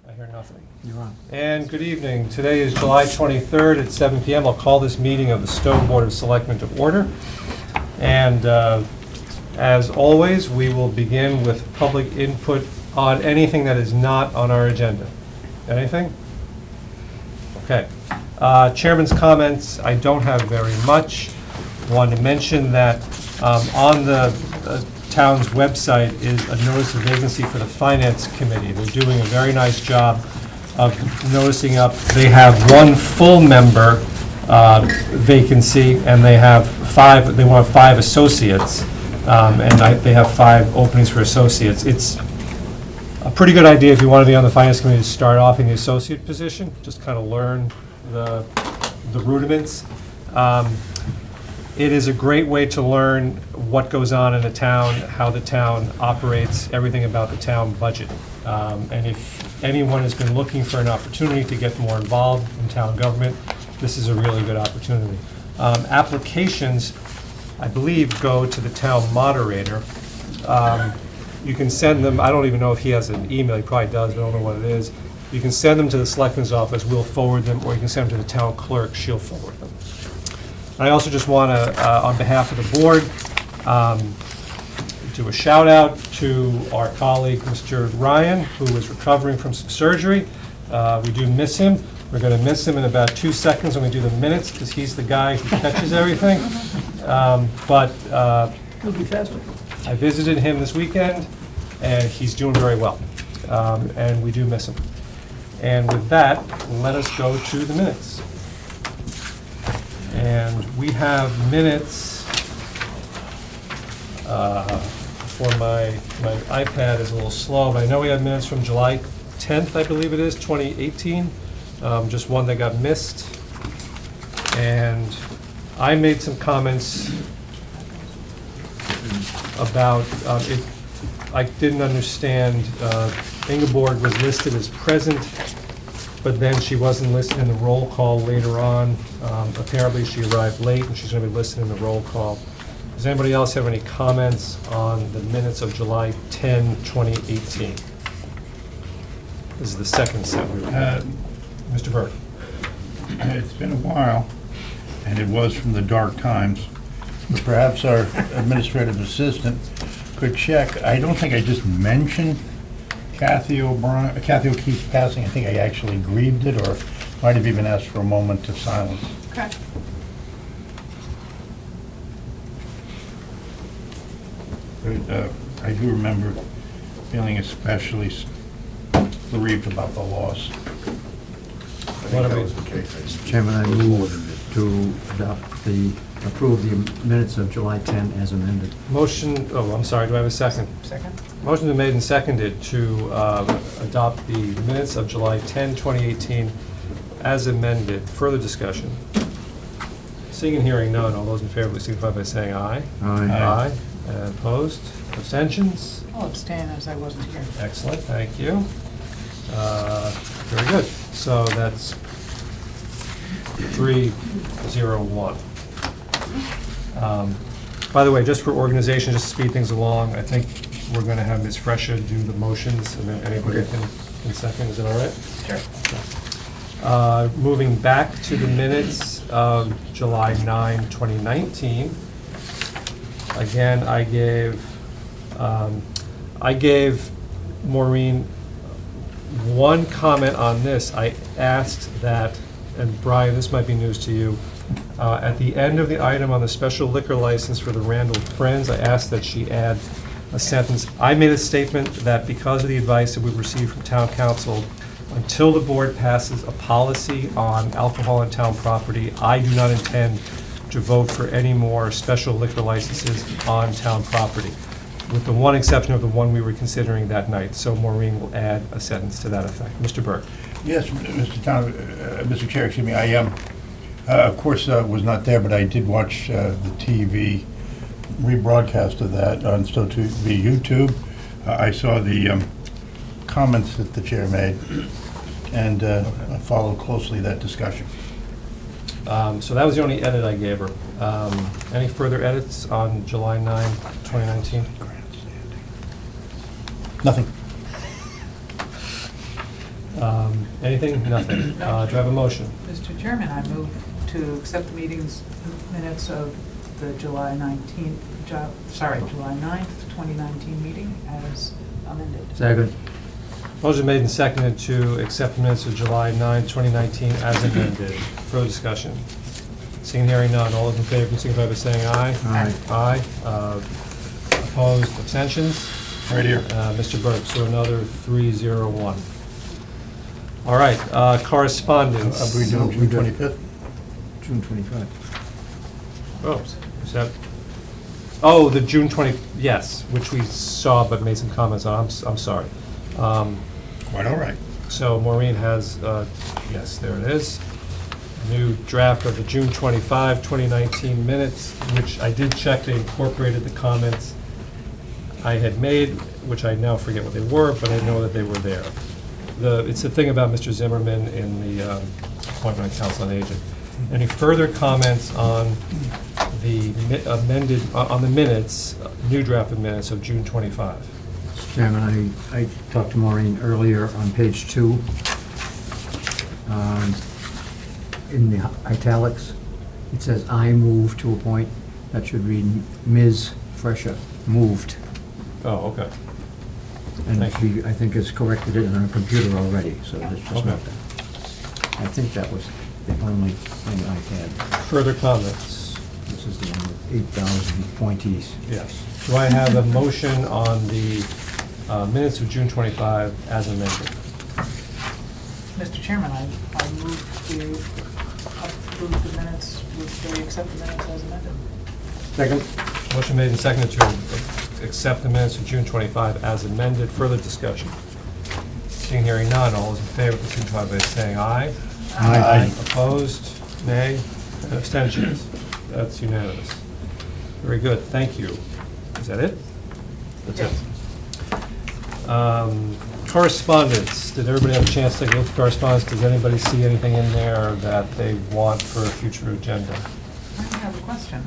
I hear nothing. You're on. And good evening. Today is July 23rd at 7 p.m. I'll call this meeting of the Stowe Board of Selectmen to order. And as always, we will begin with public input on anything that is not on our agenda. Anything? Okay. Chairman's comments, I don't have very much. Want to mention that on the town's website is a notice of vacancy for the Finance Committee. They're doing a very nice job of noticing up. They have one full member vacancy, and they have they want 5 associates, and they have 5 openings for associates. It's a pretty good idea if you want to be on the Finance Committee to start off in the associate position, just kind of learn the rudiments. It is a great way to learn what goes on in the town, how the town operates, everything about the town budget. And if anyone has been looking for an opportunity to get more involved in town government, this is a really good opportunity. Applications, I believe, go to the town moderator. You can send them, I don't even know if he has an email, he probably does, but I don't know what it is. You can send them to the Selectmen's office, we'll forward them, or you can send them to the town clerk, she'll forward them. I also just want to, on behalf of the board, do a shout out to our colleague, Mr. Ryan, who is recovering from some surgery. We do miss him. We're going to miss him in about 2 seconds when we do the minutes, because he's the guy who catches everything. He'll be faster. I visited him this weekend, and he's doing very well. And we do miss him. And with that, let us go to the minutes. And we have minutes, for my iPad is a little slow, but I know we have minutes from July 10th, I believe it is, 2018. Just one that got missed. And I made some comments about it. I didn't understand, Ingeborg was listed as present, but then she wasn't listed in the roll call later on. Apparently she arrived late and she's going to be listed in the roll call. Does anybody else have any comments on the minutes of July 10, 2018? This is the second set we had. Mr. Burke. It's been a while, and it was from the dark times. But perhaps our administrative assistant could check. I don't think I just mentioned Kathy O'Keefe's passing. I think I actually grieved it, or might have even asked for a moment of silence. Okay. But, I do remember feeling especially bereaved about the loss. What are we- Mr. Chairman, I move to approve the minutes of July 10 as amended. Motion, oh, I'm sorry, do I have a second? Second? Motion been made and seconded to adopt the minutes of July 10, 2018 as amended. Further discussion? Seeing and hearing none, all those in favor please signify by saying aye. Aye. And opposed? Abstentions? I'll abstain as I wasn't here. Excellent, thank you. Very good. So that's 301. By the way, just for organization, just to speed things along, I think we're going to have Ms. Fresha do the motions, and then anybody can second. Is that all right? Sure. Moving back to the minutes of July 9, 2019. Again, I gave Maureen one comment on this. I asked that, and Brian, this might be news to you, at the end of the item on the special liquor license for the Randall Friends, I asked that she add a sentence. I made a statement that because of the advice that we received from town council, until the board passes a policy on alcohol on town property, I do not intend to vote for any more special liquor licenses on town property, with the one exception of the one we were considering that night. So Maureen will add a sentence to that effect. Mr. Burke. Yes, Mr. Chair, excuse me. I of course, was not there, but I did watch the TV rebroadcast of that on Stowe TV YouTube. I saw the comments that the chair made, and I followed closely that discussion. So that was the only edit I gave her. Any further edits on July 9, 2019? Nothing. Anything? Nothing. Do I have a motion? Mr. Chairman, I move to accept the meetings minutes of the July 9th, 2019 meeting as amended. Second. Motion made and seconded to accept the minutes of July 9, 2019 as amended. Further discussion? Seeing, hearing none. All those in favor, signify by saying aye. Aye. Aye. Opposed, abstentions? Right here. Mr. Burke, so another 301. All right, correspondence. Are we doing June 25th? June 25. Oh, is that, oh, the June 20, yes, which we saw but made some comments on. I'm sorry. Quite all right. So Maureen has, yes, there it is. New draft of the June 25, 2019 minutes, which I did check, they incorporated the comments I had made, which I now forget what they were, but I know that they were there. It's the thing about Mr. Zimmerman in the appointment of Council on Aging. Any further comments on the amended, on the minutes, new draft of minutes of June 25? Mr. Chairman, I talked to Maureen earlier on page 2. In the italics, it says, "I move to appoint." That should read Ms. Fresha moved. Oh, okay. And Thank she, I think, has corrected it on her computer already, so that's just Okay. not that. I think that was the only thing I had. Further comments? This is the one with 8,000 appointees. Yes. Do I have a motion on the minutes of June 25 as amended? Mr. Chairman, I move to approve the minutes, they accept the minutes as amended. Second. Motion made and seconded to accept the minutes of June 25 as amended. Further discussion? Seeing, hearing none. All those in favor of June 25 by saying aye. Aye. Opposed? Nay? And abstentions? That's unanimous. Very good. Thank you. Is that it? That's it. Correspondence. Did everybody have a chance to take a look at correspondence? Does anybody see anything in there that they want for a future agenda? I have a question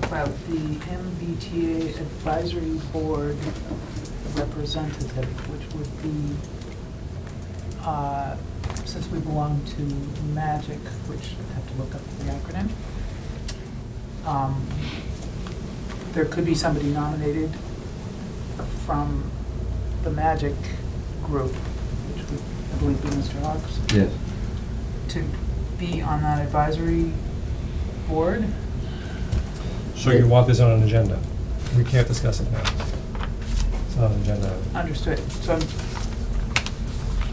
about the MBTA Advisory Board representative, which would be, since we belong to MAGIC, which I have to look up the acronym, there could be somebody nominated from the MAGIC group, which would, I believe, be Mr. Hawks, Yes. to be on that advisory board. So you want this on an agenda? We can't discuss it now. It's not an agenda. Understood.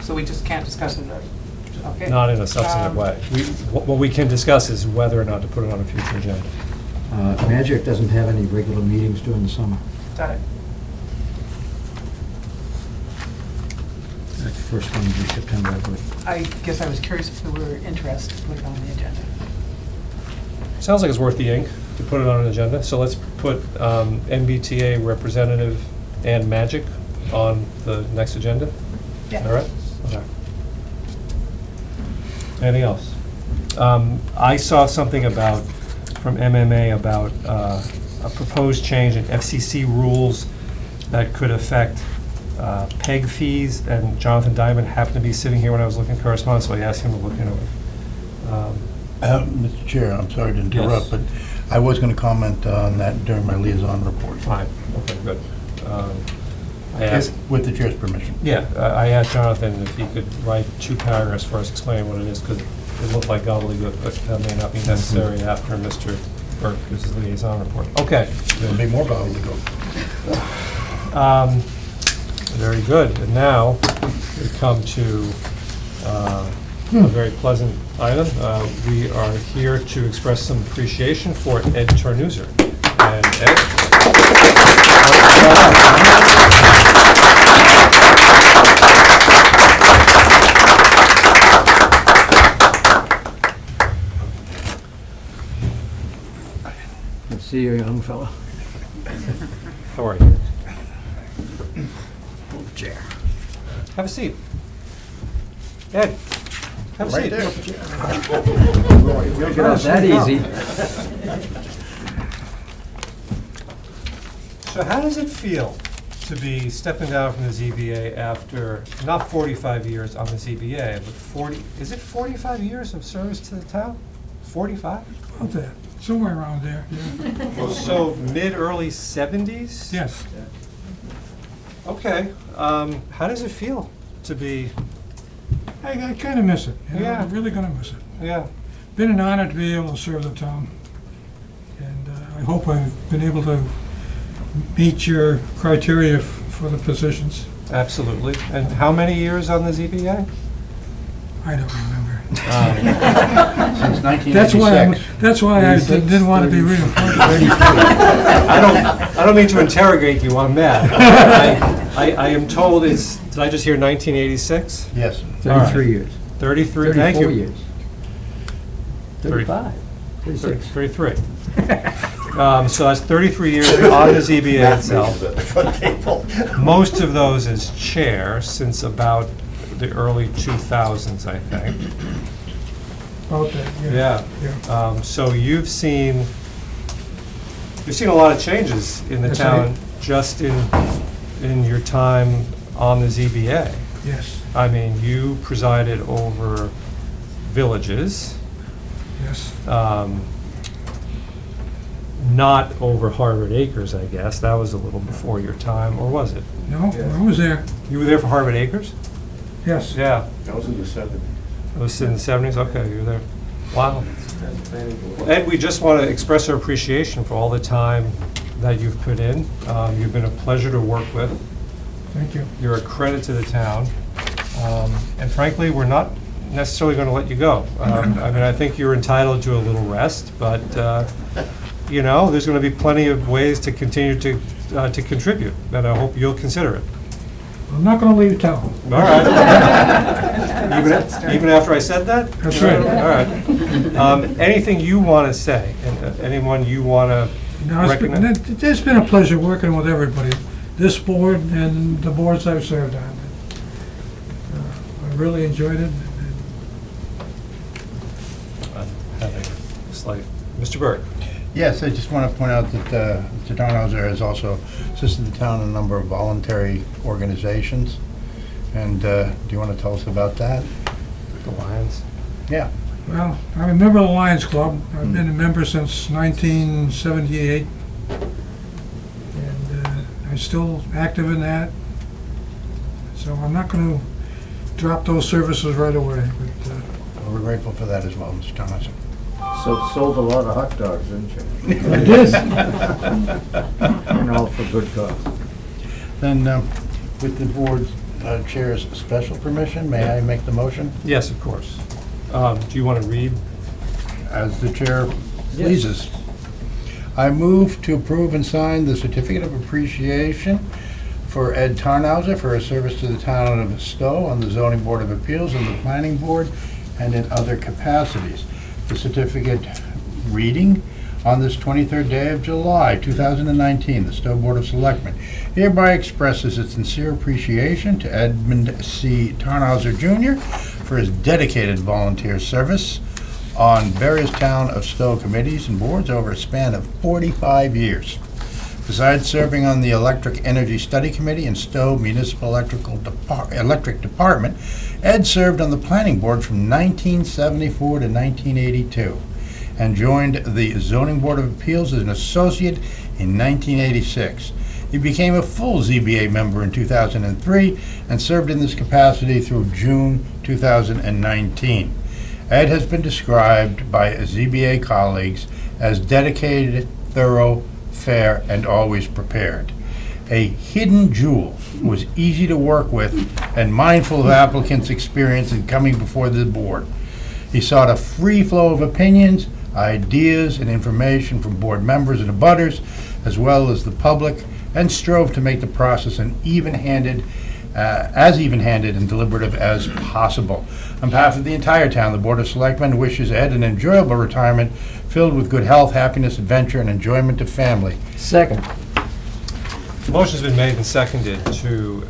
So we just can't discuss it, okay? Not in a substantive way. What we can discuss is whether or not to put it on a future agenda. Magic doesn't have any regular meetings during the summer. Got it. That first one would be September, I believe. I guess I was curious if we were interested to put it on the agenda. Sounds like it's worth the ink to put it on an agenda. So let's put MBTA representative and Magic on the next agenda. Yeah. All right? Okay. Anything else? I saw something from MMA about a proposed change in FCC rules that could affect PEG fees, and Jonathan Diamond happened to be sitting here when I was looking at correspondence, so I asked him to look into it. Mr. Chair, I'm sorry to interrupt, Yes. but I was going to comment on that during my liaison report. Fine, okay, good. I asked, With the chair's permission. yeah, I asked Jonathan if he could write 2 paragraphs for us explaining what it is, because it looked like gobbledygook, but that may not be necessary after Mr. Burke gives his liaison report. Okay. There'll be more gobbledygook. Very good. And now we come to a very pleasant item. We are here to express some appreciation for Ed Tarnuzzer. And Ed? Good to see you, young fella. How are you? Chair. Have a seat. Ed, have a Right seat. there. Get off that easy. So how does it feel to be stepping down from the ZBA after, not 45 years on the ZBA, but 40, is it 45 years of service to the town? 45? About that, somewhere around there, yeah. So mid-early 70s? Yes. Okay, how does it feel to be, I kind of miss it, you know, Yeah. I'm really gonna miss it. yeah, Been an honor to be able to serve the town, and I hope I've been able to meet your criteria for the positions. absolutely. And how many years on the ZBA? I don't remember. Since That's why 1986. that's why I didn't want to be reappointed. I don't mean to interrogate you on that. I am told it's, did I just hear 1986? Yes. 33 years. 33, thank you. 34 years. 35, 36. 33. So that's 33 years on the ZBA itself. Most of those as chair since about the early 2000s, I think. About that, yeah. Yeah. So you've seen a lot of changes in the Yes, I town have. just in your time on the ZBA. Yes, I mean, you presided over villages, yes. not over Harvard Acres, I guess. That was a little before your time, or was it? No, I was there, You were there for Harvard Acres? yes. Yeah. That was in the 70s. It was in the 70s? Okay, you were there. Wow. Well, Ed, we just want to express our appreciation for all the time that you've put in. You've been a pleasure to work with. Thank you. You're a credit to the town. And frankly, we're not necessarily going to let you go. I mean, I think you're entitled to a little rest, but, you know, there's going to be plenty of ways to continue to contribute, and I hope you'll consider it. I'm not going to leave town. All right. Even after I said that? That's right. All right. Anything you want to say, and anyone you want to No, recognize? it's been a pleasure working with everybody, this board and the boards I've served on. I really enjoyed it. I'm having a slight, Mr. Burke. Yes, I just want to point out that Mr. Tarnuzzer has also assisted the town in a number of voluntary organizations. And do you want to tell us about that? The Lions. Yeah. Well, I'm a member of the Lions Club. I've been a member since 1978. And I'm still active in that. So I'm not going to drop those services right away. But Well, we're grateful for that as well, Mr. Tarnuzzer. So sold a lot of hot dogs, didn't you? I did. And all for good cause. Then, with the board chair's special permission, may I make the motion? Yes, of course. Do you want to read? As the chair pleases. I move to approve and sign the certificate of appreciation for Ed Tarnuzzer for his service to the town of Stowe on the zoning board of appeals and the planning board and in other capacities. The certificate reading on this 23rd day of July, 2019, the Stowe Board of Selectmen hereby expresses its sincere appreciation to Edmund C. Tarnuzzer Jr. for his dedicated volunteer service on various town of Stowe committees and boards over a span of 45 years. Besides serving on the Electric Energy Study Committee and Stowe Municipal Electric Department, Ed served on the Planning Board from 1974 to 1982 and joined the Zoning Board of Appeals as an associate in 1986. He became a full ZBA member in 2003 and served in this capacity through June 2019. Ed has been described by ZBA colleagues as dedicated, thorough, fair, and always prepared. A hidden who was easy to work with and mindful of applicants' experience in coming before the board. He sought a free flow of opinions, ideas, and information from board members and abutters, as well as the public, and strove to make the process as even-handed and deliberative as possible. On behalf of the entire town, the Board of Selectmen wishes Ed an enjoyable retirement filled with good health, happiness, adventure, and enjoyment of family. Second. The motion's been made and seconded to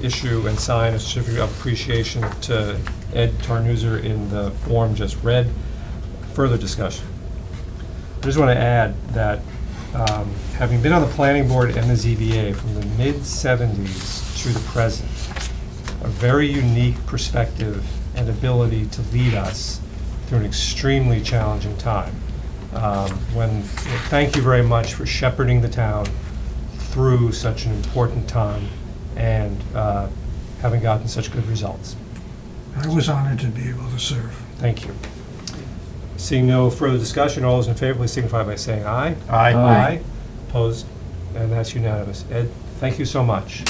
issue and sign a certificate of appreciation to Ed Tarnuzzer in the form just read. Further discussion. I just want to add that having been on the planning board and the ZBA from the mid-'70s to the present, a very unique perspective and ability to lead us through an extremely challenging time. Thank you very much for shepherding the town through such an important time and having gotten such good results. I was honored to be able to serve. Thank you. Seeing no further discussion, all those in favor, please signify by saying aye. Aye. Aye. Opposed? And that's unanimous. Ed, thank you so much.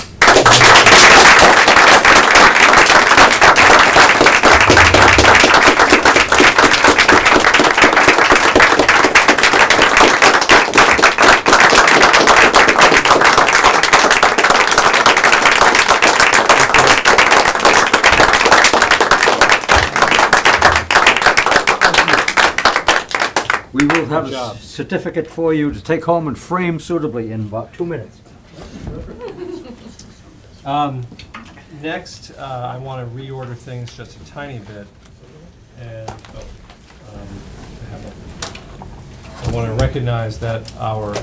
We will have Good job. a certificate for you to take home and frame suitably in about 2 minutes. Next, I want to reorder things just a tiny bit. And I want to recognize that our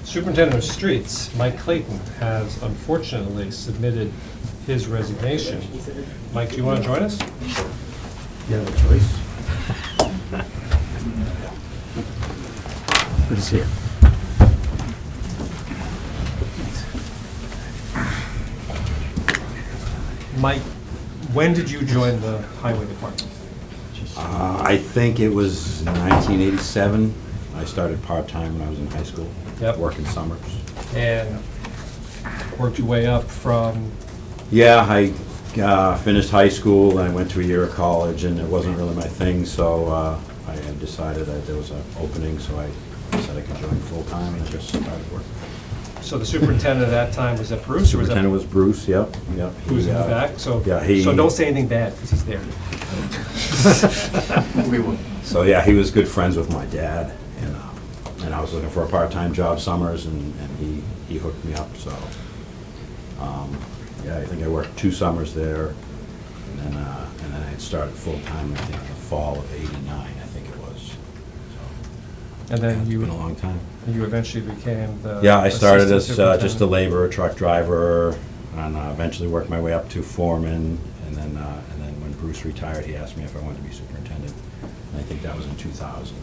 Superintendent of Streets, Mike Clayton, has unfortunately submitted his resignation. Mike, do you want to join us? You have a choice. Good to see you. Mike, when did you join the highway department? I think it was 1987. I started part-time when I was in high school, Yep. working summers. And worked your way up from, Yeah, I finished high school, and I went to a year of college, and it wasn't really my thing, so I had decided that there was an opening, so I said I could join full-time, and just started working. so the superintendent at that time, was that Bruce or was that? Superintendent was Bruce, yep. Who's in the He, back? So, yeah, he- so don't say anything bad, because he's there. So, yeah, he was good friends with my dad, and I was looking for a part-time job summers, and he hooked me up, so. Yeah, I think I worked 2 summers there, and then I had started full-time, I think, in the fall of '89, I think it was. So, And then it's you, been a long time. you eventually became the. Yeah, I started assistant as just a superintendent. laborer, truck driver, and eventually worked my way up to foreman, and then when Bruce retired, he asked me if I wanted to be superintendent, and I think that was in 2000.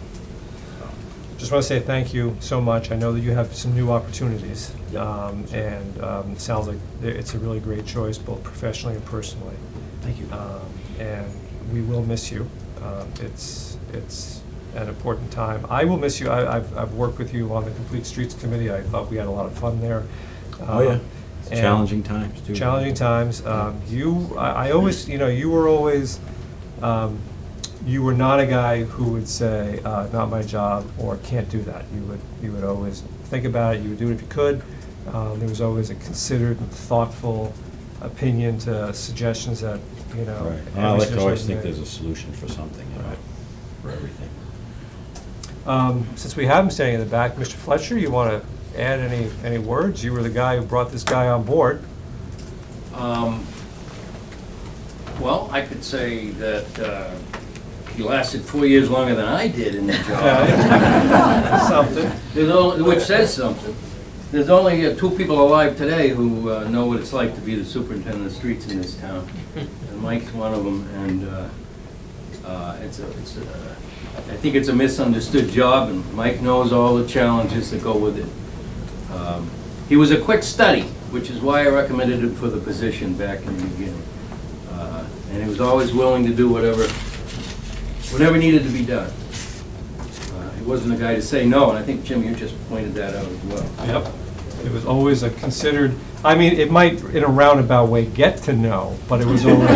Just want to say thank you so much. I know that you have some new opportunities. Yeah. And it sounds like it's a really great choice, both professionally and personally. Thank you. And we will miss you. It's an important time. I will miss you. I've worked with you on the Complete Streets Committee. I thought we had a lot of fun there. Oh, yeah. It's and challenging times, too. Challenging times. I always, you were always, you were not a guy who would say, not my job, or can't do that. You would always think about it, you would do it if you could. There was always a considered and thoughtful opinion to suggestions that, Right. every I like to suggestion always you think made. there's a solution for something, Right. for everything. Since we have him standing in the back, Mr. Fletcher, you want to add any words? You were the guy who brought this guy on board. Well, I could say that he lasted 4 years longer than I did in the job, Something. which says something. There's only 2 people alive today who know what it's like to be the superintendent of streets in this town. And Mike's one of them, and I think it's a misunderstood job, and Mike knows all the challenges that go with it. He was a quick study, which is why I recommended him for the position back in the beginning. And he was always willing to do whatever needed to be done. He wasn't a guy to say no, and I think, Jim, you just pointed that out as well. Yep. It was always a considered, I mean, it might, in a roundabout way, get to no, but it was always,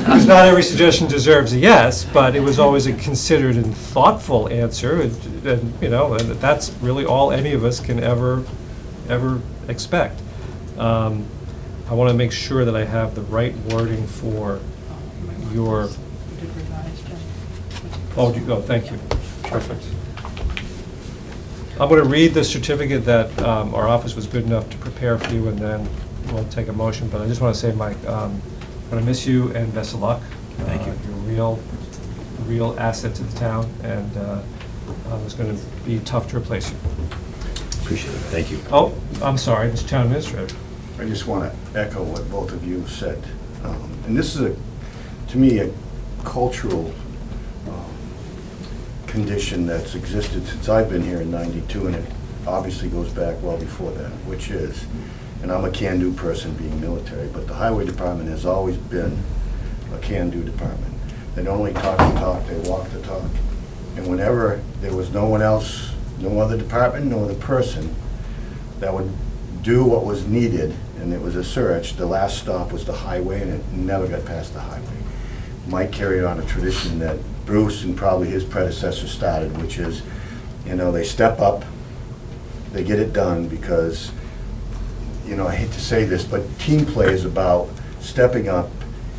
because not every suggestion deserves a yes, but it was always a considered and thoughtful answer, and and that's really all any of us can ever expect. I want to make sure that I have the right wording for your, You did revise, Jim. oh, thank you. Perfect. I'm going to read the certificate that our office was good enough to prepare for you, and then we'll take a motion. But I just want to say, Mike, I'm going to miss you, and best of luck. Thank you. You're a real asset to the town, and It's going to be tough to replace you. Appreciate it, thank you. Oh, I'm sorry, Mr. Town Administrator. I just want to echo what both of you said. And this is, to me, a cultural condition that's existed since I've been here in '92, and it obviously goes back well before that, which is, and I'm a can-do person being military, but the highway department has always been a can-do department. They don't only talk the talk, they walk the talk. And whenever there was no one else, no other department, no other person that would do what was needed, and it was a search, the last stop was the highway, and it never got past the highway. Mike carried on a tradition that Bruce and probably his predecessor started, which is, they step up, they get it done, because, I hate to say this, but team play is about stepping up,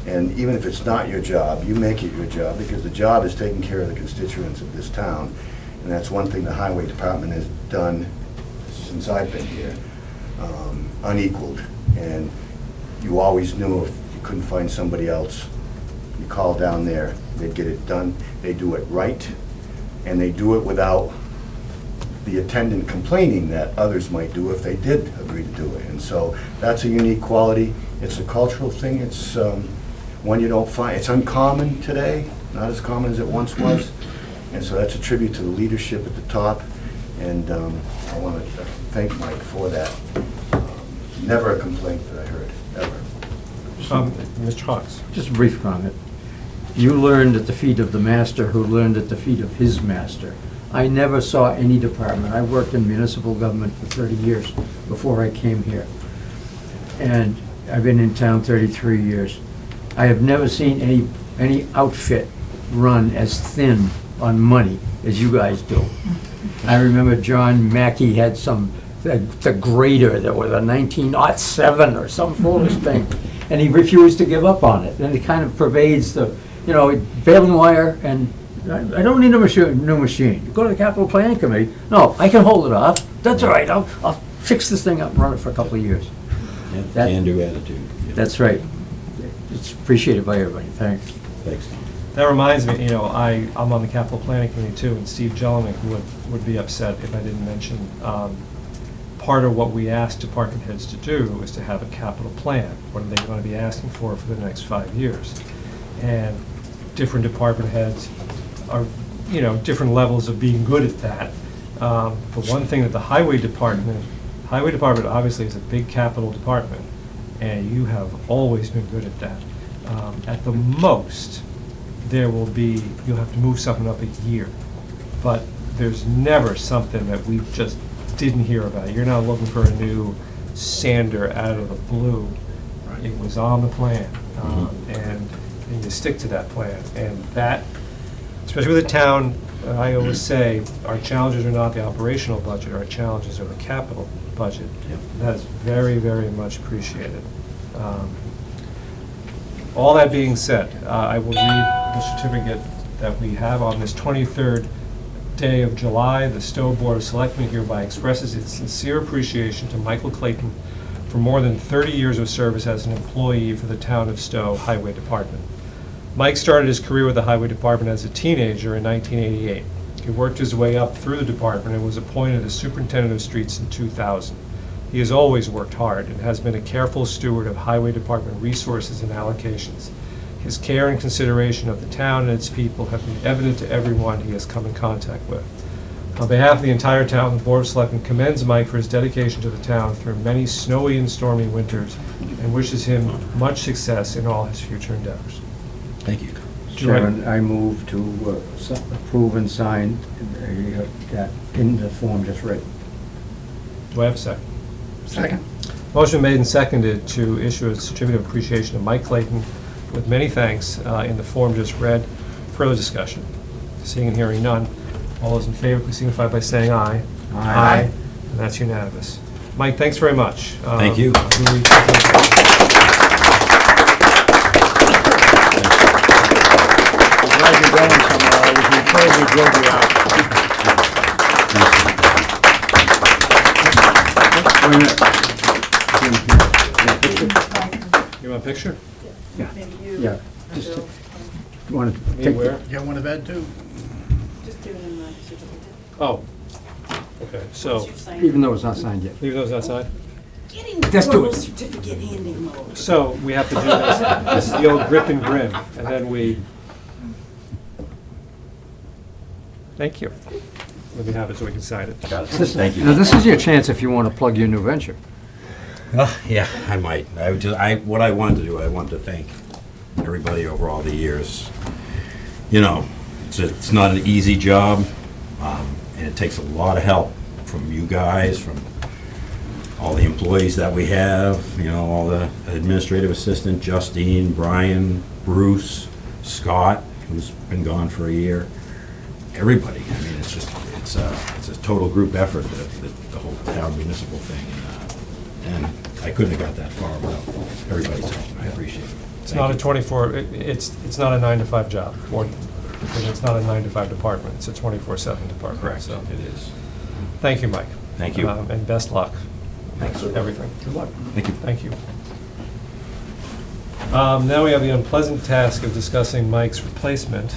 and even if it's not your job, you make it your job, because the job is taking care of the constituents of this town. And that's one thing the highway department has done since I've been here, unequaled. And you always knew if you couldn't find somebody else, you call down there, they'd get it done. They do it right, and they do it without the attendant complaining that others might do if they did agree to do it. And so that's a unique quality. It's a cultural thing. It's one you don't find. It's uncommon today, not as common as it once was. And so that's a tribute to the leadership at the top. And I want to thank Mike for that. Never a complaint that I heard, ever. Mr. Hawks. Just a brief comment. You learned at the feet of the master who learned at the feet of his master. I never saw any department. I worked in municipal government for 30 years before I came here. And I've been in town 33 years. I have never seen any outfit run as thin on money as you guys do. I remember John Mackey had the grader that was a 1907 or some foolish thing, and he refused to give up on it. And it kind of pervades the, baling wire, and I don't need a new machine. You go to the capital planning committee, no, I can hold it off. That's all right, I'll fix this thing up and run it for a couple of years. Yeah, That- can-do attitude. Yeah. That's right. It's appreciated by everybody, thanks. Thanks, Tom. That reminds me, I'm on the capital planning committee too, and Steve Jelinek would be upset if I didn't mention, part of what we asked department heads to do is to have a capital plan. What are they going to be asking for the next 5 years? And different department heads are, different levels of being good at that. But one thing that the highway department obviously is a big capital department, and you have always been good at that. At the most, you'll have to move something up a year, but there's never something that we just didn't hear about. You're not looking for a new sander out of the blue. It was on the plan, and you stick to that plan. And that, especially with the town, I always say, our challenges are not the operational budget, our challenges are the capital budget. Yep. That is very, very much appreciated. All that being said, I will read the certificate that we have on this 23rd day of July. The Stowe Board of Selectmen hereby expresses its sincere appreciation to Michael Clayton for more than 30 years of service as an employee for the Town of Stowe Highway Department. Mike started his career with the Highway Department as a teenager in 1988. He worked his way up through the department and was appointed as Superintendent of Streets in 2000. He has always worked hard and has been a careful steward of Highway Department resources and allocations. His care and consideration of the town and its people have been evident to everyone he has come in contact with. On behalf of the entire town, the Board of Selectmen commends Mike for his dedication to the town through many snowy and stormy winters and wishes him much success in all his future endeavors. Thank you. Chairman, I move to approve and sign that in the form just read. Do I have a second? Second. Motion made and seconded to issue a certificate of appreciation to Mike Clayton with many thanks in the form just read. Further discussion? Seeing and hearing none. All those in favor, please signify by saying aye. Aye. And that's unanimous. Mike, thanks very much. Thank you. I'm glad you're going somewhere. I was incredibly glad you out. Wait a minute. You want a picture? Maybe you. Yeah, just, Bill. you want to Me take where? You got one of that too? Just do it in the certificate. Oh, okay, so, Even though it's not signed yet. leave those outside? Getting Let's do formal it. certificate handing mode. So, we have to do this, this is the old grip and grin, and then we... Thank you. Let me have it so we can sign it. Thank you. Now, this is your chance if you want to plug your new venture. Yeah, I might. What I wanted to do, I wanted to thank everybody over all the years. You know, it's not an easy job, and it takes a lot of help from you guys, from all the employees that we have, you know, all the administrative assistant, Justine, Brian, Bruce, Scott, who's been gone for a year. Everybody. I mean, it's a total group effort, the whole town municipal thing. And I couldn't have got that far without everybody's help. I appreciate it. It's not a 24, it's not a 9-to-5 job, or, and it's not a 9-to-5 department, it's a 24/7 department. Correct, So, it is. thank you, Mike. Thank you. And best luck. Thanks. Everything. Good luck. Thank you. Thank you. Now we have the unpleasant task of discussing Mike's replacement.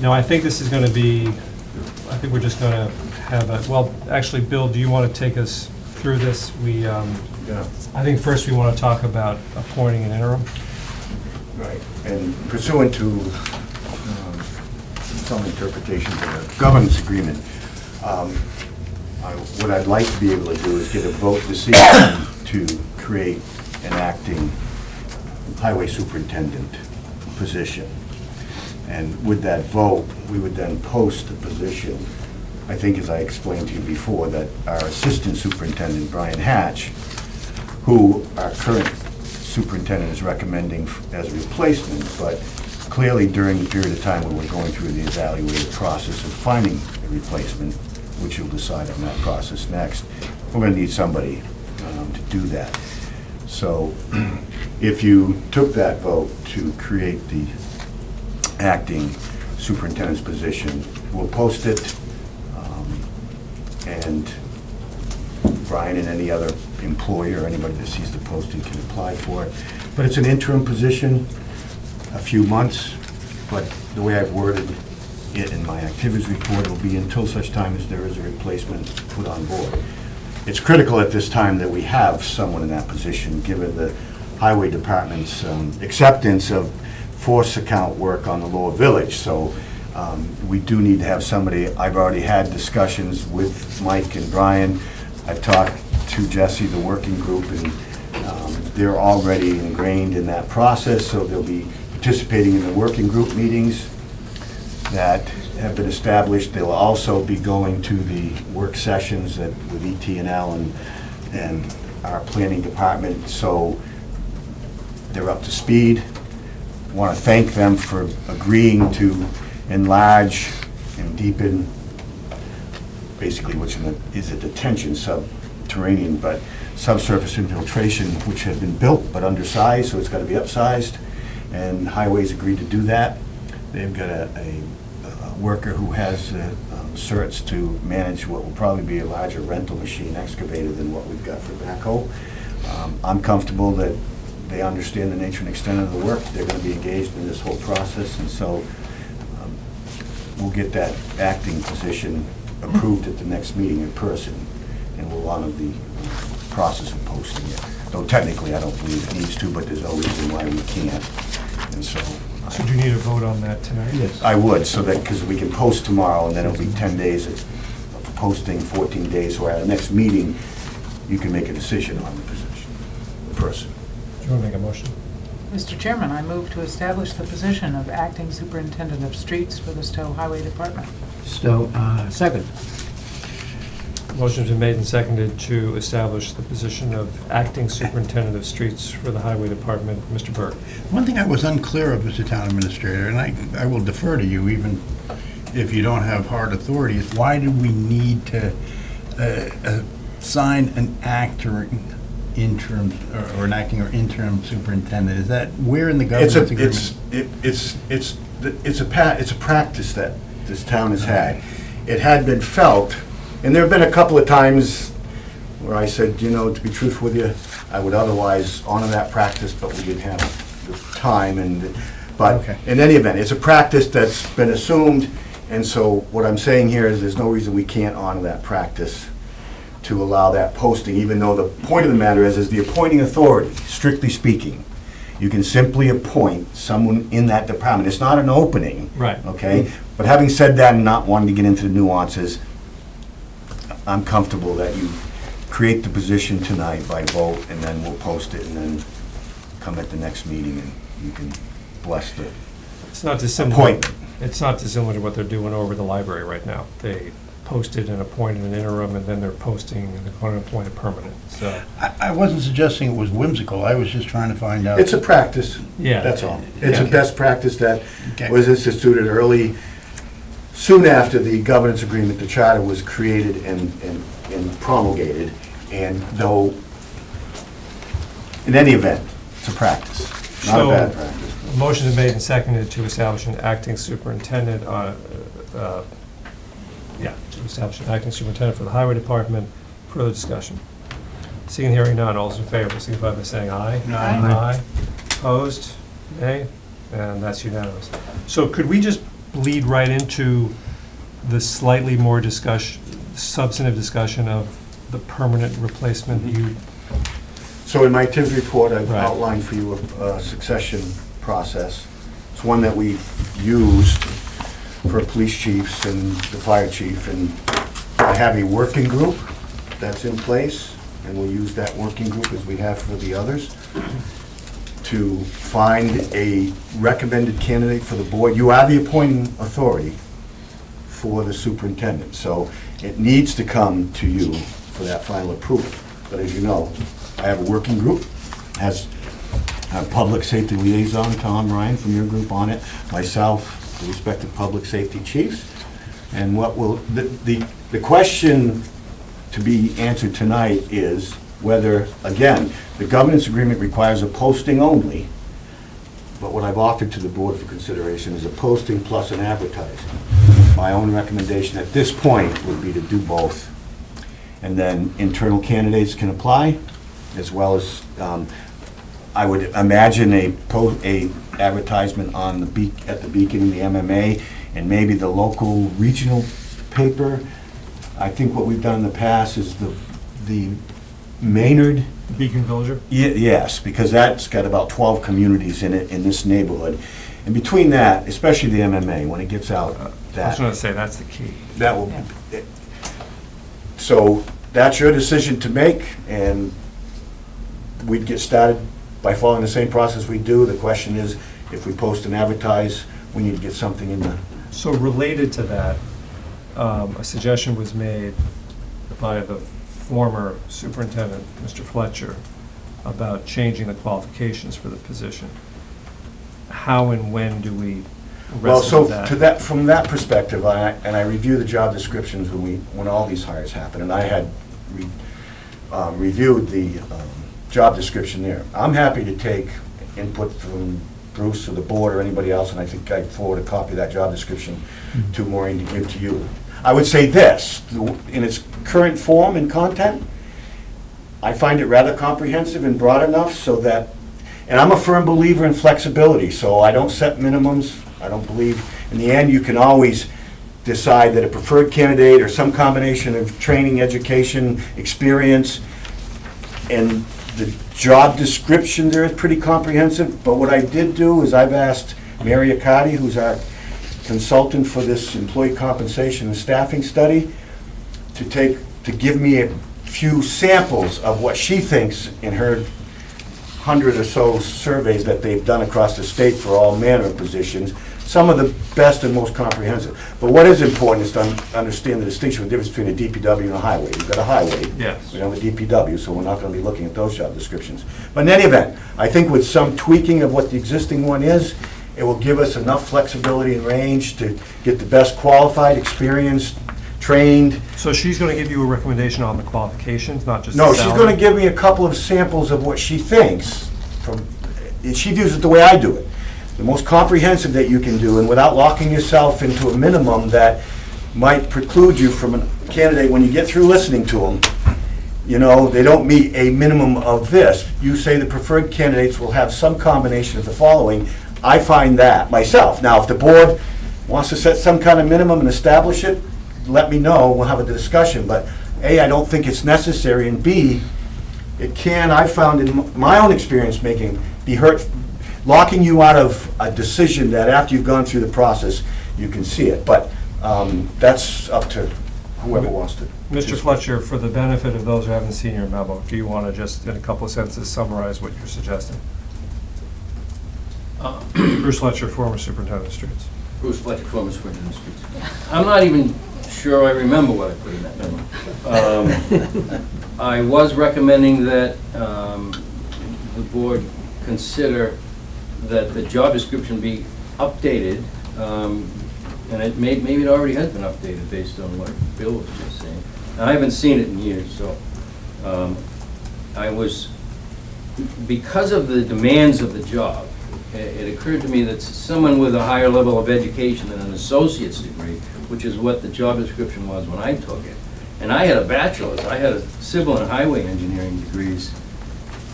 No, I think this is going to be, I think we're just going to have a, well, actually, Bill, do you want to take us through this? Yeah. I think first we want to talk about appointing an interim. Right, and pursuant to some interpretations of the governance agreement, what I'd like to be able to do is get a vote this evening to create an acting highway superintendent position. And with that vote, we would then post the position. I think, as I explained to you before, that our assistant superintendent, Brian Hatch, who our current superintendent is recommending as a replacement, but clearly during the period of time when we're going through the evaluative process of finding a replacement, which you'll decide on that process next, we're going to need somebody to do that. So if you took that vote to create the acting superintendent's position, we'll post it, and Brian and any other employer or anybody that sees the posting can apply for it. But it's an interim position, a few months, but the way I've worded it in my activities report will be until such time as there is a replacement put on board. It's critical at this time that we have someone in that position, given the highway department's acceptance of force account work on the lower village. So we do need to have somebody. I've already had discussions with Mike and Brian. I've talked to Jesse, the working group, and they're already ingrained in that process, so they'll be participating in the working group meetings that have been established. They'll also be going to the work sessions that with ET&L and our planning department, so they're up to speed. I want to thank them for agreeing to enlarge and deepen basically which is a detention subterranean, but subsurface infiltration, which had been built but undersized, so it's got to be upsized, and Highways agreed to do that. They've got a worker who has certs to manage what will probably be a larger rental machine excavator than what we've got for backhoe. I'm comfortable that they understand the nature and extent of the work. They're going to be engaged in this whole process, and so we'll get that acting position approved at the next meeting in person, and we'll honor the process of posting it. Though technically, I don't believe it needs to, but there's no reason why we can't. And so... So do you need a vote on that tonight? Yes. I would, so that, because we can post tomorrow, and then it'll be 10 days of posting, 14 days, so at the next meeting, you can make a decision on the position, the person. Do you want to make a motion? Mr. Chairman, I move to establish the position of acting superintendent of streets for the Stowe Highway Department. So, second. Motion's been made and seconded to establish the position of acting superintendent of streets for the highway department. Mr. Burke. One thing I was unclear of, Mr. Town Administrator, and I will defer to you even if you don't have hard authority, is why do we need to assign an acting interim, or an acting or interim superintendent? Is that where in the government agreement? It's a practice that this town has had. It had been felt, and there have been a couple of times where I said, you know, to be truthful with you, I would otherwise honor that practice, but we didn't have the time. But Okay. in any event, it's a practice that's been assumed, And so what I'm saying here is there's no reason we can't honor that practice to allow that posting, even though the point of the matter is the appointing authority, strictly speaking. You can simply appoint someone in that department. It's not an opening. Right. Okay? But having said that and not wanting to get into the nuances, I'm comfortable that you create the position tonight by vote, and then we'll post it, and then come at the next meeting and you can bless the It's not dissimilar. appointment. It's not dissimilar to what they're doing over the library right now. They posted and appointed an interim, and then they're posting and they're going to appoint a permanent, so. I wasn't suggesting it was whimsical, I was just trying to find out. It's a practice. Yeah. That's all. It's a Okay. best practice that Okay. was instituted soon after the governance agreement, the charter was created and promulgated. And though, in any event, it's a practice, not a So- bad practice. A motion is made and seconded to establish an acting superintendent to establish an acting superintendent for the highway department. Further discussion. Seeing and hearing none, all those in favor, signify by saying aye. Aye. Aye. Opposed? Nay? And that's unanimous. So could we just lead right into the slightly more substantive discussion of the permanent replacement that you, So in my TIF report, I've Right. outlined for you a succession process. It's one that we used for police chiefs and the fire chief, and I have a working group that's in place, and we'll use that working group as we have for the others to find a recommended candidate for the board. You are the appointing authority for the superintendent, so it needs to come to you for that final approval. But as you know, I have a working group, has a public safety liaison, Tom Ryan from your group on it, myself, the respective public safety chiefs. And the question to be answered tonight is whether, again, the governance agreement requires a posting only, but what I've offered to the board for consideration is a posting plus an advertising. My own recommendation at this point would be to do both. And then internal candidates can apply, as well as, I would imagine a advertisement on at the Beacon, the MMA, and maybe the local regional paper. I think what we've done in the past is the Maynard. Beacon Villager? Yes, because that's got about 12 communities in it, in this neighborhood. And between that, especially the MMA, when it gets out, I was that going to say, that's the key. that will, so that's your decision to make, and we'd get started by following the same process we do. The question is, if we post and advertise, we need to get something in the, So related to that, a suggestion was made by the former superintendent, Mr. Fletcher, about changing the qualifications for the position. How and when do we well, wrestle so with that? to that, from that perspective, I review the job descriptions when all these hires happen, and I had reviewed the job description there. I'm happy to take input from Bruce or the board or anybody else, and I think I'd forward a copy of that job description to Maureen to give to you. I would say this, in its current form and content, I find it rather comprehensive and broad enough so that, and I'm a firm believer in flexibility, so I don't set minimums. I don't believe, in the end, you can always decide that a preferred candidate or some combination of training, education, experience, and the job description there is pretty comprehensive, but what I did do is I've asked Mary Accardi, who's our consultant for this employee compensation and staffing study, to give me a few samples of what she thinks in her 100 or so surveys that they've done across the state for all manner of positions, some of the best and most comprehensive. But what is important is to understand the distinction, the difference between a DPW and a highway. We've got a highway. Yes. We have a DPW, so we're not going to be looking at those job descriptions. But in any event, I think with some tweaking of what the existing one is, it will give us enough flexibility and range to get the best qualified, experienced, trained. So she's going to give you a recommendation on the qualifications, not just the No, she's salary? going to give me a couple of samples of what she thinks from, she views it the way I do it. The most comprehensive that you can do, and without locking yourself into a minimum that might preclude you from a candidate when you get through listening to them. You know, they don't meet a minimum of this. You say the preferred candidates will have some combination of the following. I find that myself. Now, if the board wants to set some kind of minimum and establish it, let me know, we'll have a discussion. But A, I don't think it's necessary, and B, it can, I found in my own experience be hurt, locking you out of a decision that after you've gone through the process, you can see it. But that's up to whoever wants to. Mr. Fletcher, for the benefit of those who haven't seen your memo, do you want to just, in a couple of sentences, summarize what you're suggesting? Bruce Fletcher, former superintendent of streets. Bruce Fletcher, former superintendent of streets. I'm not even sure I remember what I put in that memo. I was recommending that the board consider that the job description be updated, and it maybe it already has been updated based on what Bill was just saying. I haven't seen it in years, so I was, because of the demands of the job, it occurred to me that someone with a higher level of education than an associate's degree, which is what the job description was when I took it, and I had a bachelor's, I had a civil and highway engineering degrees,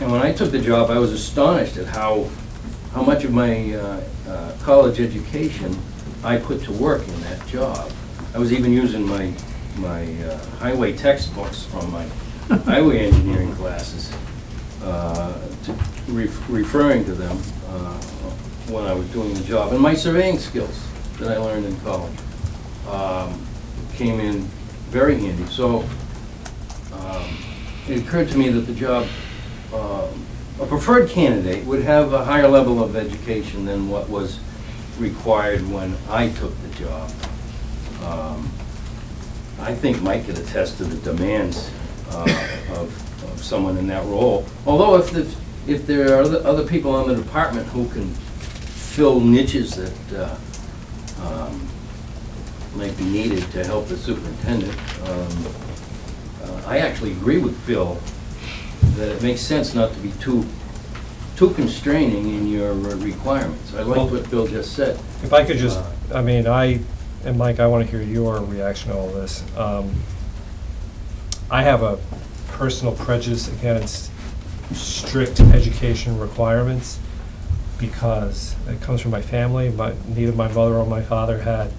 and when I took the job, I was astonished at how much of my college education I put to work in that job. I was even using my highway textbooks from my highway engineering classes, referring to them when I was doing the job. And my surveying skills that I learned in college came in very handy. So it occurred to me that the job, a preferred candidate would have a higher level of education than what was required when I took the job. I think Mike could attest to the demands of someone in that role. Although if there are other people in the department who can fill niches that might be needed to help the superintendent, I actually agree with Bill that it makes sense not to be too constraining in your requirements. I like what Bill just said. If I could just, I mean, and Mike, I want to hear your reaction to all this. I have a personal prejudice against strict education requirements because it comes from my family. Neither my mother or my father had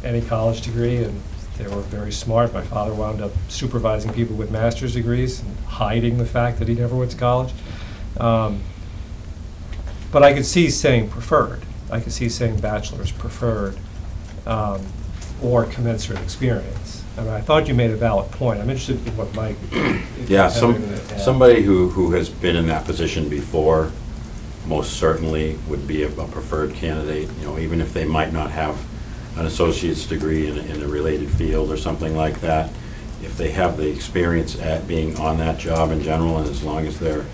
any college degree, and they were very smart. My father wound up supervising people with master's degrees and hiding the fact that he never went to college. But I could see saying preferred. I could see saying bachelor's preferred, or commensurate experience. I mean, I thought you made a valid point. I'm interested in what Mike. Yeah, somebody who has been in that position before most certainly would be a preferred candidate, you know, even if they might not have an associate's degree in a related field or something like that. If they have the experience at being on that job in general, and as long as they're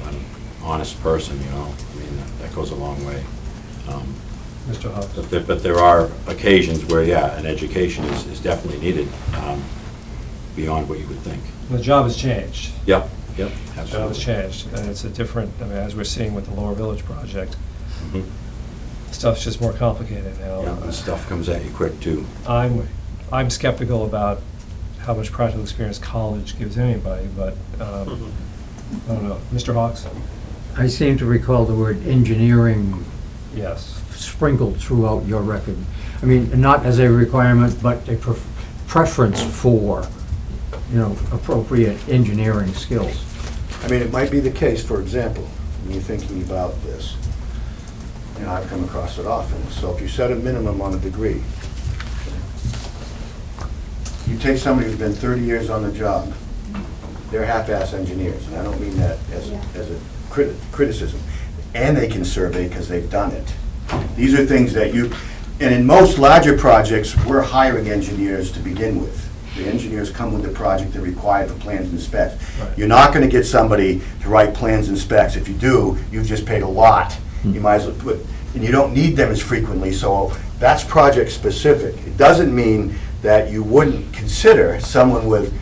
an honest person, you know, I mean, that goes a long way. Mr. Huff. But there are occasions where, yeah, an education is definitely needed beyond what you would think. The job has changed. Yep, The job has absolutely. changed, and it's a different, I mean, as we're seeing with the Lower Village project, Mhm. stuff's just more complicated now. Yeah, and stuff comes at you quick, too. I'm skeptical about how much practical experience college gives anybody, but, I don't know. Mr. Hawks? I seem to recall the word engineering Yes. sprinkled throughout your record. I mean, not as a requirement, but a preference for, you know, appropriate engineering skills. I mean, it might be the case, for example, when you're thinking about this, and I've come across it often, so if you set a minimum on a degree, you take somebody who's been 30 years on the job, they're half-ass engineers, and I don't mean that as a criticism, and they can survey because they've done it. These are things that and in most larger projects, we're hiring engineers to begin with. The engineers come with the project, they're required for plans and specs. Right. You're not gonna get somebody to write plans and specs. If you do, you've just paid a lot. You might as well put, and you don't need them as frequently, so that's project specific. It doesn't mean that you wouldn't consider someone with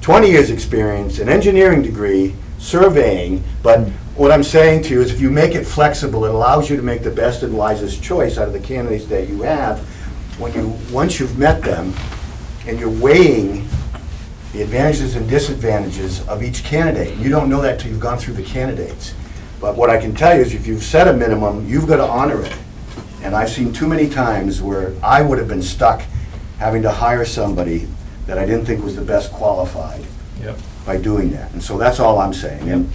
20 years' experience, an engineering degree, surveying, but what I'm saying to you is if you make it flexible, it allows you to make the best and wisest choice out of the candidates that you have. Once you've met them, and you're weighing the advantages and disadvantages of each candidate. You don't know that till you've gone through the candidates. But what I can tell you is if you've set a minimum, you've got to honor it. And I've seen too many times where I would have been stuck having to hire somebody that I didn't think was the best qualified Yep. by doing that. And so that's all I'm saying. And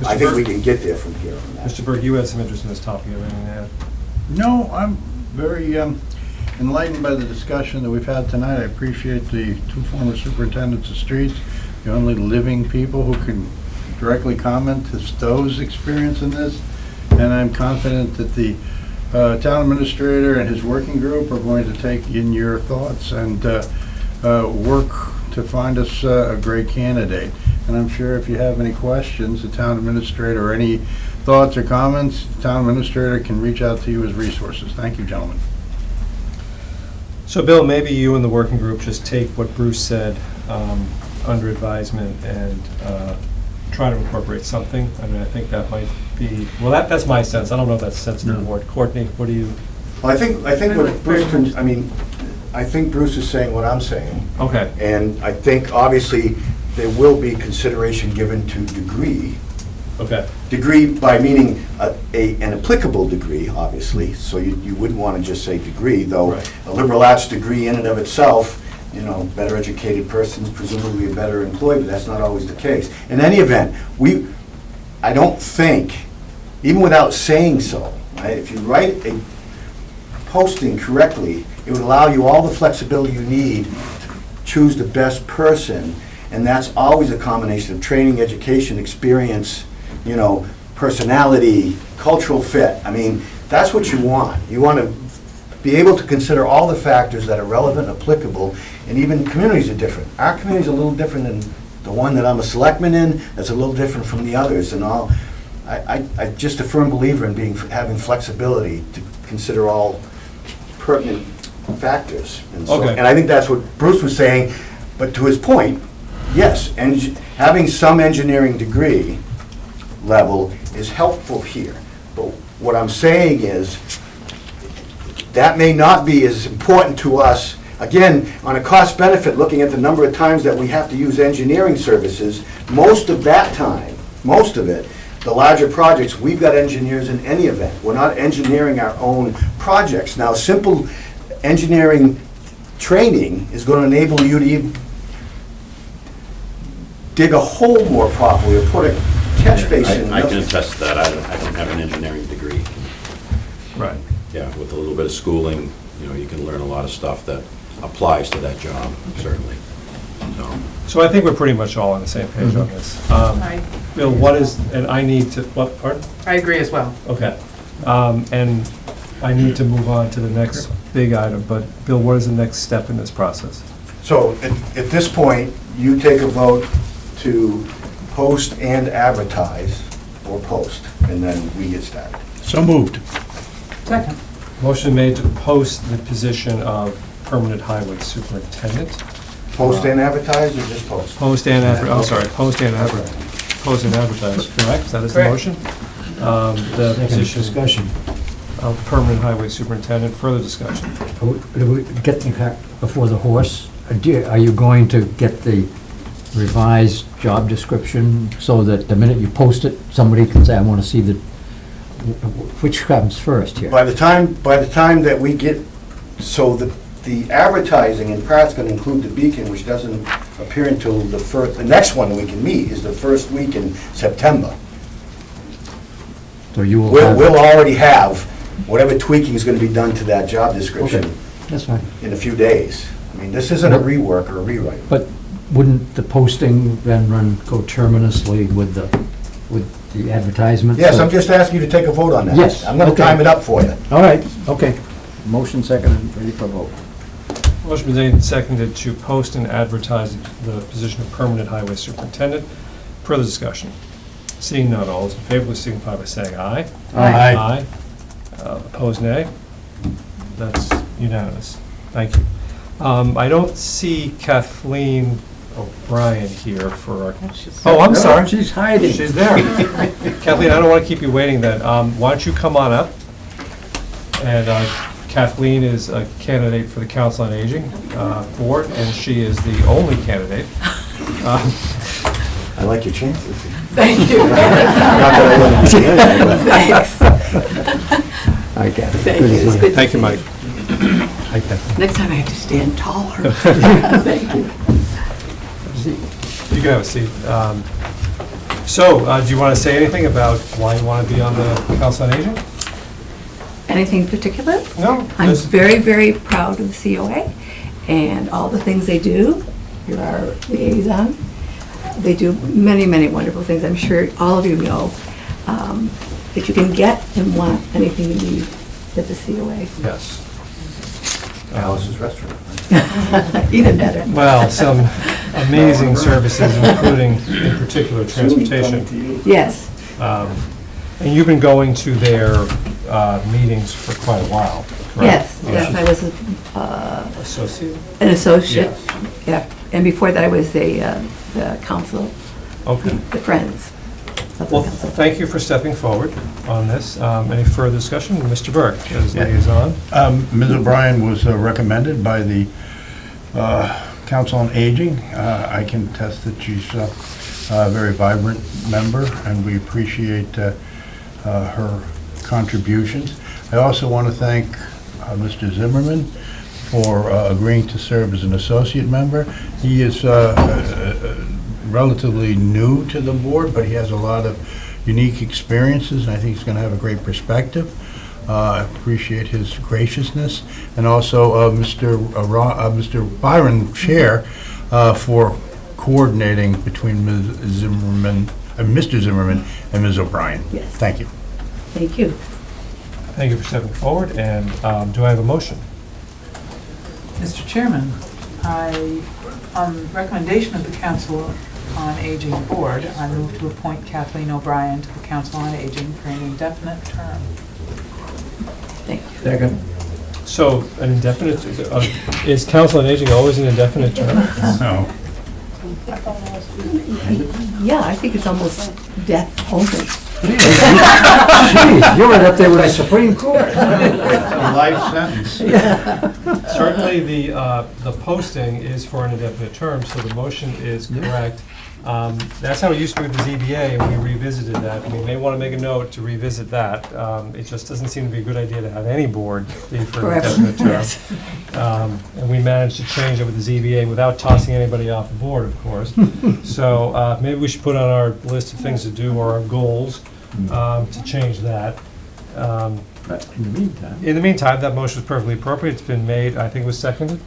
I think we can get there from here on that. Mr. Berg, you had some interest in this topic. You have anything to add? No, I'm very enlightened by the discussion that we've had tonight. I appreciate the two former superintendents of streets, the only living people who can directly comment to Stowe's experience in this. And I'm confident that the town administrator and his working group are going to take in your thoughts and work to find us a great candidate. And I'm sure if you have any questions, the town administrator, or any thoughts or comments, the town administrator can reach out to you as resources. Thank you, gentlemen. So Bill, maybe you and the working group just take what Bruce said under advisement and try to incorporate something. I mean, I think that might be, well, that's my sense. I don't know if that's the sense of the board. Courtney, what do you? Well, I think what Bruce, I think Bruce is saying what I'm saying. Okay. And I think obviously there will be consideration given to degree. Okay. Degree by meaning an applicable degree, obviously, so you wouldn't want to just say degree, though Right. a liberal arts degree in and of itself, better educated person's presumably a better employee, but that's not always the case. In any event, I don't think, even without saying so, right, if you write a posting correctly, it would allow you all the flexibility you need to choose the best person, and that's always a combination of training, education, experience, personality, cultural fit. I mean, that's what you want. You want to be able to consider all the factors that are relevant, applicable, and even communities are different. Our community is a little different than the one that I'm a selectman in, that's a little different from the others, and all. I'm just a firm believer in having flexibility to consider all pertinent factors. And so, Okay. and I think that's what Bruce was saying, but to his point, yes, having some engineering degree level is helpful here. But what I'm saying is, that may not be as important to us. Again, on a cost-benefit, looking at the number of times that we have to use engineering services, most of that time, most of it, the larger projects, we've got engineers in any event. We're not engineering our own projects. Now, simple engineering training is going to enable you to dig a hole more properly or put a catch basin. I can attest to that. I don't have an engineering degree. Right. Yeah, with a little bit of schooling, you can learn a lot of stuff that applies to that job, certainly. So I think we're pretty much all on the same page on this. Bill, and I need to, what, pardon? I agree as well. Okay. And I need to move on to the next big item, but Bill, what is the next step in this process? So at this point, you take a vote to post and advertise, or post, and then we get started. So moved. Second. Motion made to post the position of permanent highway superintendent. Post and advertise, or just post? Post and advertise, correct? That is the Correct. motion? The position Discussion. of permanent highway superintendent, further discussion. Do we get the cart before the horse? Are you going to get the revised job description so that the minute you post it, somebody can say, I want to see which comes first here? By the time that we get, so the advertising in part's going to include the Beacon, which doesn't appear until the next one we can meet is the first week in September. So you will We'll already have whatever tweaking is going to be done to that job description Okay, that's fine. in a few days. I mean, this isn't a rework or a rewrite. But wouldn't the posting then go terminously with the advertisement? Yes, So- I'm just asking you to take a vote on that. Yes, I'm going to okay. time it up for you. All right, okay. Motion second and ready for vote. Motion made and seconded to post and advertise the position of permanent highway superintendent. Further discussion. Seeing none, all those in favor, please signify by saying aye. Aye. Aye. Opposed, nay. That's unanimous. Thank you. I don't see Kathleen O'Brien here for our... Oh, I'm sorry. She's hiding. She's there. Kathleen, I don't want to keep you waiting then. Why don't you come on up? And Kathleen is a candidate for the Council on Aging board, and she is the only candidate. I like your chances. Thank you. Not that I wouldn't do anything, but- Hi, Kathy. Thank Good you. to It's see good to Thank you, see Mike. Hi, Kathleen. Next time I have to stand taller. Thank you. You can have a seat. So, do you want to say anything about why you want to be on the Council on Aging? Anything particular? No? I'm just- very, very proud of the COA and all the things they do. You're our liaison. They do many, many wonderful things. I'm sure all of you know that you can get and want anything you need at the COA. Yes. Alice's Restaurant. Right? Even better. Well, some amazing services, including, in particular, transportation. Yes, And you've been going to their meetings for quite a while, correct? yes, I was Associate? an associate. Yeah, and before that I was the council, Okay. the Friends of the Well, council. thank you for stepping forward on this. Any further discussion? Mr. Burke, as Yeah. liaison. Ms. O'Brien was recommended by the Council on Aging. I can attest that she's a very vibrant member, and we appreciate her contributions. I also want to thank Mr. Zimmerman for agreeing to serve as an associate member. He is relatively new to the board, but he has a lot of unique experiences, and I think he's going to have a great perspective. I appreciate his graciousness, and also Mr. Byron, Chair, for coordinating between Mr. Zimmerman and Ms. O'Brien. Yes. Thank you. Thank you. Thank you for stepping forward, and do I have a motion? Mr. Chairman, on recommendation of the Council on Aging Board, I move to appoint Kathleen O'Brien to the Council on Aging for an indefinite term. Thank you. Second. So, an indefinite, is Council on Aging always an indefinite term? No. Yeah, I think it's almost death only. Jeez, you're right up there with the Supreme Court. It's a life sentence. Certainly, the posting is for an indefinite term, so the motion is correct. That's how it used to be with the ZBA, and we revisited that. We may want to make a note to revisit that. It just doesn't seem to be a good idea to have any board be for an Forever. indefinite term. Yes. And we managed to change it with the ZBA without tossing anybody off the board, of course. So maybe we should put on our list of things to do, or our goals, to change that. But in the meantime, In the meantime, that motion is perfectly appropriate. It's been made, I think it was seconded.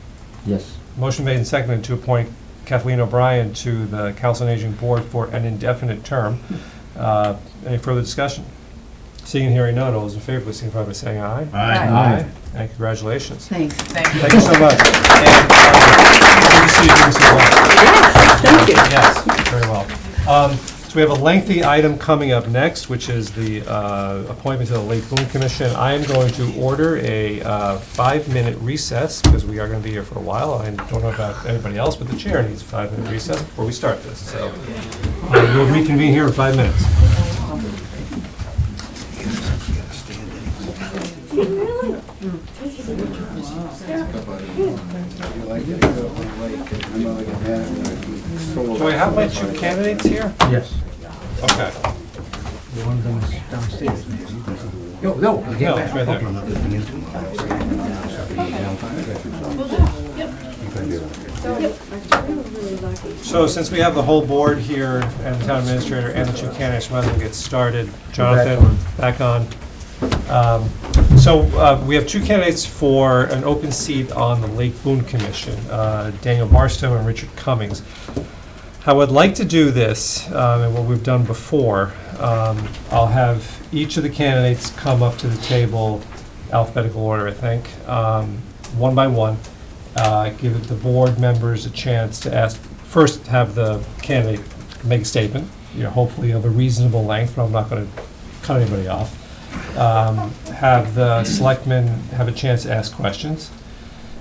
yes. Motion made and seconded to appoint Kathleen O'Brien to the Council on Aging Board for an indefinite term. Any further discussion? Seeing and hearing none, all those in favor, please signify by saying aye. Aye. And congratulations. Thanks. Thank you. Thank you so much. And, good to see you doing so well. Yes, thank you. Yes, very well. So we have a lengthy item coming up next, which is the appointment to the Lake Boon Commission. I am going to order a 5-minute recess, because we are going to be here for a while. I don't know about anybody else, but the chair needs a 5-minute recess before we start this. So we'll reconvene here in 5 minutes. Do I have my 2 candidates here? Yes. Okay. One of them is downstairs. No, No, it's right there. So since we have the whole board here, and the town administrator and the 2 candidates, we might as well get started. Jonathan, back on. So we have 2 candidates for an open seat on the Lake Boon Commission, Daniel Barstow and Richard Cummings. I would like to do this, and what we've done before, I'll have each of the candidates come up to the table, alphabetical order, I think, one by one. Give the board members a chance to ask, first have the candidate make a statement, hopefully of a reasonable length, but I'm not going to cut anybody off. Have the selectmen have a chance to ask questions.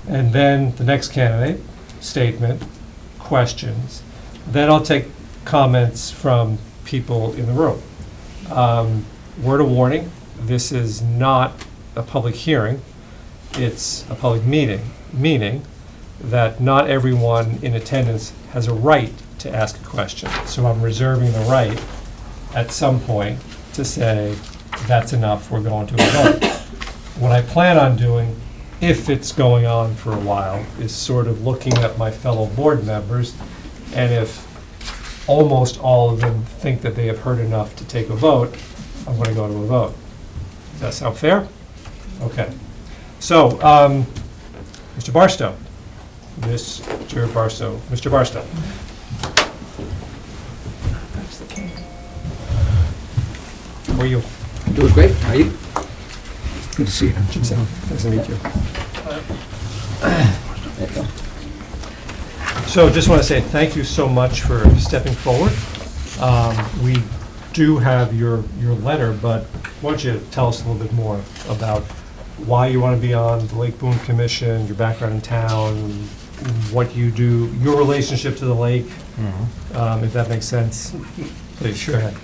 And then the next candidate, statement, questions. Then I'll take comments from people in the room. Word of warning, this is not a public hearing, it's a public meeting, meaning that not everyone in attendance has a right to ask a question. So I'm reserving the right at some point to say, that's enough, we're going to a vote. what I plan on doing, if it's going on for a while, is sort of looking at my fellow board members, and if almost all of them think that they have heard enough to take a vote, I'm going to go to a vote. Does that sound fair? Okay. So, Mr. Barstow. Mr. Barstow. Mr. Barstow. How are you? Doing great, how are you? Good to see you. Nice to meet you. There you go. So just want to say thank you so much for stepping forward. We do have your letter, but why don't you tell us a little bit more about why you want to be on the Lake Boon Commission, your background in town, what you do, your relationship to the lake, if that makes sense. Please, go ahead.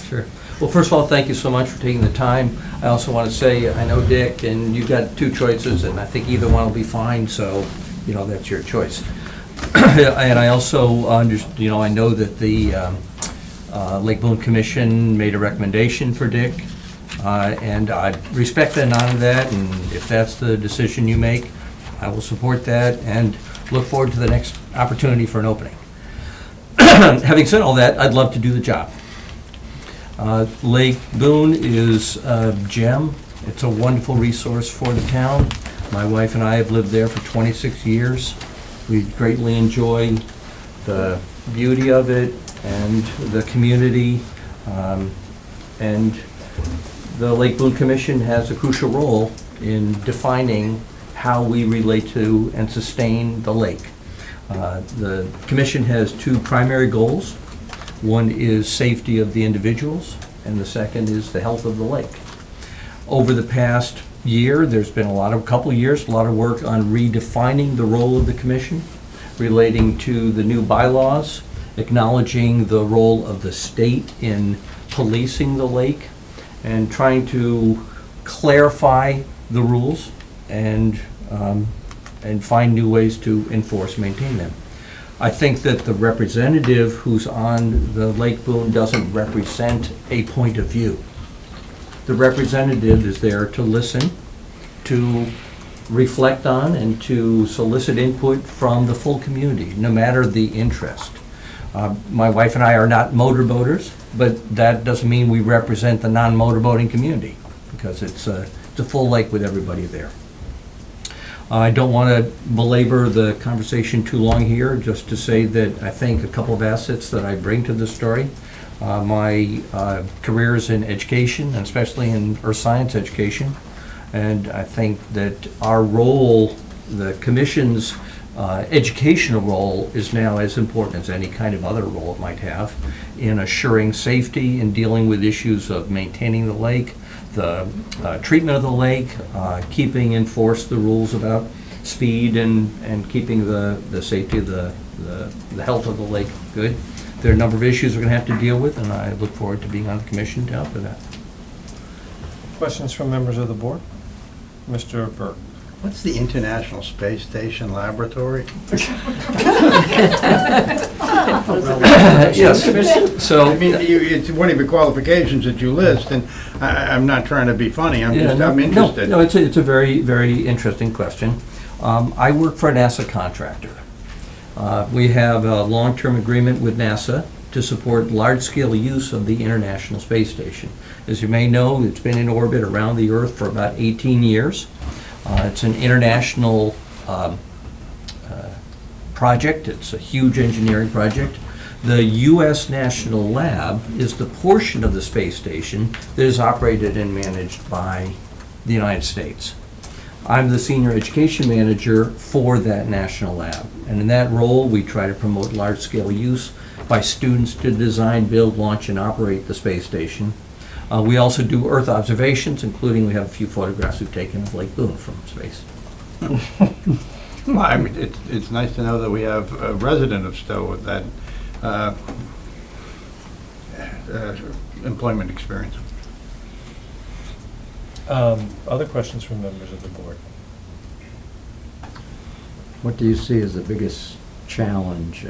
Sure. Well, first of all, thank you so much for taking the time. I also want to say, I know Dick, and you've got two choices, and I think either one will be fine, so, that's your choice. And I also, I know that the Lake Boon Commission made a recommendation for Dick, and I respect and honor that, and if that's the decision you make, I will support that and look forward to the next opportunity for an opening. Having said all that, I'd love to do the job. Lake Boon is a gem. It's a wonderful resource for the town. My wife and I have lived there for 26 years. We greatly enjoy the beauty of it and the community. And the Lake Boon Commission has a crucial role in defining how we relate to and sustain the lake. The commission has two primary goals. One is safety of the individuals, and the second is the health of the lake. Over the past year, there's been a couple of years, a lot of work on redefining the role of the commission, relating to the new bylaws, acknowledging the role of the state in policing the lake, and trying to clarify the rules and find new ways to enforce, maintain them. I think that the representative who's on the Lake Boon doesn't represent a point of view. The representative is there to listen, to reflect on, and to solicit input from the full community, no matter the interest. My wife and I are not motorboaters, but that doesn't mean we represent the non-motorboating community, because it's a full lake with everybody there. I don't want to belabor the conversation too long here, just to say that I think a couple of assets that I bring to the story. My career is in education, and especially in earth science education, and I think that our role, the commission's educational role, is now as important as any kind of other role it might have in assuring safety and dealing with issues of maintaining the lake, the treatment of the lake, keeping enforced the rules about speed and keeping the safety of the health of the lake good. There are a number of issues we're going to have to deal with, and I look forward to being on the commission to help with that. Questions from members of the board? Mr. Burke. What's the International Space Station Laboratory? Yes. So, I mean, it's one of your qualifications that you list, and I'm not trying to be funny, I'm interested. No, it's a very, very interesting question. I work for a NASA contractor. We have a long-term agreement with NASA to support large-scale use of the International Space Station. As you may know, it's been in orbit around the Earth for about 18 years. It's an international project. It's a huge engineering project. The U.S. National Lab is the portion of the space station that is operated and managed by the United States. I'm the senior education manager for that national lab. And in that role, we try to promote large-scale use by students to design, build, launch, and operate the space station. We also do Earth observations, including we have a few photographs we've taken of Lake Boon from space. Well, I mean, it's nice to know that we have a resident of Stowe with that employment experience. Other questions from members of the board? What do you see as the biggest challenge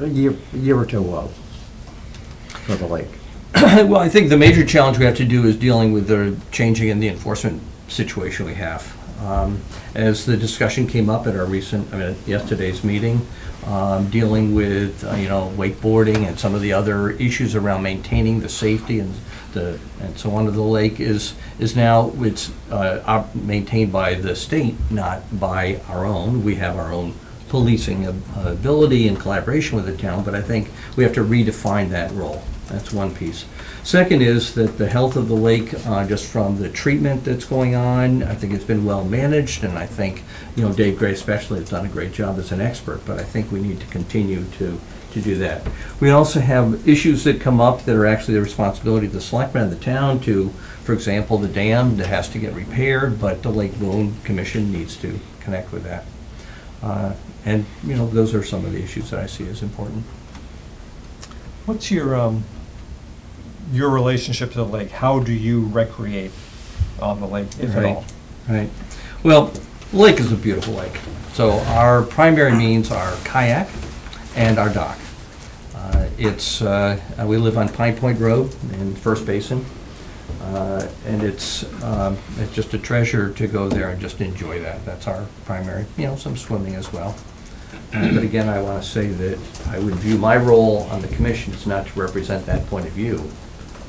a year or two for the lake? Well, I think the major challenge we have to do is dealing with the changing in the enforcement situation we have. As the discussion came up at our yesterday's meeting, dealing with, wakeboarding and some of the other issues around maintaining the safety and so on of the lake is now, it's maintained by the state, not by our own. We have our own policing ability in collaboration with the town, but I think we have to redefine that role. That's one piece. Second is that the health of the lake, just from the treatment that's going on, I think it's been well managed, and I think, Dave Gray especially has done a great job as an expert, but I think we need to continue to do that. We also have issues that come up that are actually the responsibility of the selectmen and the town to, for example, the dam that has to get repaired, but the Lake Boon Commission needs to connect with that. And, those are some of the issues that I see as important. What's your relationship to the lake? How do you recreate on the lake, if at all? Right. Well, the lake is a beautiful lake. So our primary means are kayak and our dock. We live on Pine Point Road in First Basin, and it's just a treasure to go there and just enjoy that. That's our primary, some swimming as well. But again, I want to say that I would view my role on the commission is not to represent that point of view,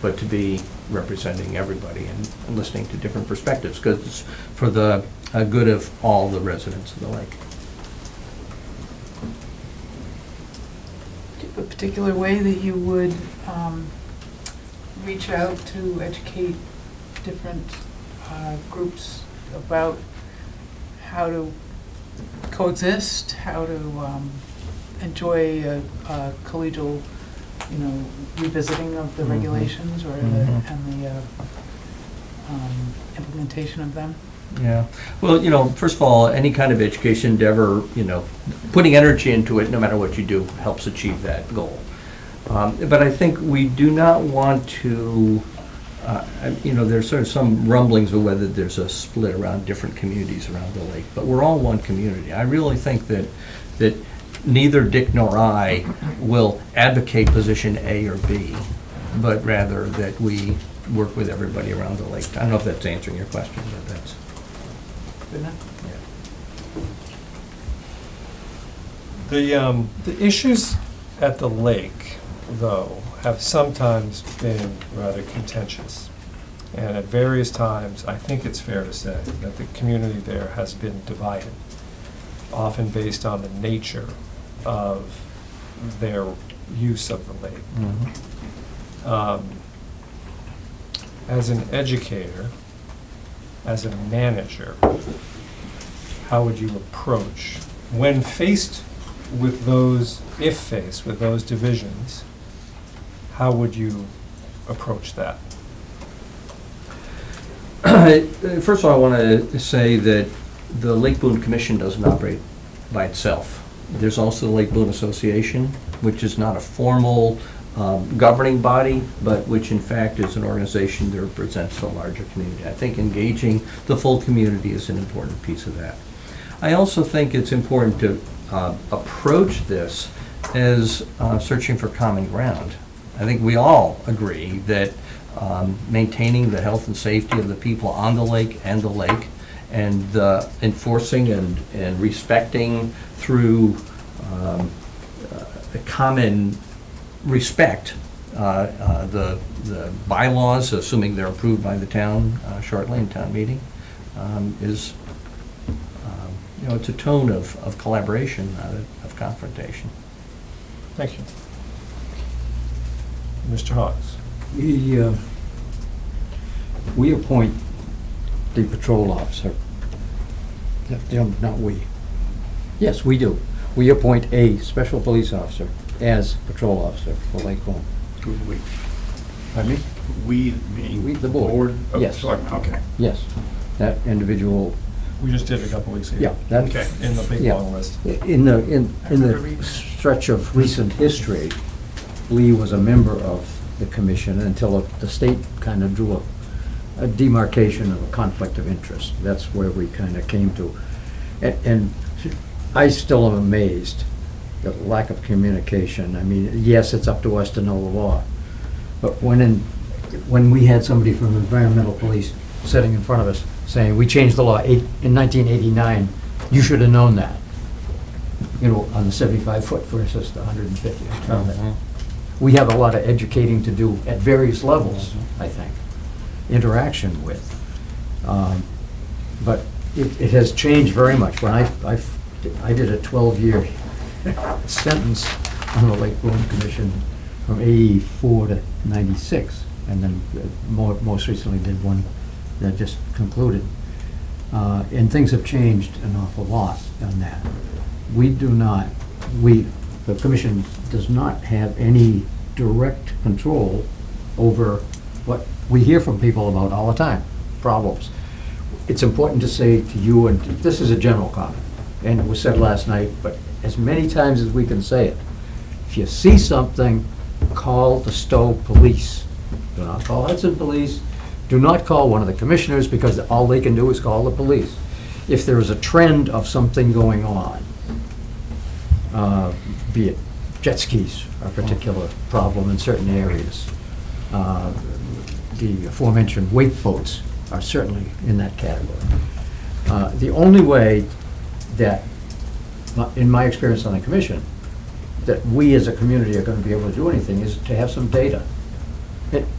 but to be representing everybody and listening to different perspectives, because it's for the good of all the residents of the lake. Do you have a particular way that you would reach out to educate different groups about how to coexist, how to enjoy a collegial, revisiting of the regulations or the implementation of them? Yeah. Well, first of all, any kind of education endeavor, putting energy into it, no matter what you do, helps achieve that goal. But I think we do not want to, there's sort of some rumblings of whether there's a split around different communities around the lake, but we're all one community. I really think that neither Dick nor I will advocate position A or B, but rather that we work with everybody around the lake. I don't know if that's answering your question, but that's... Good enough? The issues at the lake, though, have sometimes been rather contentious. And at various times, I think it's fair to say that the community there has been divided, often based on the nature of their use of the lake. As an educator, as a manager, how would you approach, when faced with those, if faced with those divisions, how would you approach that? First of all, I want to say that the Lake Boon Commission doesn't operate by itself. There's also the Lake Boon Association, which is not a formal governing body, but which in fact is an organization that represents the larger community. I think engaging the full community is an important piece of that. I also think it's important to approach this as searching for common ground. I think we all agree that maintaining the health and safety of the people on the lake and enforcing and respecting through a common respect the bylaws, assuming they're approved by the town shortly in town meeting, is it's a tone of collaboration, not of confrontation. Thank you. Mr. Hawes. We appoint the patrol officer. Not we. Yes, we do. We appoint a special police officer as patrol officer for Lake Boon. Who's we? Pardon me? We being We, the board. of Yes. Selectmen, okay. Yes. That individual, We just did it a couple weeks ago. yeah, that, Okay. In the big Yeah. long list. in the stretch of recent history, Lee was a member of the commission until the state kind of drew a demarcation of a conflict of interest. That's where we kind of came to. And I still am amazed at the lack of communication. I mean, yes, it's up to us to know the law, But when we had somebody from environmental police sitting in front of us saying, we changed the law in 1989, you should have known that. You know, on the 75-foot versus the 150. We have a lot of educating to do at various levels, I think, interaction with. But it has changed very much. When I did a 12-year sentence on the Lake Boon Commission from 84 to 96, and then most recently did one that just concluded. And things have changed an awful lot on that. The commission does not have any direct control over what we hear from people about all the time, problems. It's important to say to you, and this is a general comment, and it was said last night, but as many times as we can say it, if you see something, call the Stowe Police. Do not call Hudson Police. Do not call one of the commissioners, because all they can do is call the police. If there is a trend of something going on, be it jet skis are a particular problem in certain areas. The aforementioned wake boats are certainly in that category. The only way that, in my experience on the commission, that we as a community are going to be able to do anything is to have some data.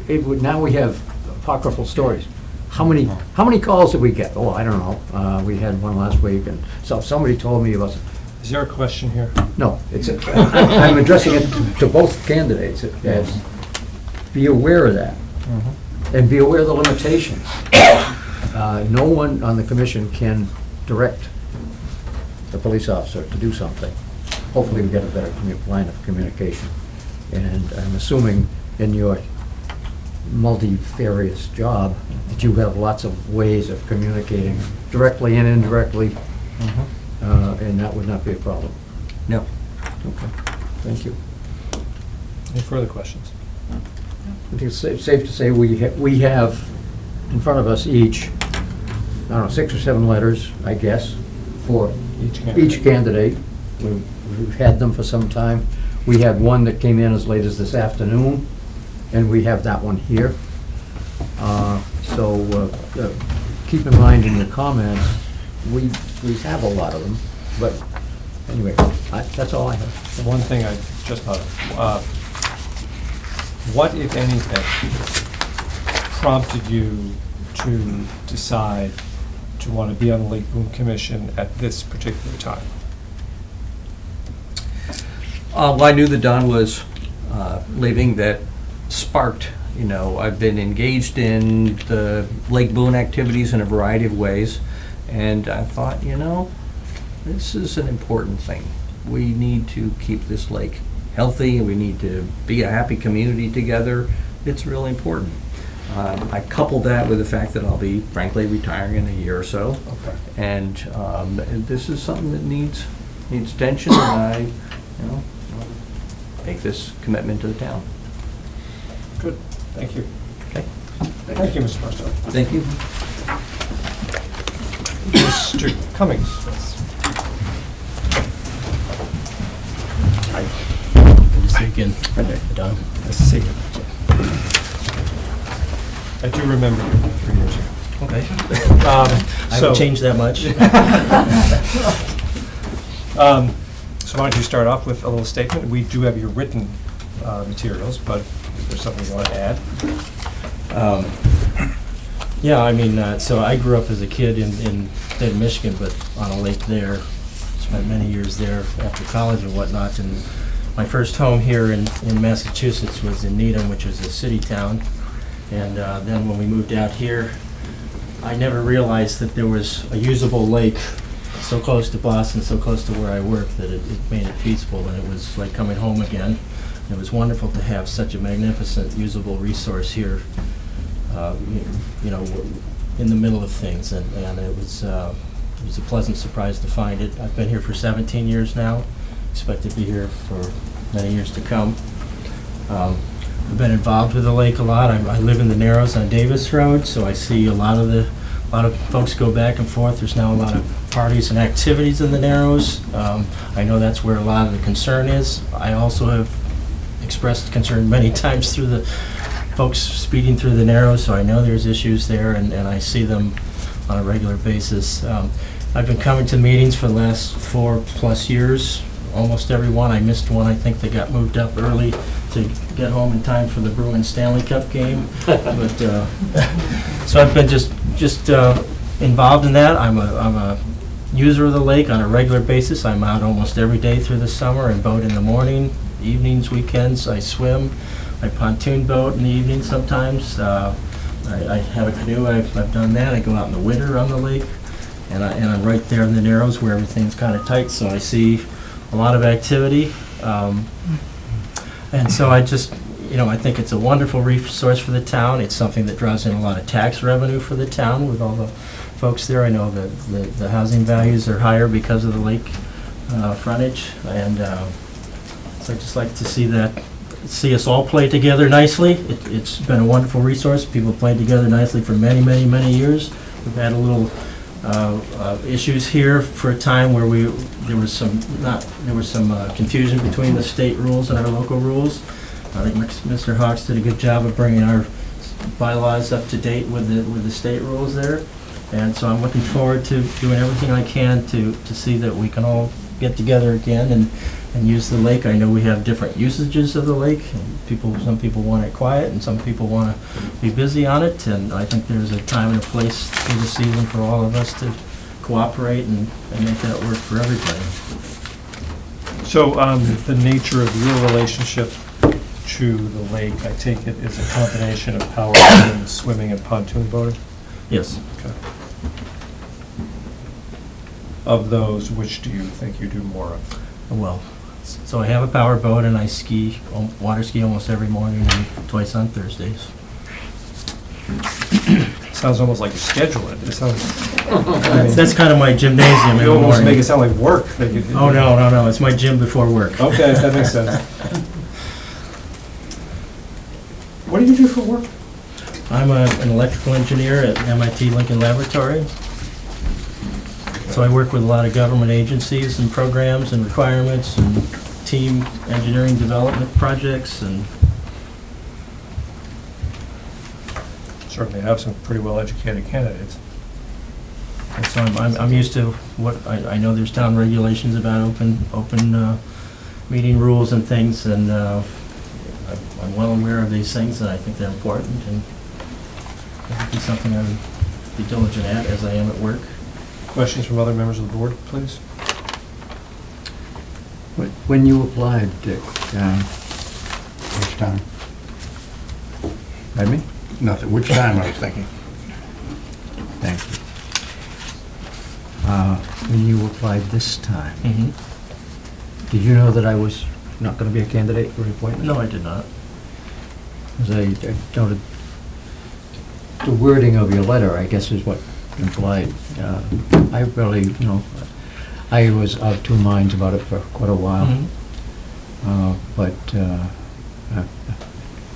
Now we have apocryphal stories. How many calls did we get? Oh, I don't know. We had one last week, and so somebody told me about. Is there a question here? No, I'm addressing it to both candidates as, be aware of that, and be aware of the limitations. No one on the commission can direct the police officer to do something. Hopefully we get a better line of communication. And I'm assuming in your multifarious job that you have lots of ways of communicating directly and indirectly. And that would not be a problem. No. Okay, thank you. Any further questions? I think it's safe to say we have in front of us each, I don't know, 6 or 7 letters, I guess, for each candidate. We've had them for some time. We had one that came in as late as this afternoon, and we have that one here. So keep in mind in your comments, we have a lot of them, but anyway, that's all I have. The one thing I just thought of, what, if anything, prompted you to decide to want to be on the Lake Boon Commission at this particular time? Well, I knew that Don was leaving. That sparked, I've been engaged in the Lake Boon activities in a variety of ways. And I thought, this is an important thing. We need to keep this lake healthy. We need to be a happy community together. It's really important. I couple that with the fact that I'll be, frankly, retiring in a year or so. Okay. And this is something that needs attention, and I, make this commitment to the town. Good, thank you. Okay. Thank you, Mr. Barstow. Thank you. Mr. Cummings. Good to see you again. Don. Nice to see you. I do remember you 3 years ago. Okay. I So- haven't changed that much. So why don't you start off with a little statement? We do have your written materials, but if there's something you want to add? Yeah, I mean, so I grew up as a kid in state of Michigan, but on a lake there. Spent many years there after college and whatnot. And my first home here in Massachusetts was in Needham, which was a city town. And then when we moved out here, I never realized that there was a usable lake so close to Boston, so close to where I work, that it made it feasible, and it was like coming home again. And it was wonderful to have such a magnificent, usable resource here, in the middle of things, and it was a pleasant surprise to find it. I've been here for 17 years now, expect to be here for many years to come. I've been involved with the lake a lot. I live in the Narrows on Davis Road, so I see a lot of folks go back and forth. There's now a lot of parties and activities in the Narrows. I know that's where a lot of the concern is. I also have expressed concern many times through the folks speeding through the Narrows, so I know there's issues there, and I see them on a regular basis. I've been coming to meetings for the last 4+ years, almost every one. I missed one, I think, that got moved up early to get home in time for the Bruins Stanley Cup game. But so I've been just involved in that. I'm a user of the lake on a regular basis. I'm out almost every day through the summer and boat in the morning, evenings, weekends. I swim. I pontoon boat in the evening sometimes. I have a canoe. I've done that. I go out in the winter on the lake, and I'm right there in the Narrows where everything's kind of tight. So I see a lot of activity, and so I just, I think it's a wonderful resource for the town. It's something that draws in a lot of tax revenue for the town with all the folks there. I know that the housing values are higher because of the lake frontage, and so I'd just like to see us all play together nicely. It's been a wonderful resource. People played together nicely for many, many, many years. We've had a little issues here for a time where there was some confusion between the state rules and our local rules. I think Mr. Hawks did a good job of bringing our bylaws up to date with the state rules there. And so I'm looking forward to doing everything I can to see that we can all get together again and use the lake. I know we have different usages of the lake. Some people want it quiet, and some people want to be busy on it. And I think there's a time and a place through the season for all of us to cooperate and make that work for everybody. So the nature of your relationship to the lake, I take it, is a combination of power boating, swimming, and pontoon boating? Yes. Okay. Of those, which do you think you do more of? Well, so I have a power boat, and I water ski almost every morning and twice on Thursdays. Sounds almost like you schedule it. It sounds. That's kind of my gymnasium. You almost make it sound like work. Oh, no, it's my gym before work. Okay, that makes sense. What do you do for work? I'm an electrical engineer at MIT Lincoln Laboratory. So I work with a lot of government agencies and programs and requirements and team engineering development projects, and certainly have some pretty well-educated candidates. and so I'm used to what I know. There's town regulations about open meeting rules and things, and I'm well aware of these things, and I think they're important, and it would be something I would be diligent at as I am at work. Questions from other members of the board, please? When you applied, Dick, Which time? pardon me? Nothing, which time I was thinking. Thank you. When you applied this time, did you know that I was not going to be a candidate for appointment? No, I did not. As I noted, the wording of your letter, I guess, is what implied. I really, I was of two minds about it for quite a while. But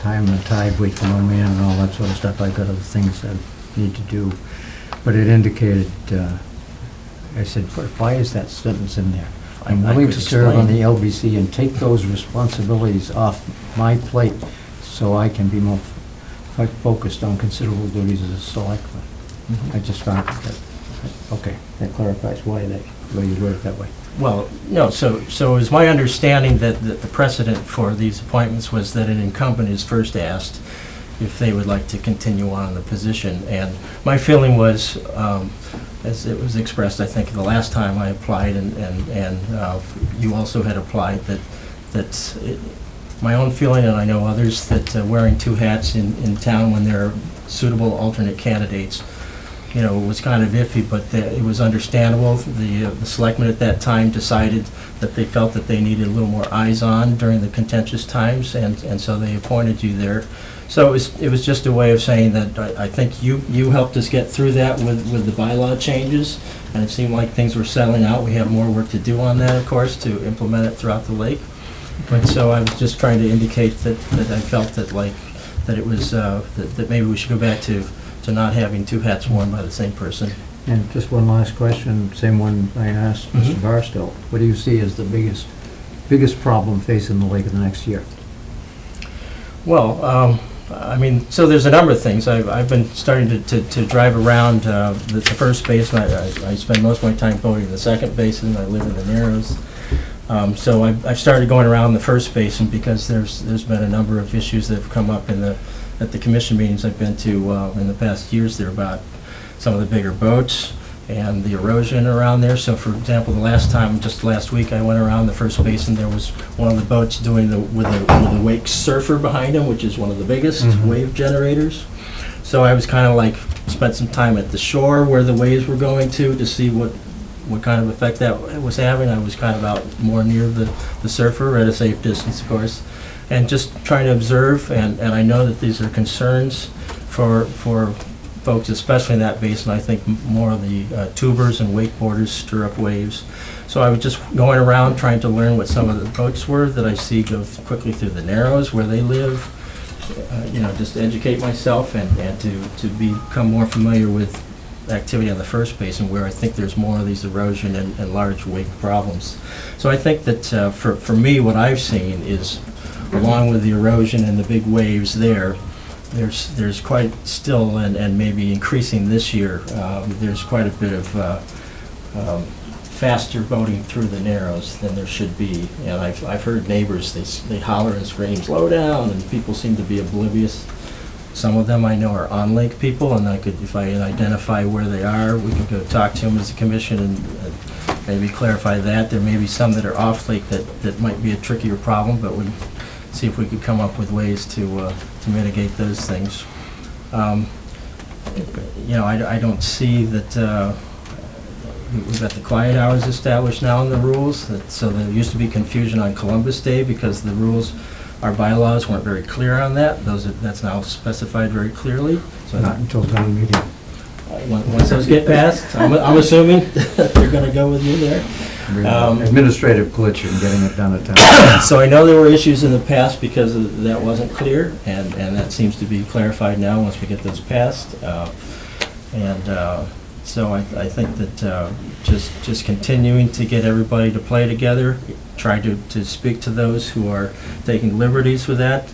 time and tide wait for no man and all that sort of stuff. I've got other things I need to do. But it indicated, I said, why is that sentence in there? I'm I willing could to serve on explain. the LBC and take those responsibilities off my plate so I can be more focused on considerable duties as a selectman. I just found that, okay, that clarifies why you word it that way. Well, no, so it was my understanding that the precedent for these appointments was that an incumbent is first asked if they would like to continue on in the position. And my feeling was, as it was expressed, I think, the last time I applied, and you also had applied, my own feeling, and I know others, that wearing two hats in town when there are suitable alternate candidates, was kind of iffy, but it was understandable. The selectmen at that time decided that they felt that they needed a little more eyes on during the contentious times, and so they appointed you there. So it was just a way of saying that I think you helped us get through that with the bylaw changes, and it seemed like things were settling out. We have more work to do on that, of course, to implement it throughout the lake. But so I was just trying to indicate that I felt that it was that maybe we should go back to not having two hats worn by the same person. And just one last question, same one I asked Mr. Barstow. What do you see as the biggest problem facing the lake in the next year? Well, I mean, so there's a number of things. I've been starting to drive around the first basin. I spend most of my time boating in the second basin. I live in the Narrows. So I've started going around the first basin because there's been a number of issues that have come up at the commission meetings I've been to in the past years there about some of the bigger boats and the erosion around there. So for example, just last week, I went around the first basin. There was one of the boats with a wake surfer behind him, which is one of the biggest wave generators. So I was kind of like, spent some time at the shore where the waves were going to see what kind of effect that was having. I was kind of out more near the surfer at a safe distance, of course, and just trying to observe. And I know that these are concerns for folks, especially in that basin. I think more of the tubers and wakeboarders stir up waves. So I was just going around trying to learn what some of the boats were that I see go quickly through the Narrows where they live. Just to educate myself and to become more familiar with activity on the first basin where I think there's more of these erosion and large wake problems. So I think that for me, what I've seen is, along with the erosion and the big waves there's quite still, and maybe increasing this year, there's quite a bit of faster boating through the Narrows than there should be. And I've heard neighbors, they holler and scream, slow down, and people seem to be oblivious. Some of them I know are on-lake people, and if I identify where they are, we could go talk to them as a commission and maybe clarify that. There may be some that are off-lake that might be a trickier problem, but we'd see if we could come up with ways to mitigate those things. I don't see that we've got the quiet hours established now in the rules. So there used to be confusion on Columbus Day because the rules, our bylaws weren't very clear on that. That's now specified very clearly. So Not until town meeting. once those get passed, I'm assuming they're going to go with you there. Administrative glitch in getting it done at town. So I know there were issues in the past because that wasn't clear, and that seems to be clarified now once we get those passed. So I think that just continuing to get everybody to play together, try to speak to those who are taking liberties with that.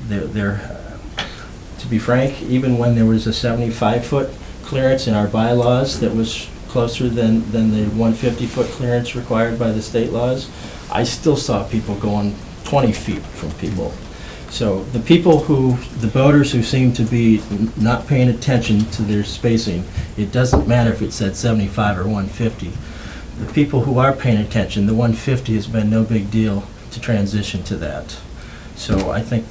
To be frank, even when there was a 75-foot clearance in our bylaws that was closer than the 150-foot clearance required by the state laws, I still saw people going 20 feet from people. So the boaters who seem to be not paying attention to their spacing, it doesn't matter if it said 75 or 150. The people who are paying attention, the 150 has been no big deal to transition to that. So I think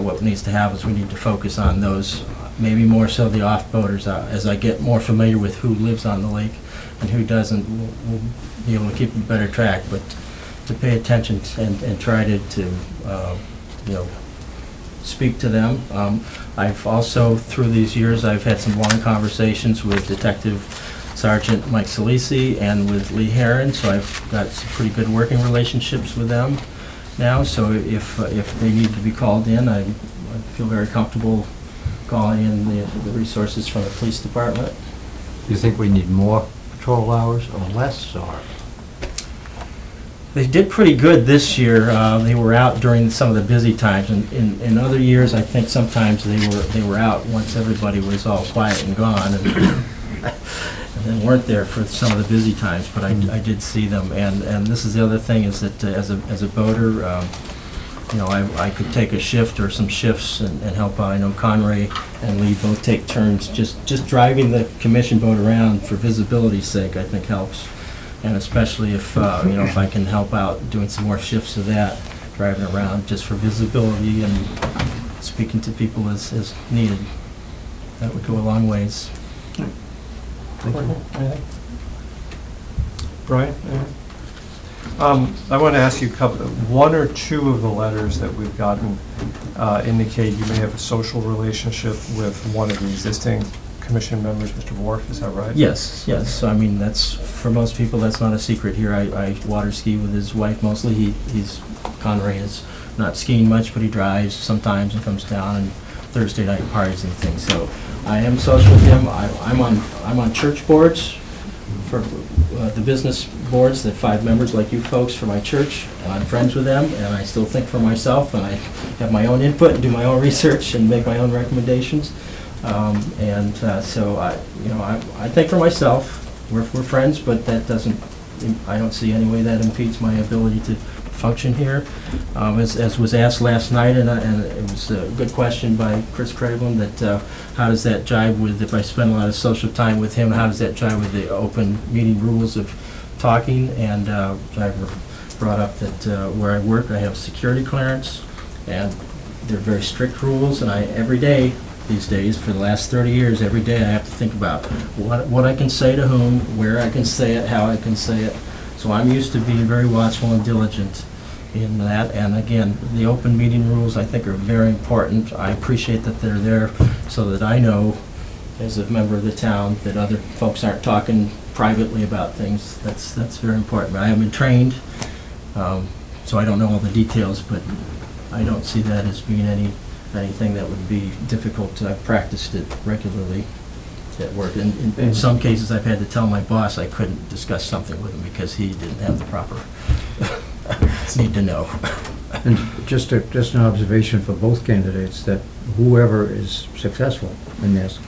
what needs to happen is we need to focus on those, maybe more so the off-boaters. As I get more familiar with who lives on the lake and who doesn't, we'll be able to keep a better track. But to pay attention and try to speak to them. I've also, through these years, I've had some long conversations with Detective Sergeant Mike Salisi and with Lee Heron, so I've got some pretty good working relationships with them now. So if they need to be called in, I feel very comfortable calling in the resources from the police department. Do you think we need more patrol hours or less, or? They did pretty good this year. They were out during some of the busy times, and in other years, I think sometimes they were out once everybody was all quiet and gone, and then weren't there for some of the busy times. But I did see them, and this is the other thing is that as a boater, I could take a shift or some shifts and help out. I know Conray and Lee both take turns. Just driving the commission boat around for visibility's sake, I think helps. And especially if I can help out doing some more shifts of that, driving around just for visibility and speaking to people as needed, that would go a long ways. Thank you. Brian? I want to ask you one or two of the letters that we've gotten indicate you may have a social relationship with one of the existing commission members, Mr. Worf, is that right? Yes. So, I mean, that's, for most people, that's not a secret here. I water ski with his wife mostly. Conray is not skiing much, but he drives sometimes and comes down and Thursday night parties and things. So I am social with him. I'm on church boards for the business boards, the 5 members like you folks for my church, and I'm friends with them, and I still think for myself, and I have my own input and do my own research and make my own recommendations. So I think for myself, we're friends, but that doesn't, I don't see any way that impedes my ability to function here. As was asked last night, and it was a good question by Chris Craven, that how does that jive with, if I spend a lot of social time with him, how does that jive with the open meeting rules of talking? And I brought up that where I work, I have security clearance, and they're very strict rules, and every day these days, for the last 30 years, every day I have to think about what I can say to whom, where I can say it, how I can say it. So I'm used to being very watchful and diligent in that. And again, the open meeting rules I think are very important. I appreciate that they're there so that I know, as a member of the town, that other folks aren't talking privately about things. That's very important. I haven't been trained, so I don't know all the details, but I don't see that as being anything that would be difficult. I've practiced it regularly at work. In some cases, I've had to tell my boss I couldn't discuss something with him because he didn't have the proper need to know. And just an observation for both candidates, that whoever is successful in this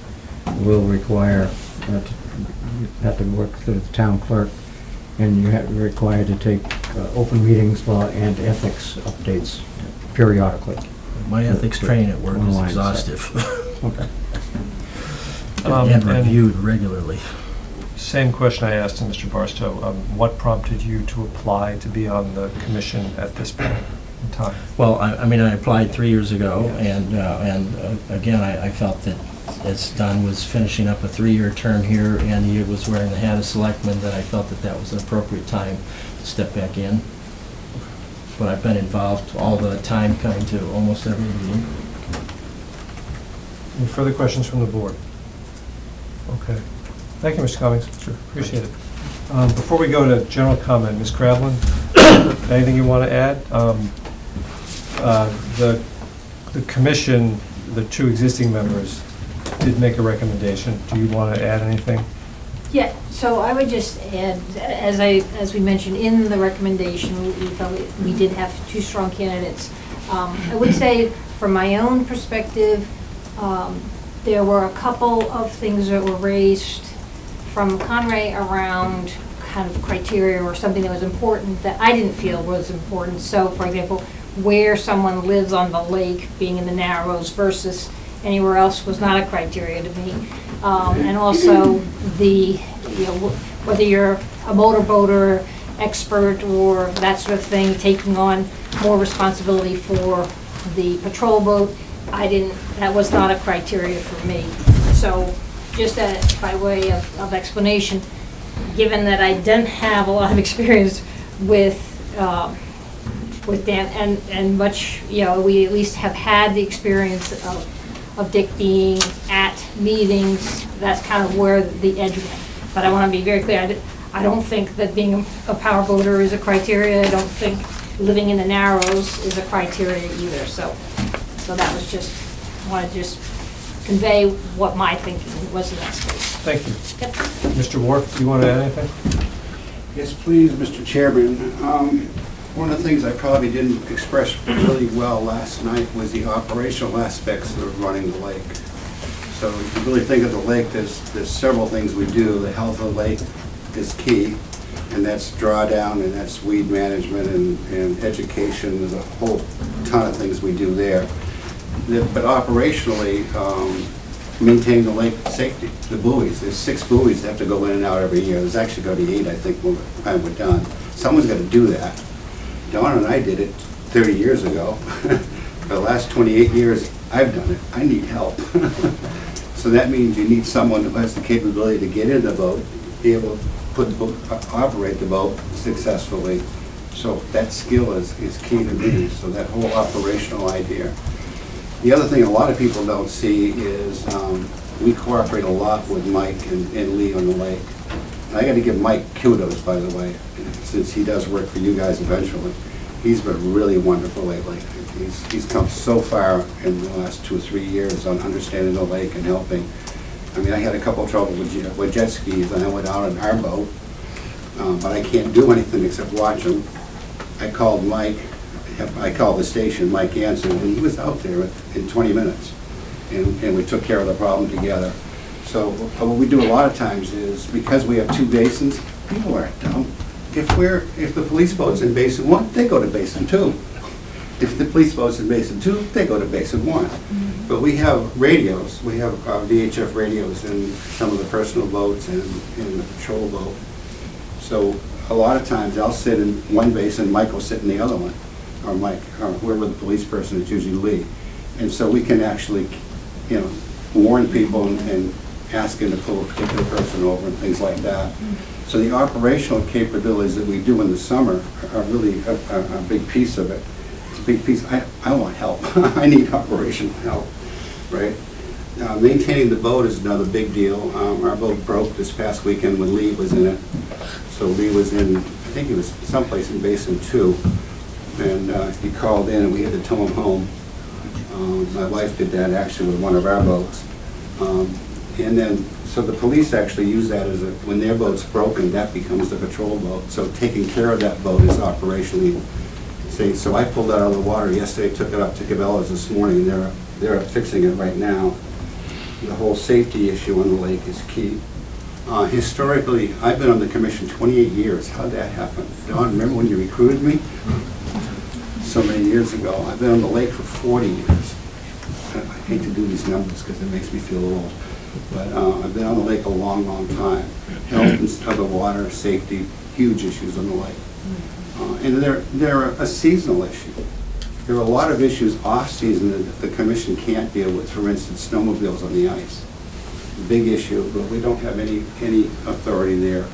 will require, you have to work through the town clerk, and you're required to take open meetings law and ethics updates periodically. My ethics training at work is exhaustive. Okay. And reviewed regularly. Same question I asked to Mr. Barstow. What prompted you to apply to be on the commission at this point in time? Well, I mean, I applied 3 years ago, and again, I felt that as Don was finishing up a 3-year term here, and he was wearing the hat of selectman, that I felt that that was an appropriate time to step back in. But I've been involved all the time, coming to almost every meeting. Any further questions from the board? Okay. Thank you, Mr. Cummings. Sure. Appreciate it. Before we go to general comment, Ms. Kravlin, anything you want to add? The commission, the 2 existing members, did make a recommendation. Do you want to add anything? Yeah, so I would just add, as we mentioned in the recommendation, we felt we did have 2 strong candidates. I would say, from my own perspective, there were a couple of things that were raised from Conway around kind of criteria or something that was important that I didn't feel was important. So, for example, where someone lives on the lake, being in the Narrows versus anywhere else, was not a criteria to me. And also whether you're a motorboater expert or that sort of thing, taking on more responsibility for the patrol boat, that was not a criteria for me. So just by way of explanation, given that I didn't have a lot of experience with Dan and much, we at least have had the experience of Dick being at meetings, that's kind of where the edge went. But I want to be very clear, I don't think that being a power boater is a criteria. I don't think living in the Narrows is a criteria either. So that was just, I want to just convey what my thinking was in that space. Thank you. Yep. Mr. Wharf, do you want to add anything? Yes, please, Mr. Chairman. One of the things I probably didn't express really well last night was the operational aspects of running the lake. So if you really think of the lake, there's several things we do. The health of the lake is key, and that's drawdown, and that's weed management and education. There's a whole ton of things we do there. But operationally, maintain the lake safety, the buoys. There's 6 buoys that have to go in and out every year. There's actually going to be 8, I think, when we're done. Someone's got to do that. Dawn and I did it 30 years ago. For the last 28 years, I've done it. I need help. So that means you need someone who has the capability to get in the boat, be able to operate the boat successfully. So that skill is key to me. So that whole operational idea. The other thing a lot of people don't see is we cooperate a lot with Mike and Lee on the lake. And I got to give Mike kudos, by the way, since he does work for you guys eventually. He's been really wonderful lately. He's come so far in the last 2 or 3 years on understanding the lake and helping. I mean, I had a couple of trouble with jet skis, and I went out on our boat, but I can't do anything except watch them. I called Mike, I called the station, Mike answered, and he was out there in 20 minutes. And we took care of the problem together. So what we do a lot of times is, because we have 2 basins, people aren't dumb. If the police boat's in Basin 1, they go to Basin 2. If the police boat's in Basin 2, they go to Basin 1. But we have radios, we have VHF radios in some of the personal boats and in the patrol boat. So a lot of times I'll sit in one basin, Mike will sit in the other one, or Mike, or whoever the police person is, usually Lee. And so we can actually, you know, warn people and ask them to pull a particular person over and things like that. So the operational capabilities that we do in the summer are really a big piece of it. It's a big piece. I want help. I need operational help, right? Maintaining the boat is another big deal. Our boat broke this past weekend when Lee was in it. So Lee was in, I think he was someplace in Basin 2, and he called in and we had to tow him home. My wife did that actually with one of our boats. And then, so the police actually use that as when their boat's broken, that becomes the patrol boat. So taking care of that boat is operationally safe. So I pulled it out of the water yesterday, took it up to Cabela's this morning, and they're fixing it right now. The whole safety issue on the lake is key. Historically, I've been on the commission 28 years. How'd that happen? Don, remember when you recruited me? So many years ago. I've been on the lake for 40 years. I hate to do these numbers because it makes me feel old. But I've been on the lake a long, long time. Health of the water, safety, huge issues on the lake. And they're a seasonal issue. There are a lot of issues off-season that the commission can't deal with. For instance, snowmobiles on the ice. Big issue, but we don't have any authority there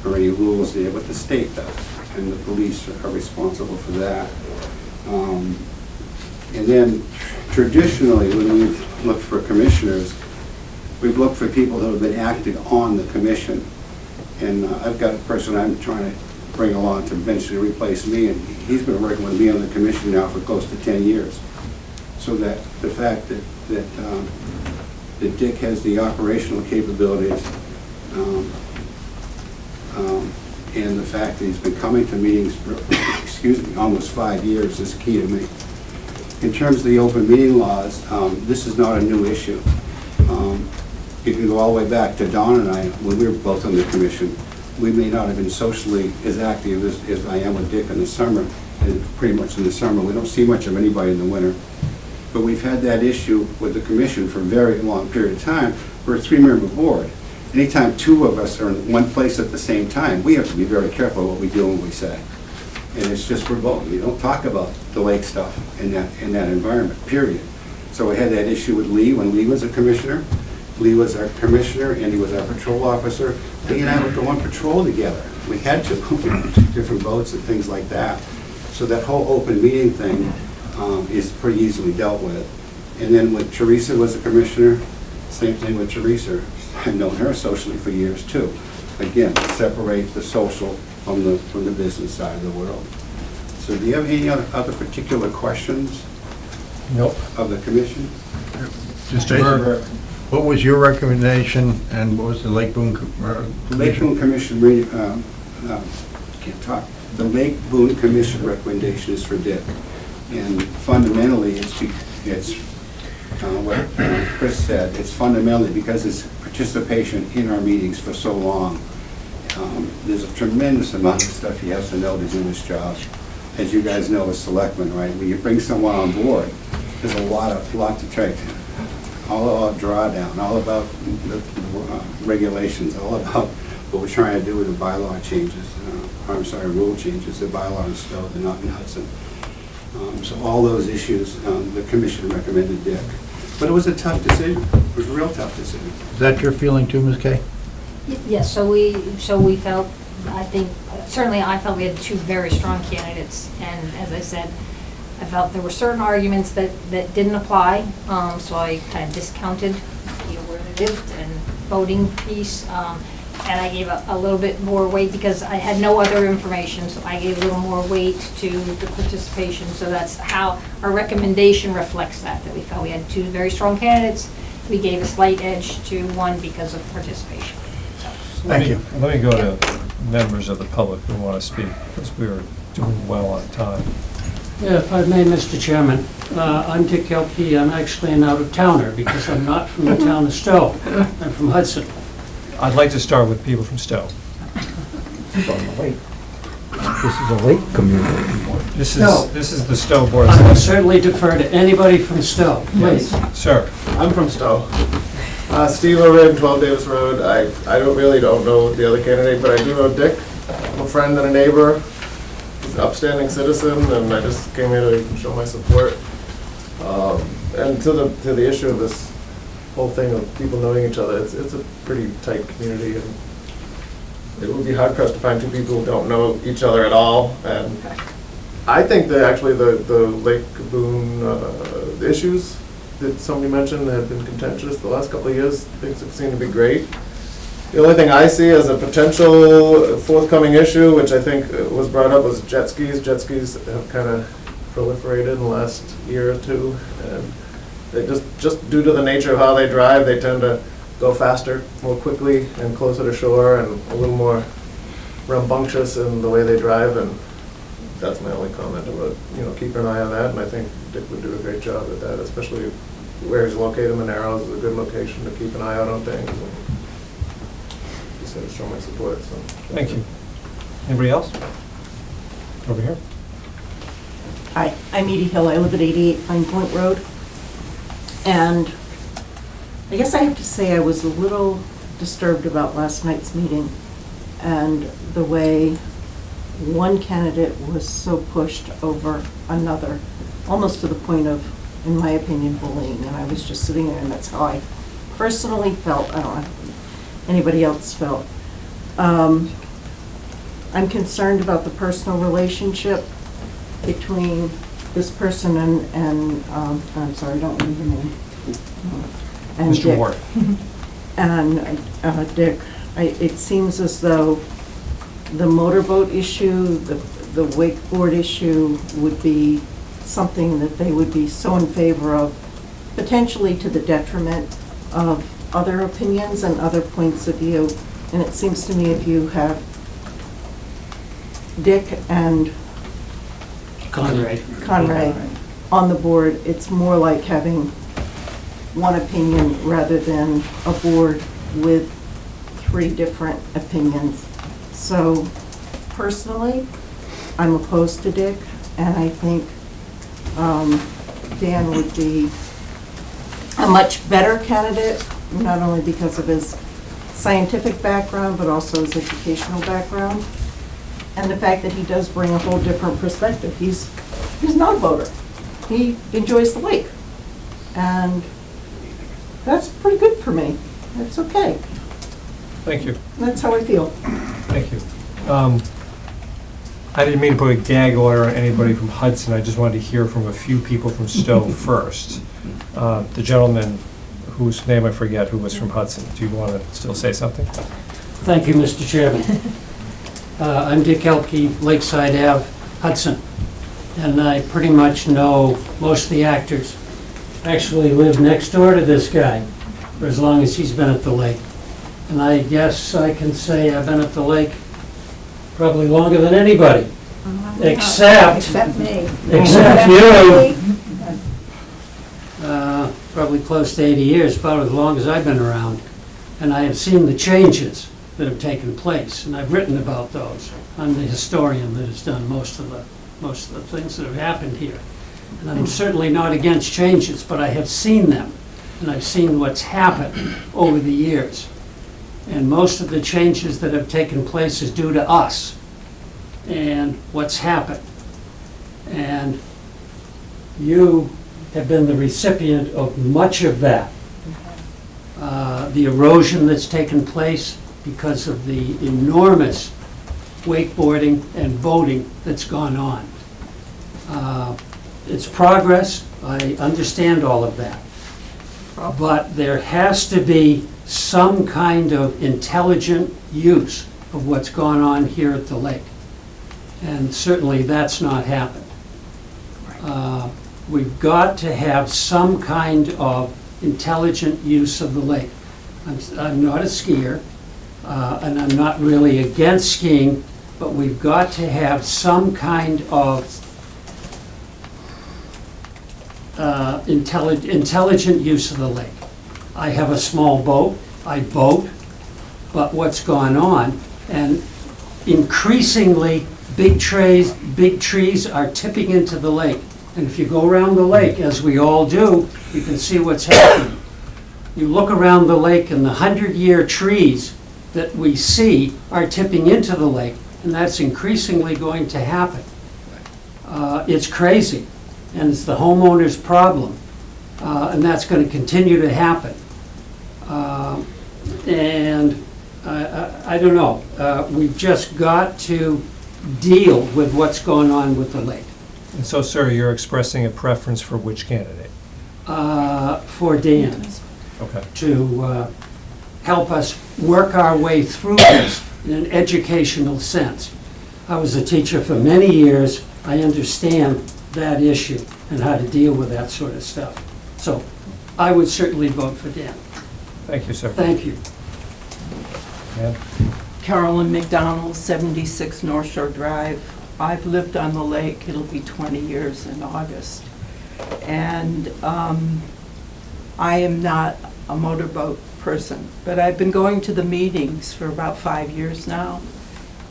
or any rules there, but the state does. And the police are responsible for that. And then traditionally, when we've looked for commissioners, we've looked for people that have been active on the commission. And I've got a person I'm trying to bring along to eventually replace me, and he's been working with me on the commission now for close to 10 years. So that the fact that Dick has the operational capabilities and the fact that he's been coming to meetings for, excuse me, almost 5 years is key to me. In terms of the open meeting laws, this is not a new issue. You can go all the way back to Don and I, when we were both on the commission. We may not have been socially as active as I am with Dick in the summer, and pretty much in the summer. We don't see much of anybody in the winter. But we've had that issue with the commission for a very long period of time. We're a 3-member board. Anytime 2 of us are in one place at the same time, we have to be very careful what we do and what we say. And it's just verboten. You don't talk about the lake stuff in that environment, period. So we had that issue with Lee when Lee was a commissioner. Lee was our commissioner and he was our patrol officer. Lee and I would go on patrol together. We had to, different boats and things like that. So that whole open meeting thing is pretty easily dealt with. And then when Teresa was a commissioner, same thing with Teresa. I've known her socially for years too. Again, separate the social from the business side of the world. So do you have any other particular questions? Nope. Of the commission? Just what was your recommendation and what was the Lake Boone The Lake Boone Commission, can't talk. The Lake Boone Commission recommendation is for Dick. And fundamentally, it's what Chris said, it's fundamentally because his participation in our meetings for so long. There's a tremendous amount of stuff he has to know to do this job. As you guys know as selectmen, right? When you bring someone on board, there's a lot to take. All about drawdown, all about the regulations, all about what we're trying to do with the bylaw changes, rule changes, the bylaw in Stowe, they're not in Hudson. So all those issues, the commission recommended Dick. But it was a tough decision. It was a real tough decision. Is that your feeling too, Ms. Kay? Yes, so we felt, I think, certainly I felt we had 2 very strong candidates, and as I said, I felt there were certain arguments that didn't apply, so I kind of discounted, where they lived and voting piece, and I gave a little bit more weight because I had no other information, so I gave a little more weight to the participation. So that's how our recommendation reflects that we felt we had 2 very strong candidates. We gave a slight edge to one because of participation. Thank you. Let me go to members of the public who want to speak, because we are doing well on time. Yeah, if I may, Mr. Chairman, I'm Dick Elke. I'm actually an out-of-towner because I'm not from the town of Stowe. I'm from Hudson. I'd like to start with people from Stowe. It's on the lake. This is a lake community. This No. is the Stowe Board of I will Selectmen. certainly defer to anybody from Stowe, please. Sir, I'm from Stowe. Steve O'Rid, 12 Davis Road. I don't know the other candidate, but I do know Dick. I'm a friend and a neighbor. He's an upstanding citizen, and I just came here to show my support. And to the issue of this whole thing of people knowing each other, it's a pretty tight community, and it would be hard pressed to find two people who don't know each other at all. And I think that actually the Lake Boon issues that somebody mentioned have been contentious the last couple of years. Things have seemed to be great. The only thing I see as a potential forthcoming issue, which I think was brought up, was jet skis. Jet skis have kind of proliferated in the last year or two, and they just due to the nature of how they drive, they tend to go faster, more quickly, and closer to shore, and a little more rambunctious in the way they drive. And that's my only comment about, keep an eye on that. And I think Dick would do a great job at that, especially where he's located. Monteros is a good location to keep an eye out on things. And he said to show my support. So thank you. Anybody else? Over here. Hi, I'm Edie Hill. I live at 88 Pine Point Road. And I guess I have to say I was a little disturbed about last night's meeting and the way one candidate was so pushed over another, almost to the point of, in my opinion, bullying. And I was just sitting there, and that's how I personally felt. I don't know if anybody else felt. I'm concerned about the personal relationship between this person and I'm sorry, I don't remember the name. And Mr. Dick. Ward. And Dick, it seems as though the motorboat issue, the wakeboard issue would be something that they would be so in favor of, potentially to the detriment of other opinions and other points of view. And it seems to me if you have Dick and Conrad on the board, it's more like having one opinion rather than a board with 3 different opinions. So personally, I'm opposed to Dick, and I think Dan would be a much better candidate, not only because of his scientific background, but also his educational background. And the fact that he does bring a whole different perspective. He's not a voter. He enjoys the lake. And that's pretty good for me. That's okay. Thank you. That's how I feel. Thank you. I didn't mean to put a gag order on anybody from Hudson. I just wanted to hear from a few people from Stowe first. The gentleman whose name I forget, who was from Hudson. Do you want to still say something? Thank you, Mr. Chairman. I'm Dick Elke, Lakeside Ave, Hudson, and I pretty much know most of the actors. Actually lived next door to this guy for as long as he's been at the lake. And I guess I can say I've been at the lake probably longer than anybody, except me. Except you. Probably close to 80 years, about as long as I've been around. And I have seen the changes that have taken place, and I've written about those. I'm the historian that has done most of the things that have happened here. And I'm certainly not against changes, but I have seen them, and I've seen what's happened over the years. And most of the changes that have taken place is due to us and what's happened. And you have been the recipient of much of that. The erosion that's taken place because of the enormous wakeboarding and boating that's gone on. It's progress, I understand all of that. But there has to be some kind of intelligent use of what's gone on here at the lake. And certainly that's not happened. We've got to have some kind of intelligent use of the lake. I'm not a skier, and I'm not really against skiing, but we've got to have some kind of intelligent use of the lake. I have a small boat, I boat, but what's gone on, and increasingly big trees are tipping into the lake. And if you go around the lake, as we all do, you can see what's happening. You look around the lake and the 100-year trees that we see are tipping into the lake, and that's increasingly going to happen. It's crazy, and it's the homeowner's problem, and that's going to continue to happen. And I don't know, we've just got to deal with what's going on with the lake. And so, sir, you're expressing a preference for which candidate? For Dan. Okay. To help us work our way through this in an educational sense. I was a teacher for many years. I understand that issue and how to deal with that sort of stuff. So I would certainly vote for Dan. Thank you, sir. Thank you. Ma'am? Carolyn McDonald, 76 North Shore Drive. I've lived on the lake, it'll be 20 years in August. And I am not a motorboat person, but I've been going to the meetings for about 5 years now.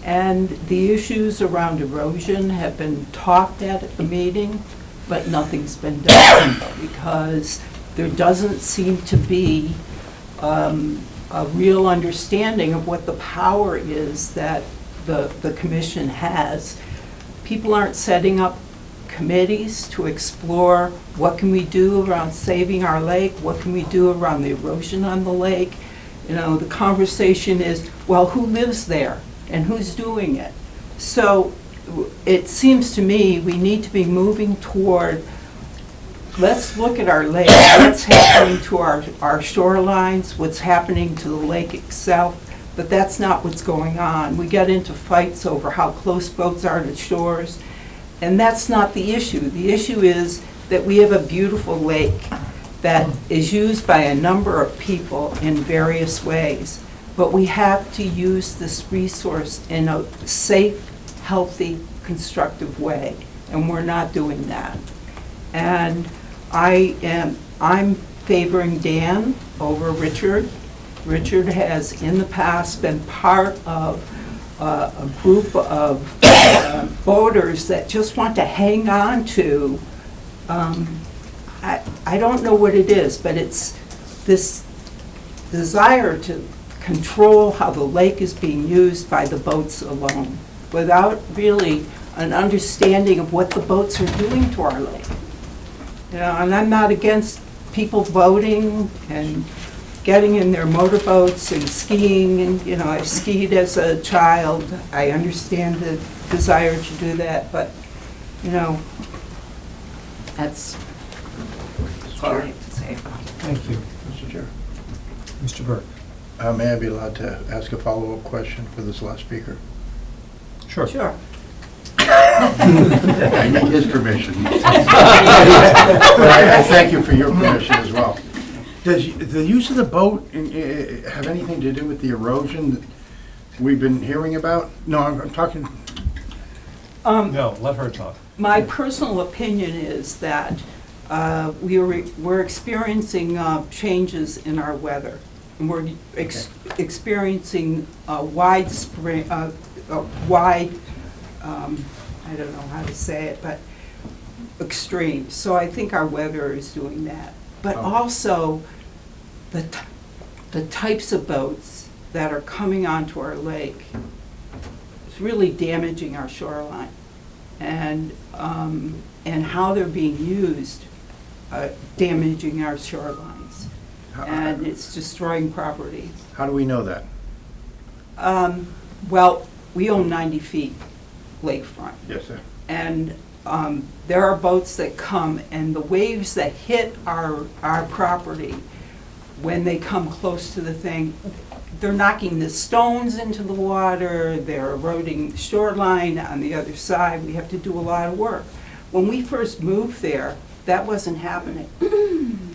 And the issues around erosion have been talked at the meeting, but nothing's been done because there doesn't seem to be a real understanding of what the power is that the commission has. People aren't setting up committees to explore what can we do around saving our lake, what can we do around the erosion on the lake. You know, the conversation is, well, who lives there and who's doing it? So it seems to me we need to be moving toward, let's look at our lake, what's happening to our shorelines, what's happening to the lake itself, but that's not what's going on. We get into fights over how close boats are to shores, and that's not the issue. The issue is that we have a beautiful lake that is used by a number of people in various ways, but we have to use this resource in a safe, healthy, constructive way, and we're not doing that. And I'm favoring Dan over Richard. Richard has in the past been part of a group of voters that just want to hang on to, I don't know what it is, but it's this desire to control how the lake is being used by the boats alone, without really an understanding of what the boats are doing to our lake. You know, and I'm not against people voting and getting in their motorboats and skiing, and you know, I skied as a child. I understand the desire to do that, but you know, that's all I have to say about it. Thank you. Mr. Chair. Mr. Burke? May I be allowed to ask a follow-up question for this last speaker? Sure. Sure. I need his permission. But I thank you for your permission as well. Does the use of the boat have anything to do with the erosion that we've been hearing about? No, I'm talking... No, let her talk. My personal opinion is that we're experiencing changes in our weather. And we're experiencing widespread, I don't know how to say it, but extreme. So I think our weather is doing that. But also the types of boats that are coming onto our lake is really damaging our shoreline. And how they're being used, damaging our shorelines. And it's destroying property. How do we know that? Well, we own 90 feet lakefront. Yes, sir. And there are boats that come, and the waves that hit our property, when they come close to the thing, they're knocking the stones into the water, they're eroding the shoreline on the other side. We have to do a lot of work. When we first moved there, that wasn't happening.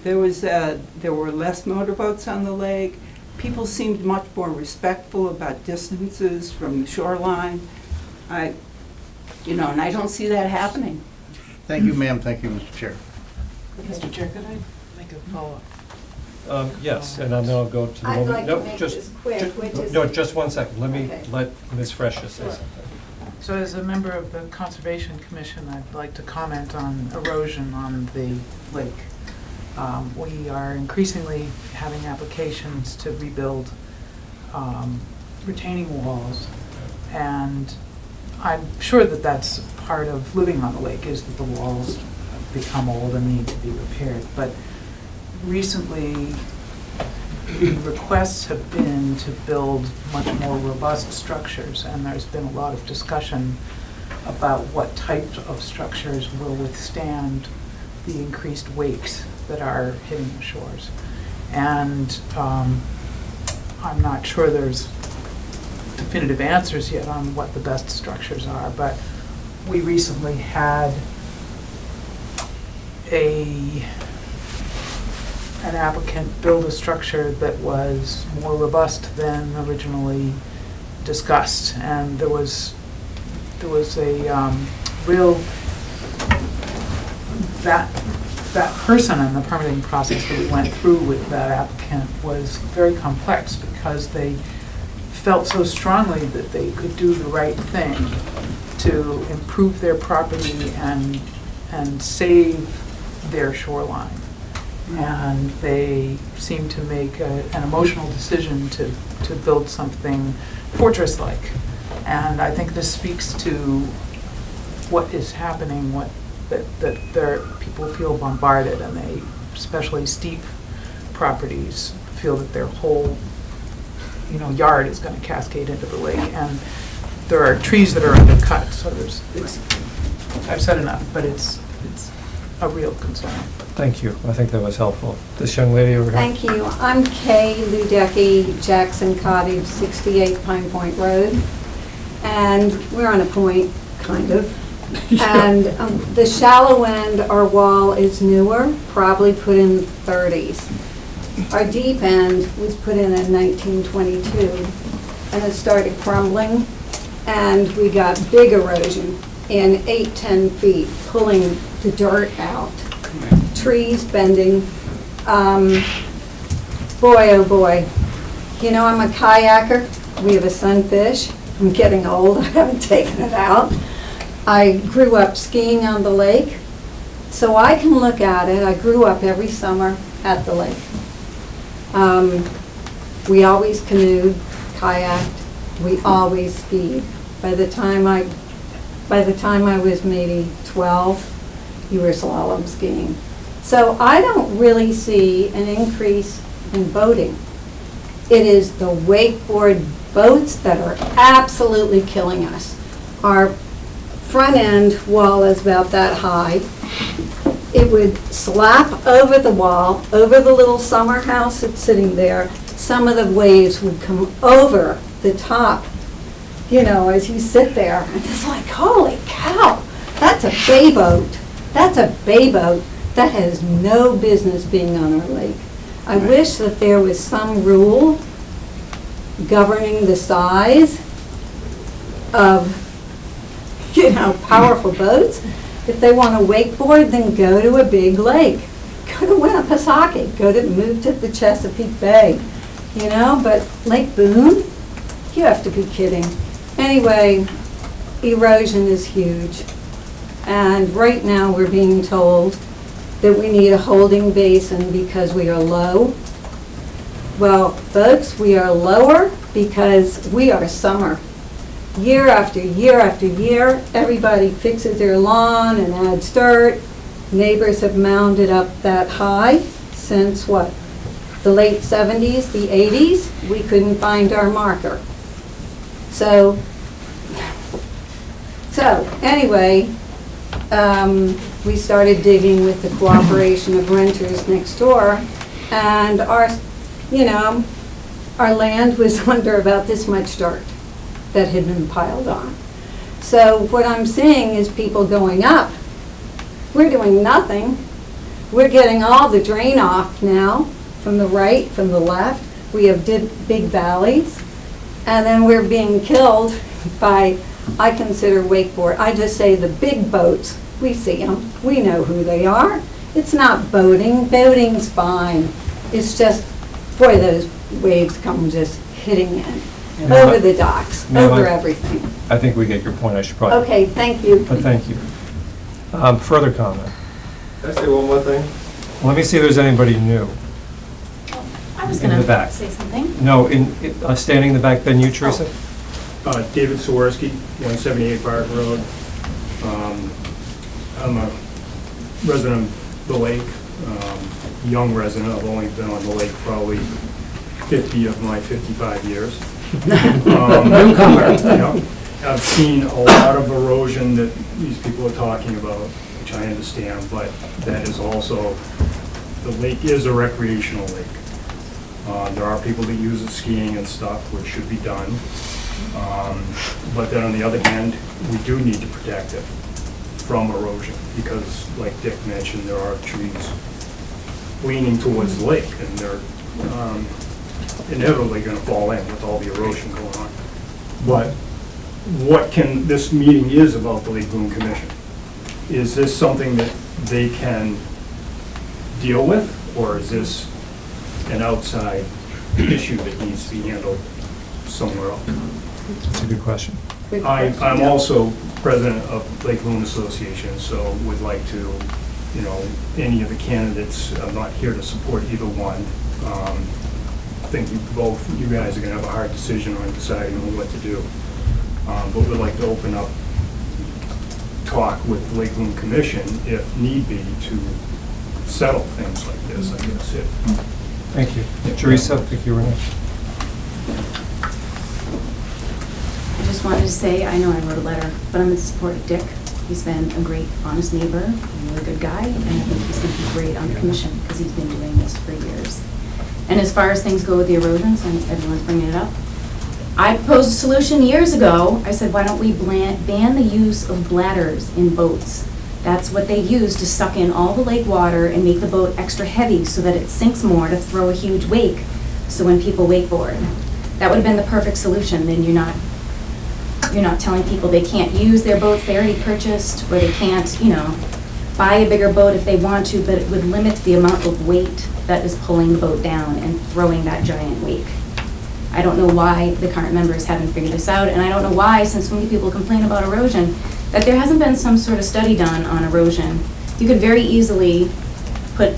There were less motorboats on the lake. people seemed much more respectful about distances from the shoreline. And I don't see that happening. Thank you, ma'am. Thank you, Mr. Chair. Mr. Chair, could I make a follow-up? Yes, and then I'll go to the I'd woman. like to Nope, make just- this quick, ju- which is- No, just one second. Let me, Okay. let Ms. Fresha say something. So as a member of the Conservation Commission, I'd like to comment on erosion on the lake. We are increasingly having applications to rebuild retaining walls, and I'm sure that that's part of living on the lake, is that the walls become old and need to be repaired. But recently, the requests have been to build much more robust structures, and there's been a lot of discussion about what types of structures will withstand the increased wakes that are hitting the shores. And I'm not sure there's definitive answers yet on what the best structures are, but we recently had an applicant build a structure that was more robust than originally discussed, and there was a real, that person in the permitting process that we went through with that applicant was very complex, because they felt so strongly that they could do the right thing to improve their property and save their shoreline. And they seemed to make an emotional decision to build something fortress-like. And I think this speaks to what is happening, that people feel bombarded, and they, especially steep properties, feel that their whole yard is going to cascade into the lake. And there are trees that are undercut, so I've said enough, but it's a real concern. Thank you. I think that was helpful. This young lady over here. Thank you. I'm Kay Ludecki, Jackson Cottage, 68 Pine Point Road. And we're on a point, kind of. And the shallow end, our wall is newer, probably put in the 30s. Our deep end was put in 1922, and it started crumbling, and we got big erosion in 8-10 feet, pulling the dirt out. Trees bending. Boy, oh boy. I'm a kayaker. We have a sunfish. I'm getting old. I haven't taken it out. I grew up skiing on the lake, so I can look at it. I grew up every summer at the lake. We always canoed, kayaked. We always skied. By the time I was maybe 12, you were slalom skiing. So I don't really see an increase in boating. It is the wakeboard boats that are absolutely killing us. Our front end wall is about that high. It would slap over the wall, over the little summer house that's sitting there. Some of the waves would come over the top, as you sit there. And it's like, holy cow, that's a bay boat. That's a bay boat that has no business being on our lake. I wish that there was some rule governing the size of, powerful boats. If they want to wakeboard, then go to a big lake. Go to Winnipesaukee. Move to the Chesapeake Bay. But Lake Boon, you have to be kidding. Anyway, erosion is huge. And right now we're being told that we need a holding basin because we are low. Well, folks, we are lower because we are summer. Year after year after year, everybody fixes their lawn and adds dirt. Neighbors have mounded up that high since what? The late 70s, the 80s. We couldn't find our marker. So anyway, we started digging with the cooperation of renters next door, and our land was under about this much dirt that had been piled on. So what I'm seeing is people going up. We're doing nothing. We're getting all the drain off now, from the right, from the left. we have big valleys, and then we're being killed by, I consider wakeboard, I just say the big boats. We see them, we know who they are. It's not boating, boating's fine. It's just, boy, those waves come just hitting in, over the docks, Ma'am, over everything. I think we get your point, I should probably. Okay, thank you. But thank you. Further comment? Can I say one more thing? Let me see if there's anybody new. I was In the going back. to say something. No, standing in the back, then you, Teresa? David Sawerski, 178 Park Road. I'm a resident of the lake, young resident. I've only been on the lake probably 50 of my 55 years. Yeah. I've seen a lot of erosion that these people are talking about, which I understand, but that is also, the lake is a recreational lake. There are people that use it skiing and stuff, which should be done. But then on the other hand, we do need to protect it from erosion because, like Dick mentioned, there are trees leaning towards the lake and they're inevitably going to fall in with all the erosion going on. But what can, this meeting is about the Lake Boon Commission. Is this something that they can deal with, or is this an outside issue that needs to be handled somewhere else? That's a good question. I'm also president of Lake Boon Association, so would like to, you know, any of the candidates, I'm not here to support either one. I think you guys are gonna have a hard decision on deciding on what to do. But we'd like to open up talk with the Lake Boon Commission, if need be, to settle things like this, I guess. Thank you. Teresa, I think you were next. I just wanted to say, I know I wrote a letter, but I'm in support of Dick. He's been a great, honest neighbor, a really good guy, and I think he's going to be great on the commission because he's been doing this for years. And as far as things go with the erosion, since everyone's bringing it up, I proposed a solution years ago. I said, why don't we ban the use of bladders in boats? That's what they use to suck in all the lake water and make the boat extra heavy so that it sinks more to throw a huge wake. So when people wakeboard, that would have been the perfect solution. Then you're not telling people they can't use their boats they already purchased, or they can't, you know, buy a bigger boat if they want to, but it would limit the amount of weight that is pulling the boat down and throwing that giant wake. I don't know why the current members haven't figured this out, and I don't know why, since so many people complain about erosion, that there hasn't been some sort of study done on erosion. You could very easily put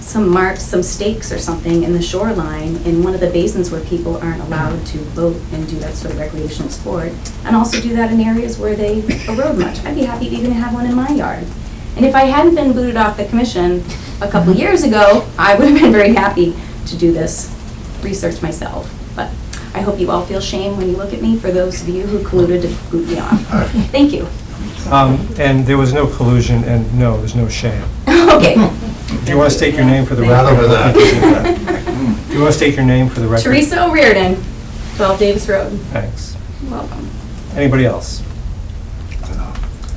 some marks, some stakes or something in the shoreline in one of the basins where people aren't allowed to boat and do that sort of recreational sport, and also do that in areas where they erode much. I'd be happy to even have one in my yard. And if I hadn't been booted off the commission a couple of years ago, I would have been very happy to do this research myself. But I hope you all feel shame when you look at me, for those of you who colluded to boot me off. Thank you. And there was no collusion, and no, there's no shame. Okay. Do you want to state your name for the record? Do you want to state your name for the record? Teresa O'Riordan, 12 Davis Road. Thanks. You're welcome. Anybody else?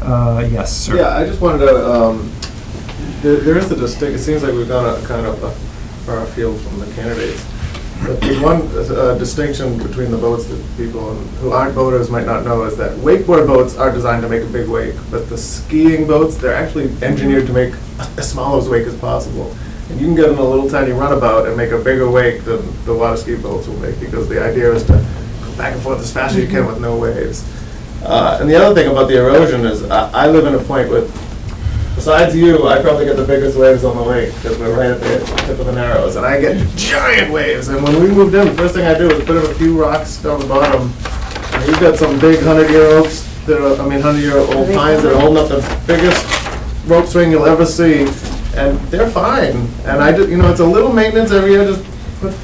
Yes, sir. Yeah, I just wanted to, there is a distinct, it seems like we've gone a kind of far afield from the candidates. But the one distinction between the boats that people who aren't boaters might not know is that wakeboard boats are designed to make a big wake, but the skiing boats, they're actually engineered to make as small as wake as possible. And you can get in a little tiny runabout and make a bigger wake than the water ski boats will make, because the idea is to go back and forth as fast as you can with no waves. And the other thing about the erosion is I live in a point with, besides you, I probably get the biggest waves on the lake because we're right at the tip of the Narrows, and I get giant waves. And when we moved in, the first thing I do is put in a few rocks down the bottom. And you've got some big 100-year-old that are, 100-year-old pines that are holding up the biggest rope swing you'll ever see, and they're fine. And I just, it's a little maintenance every year, just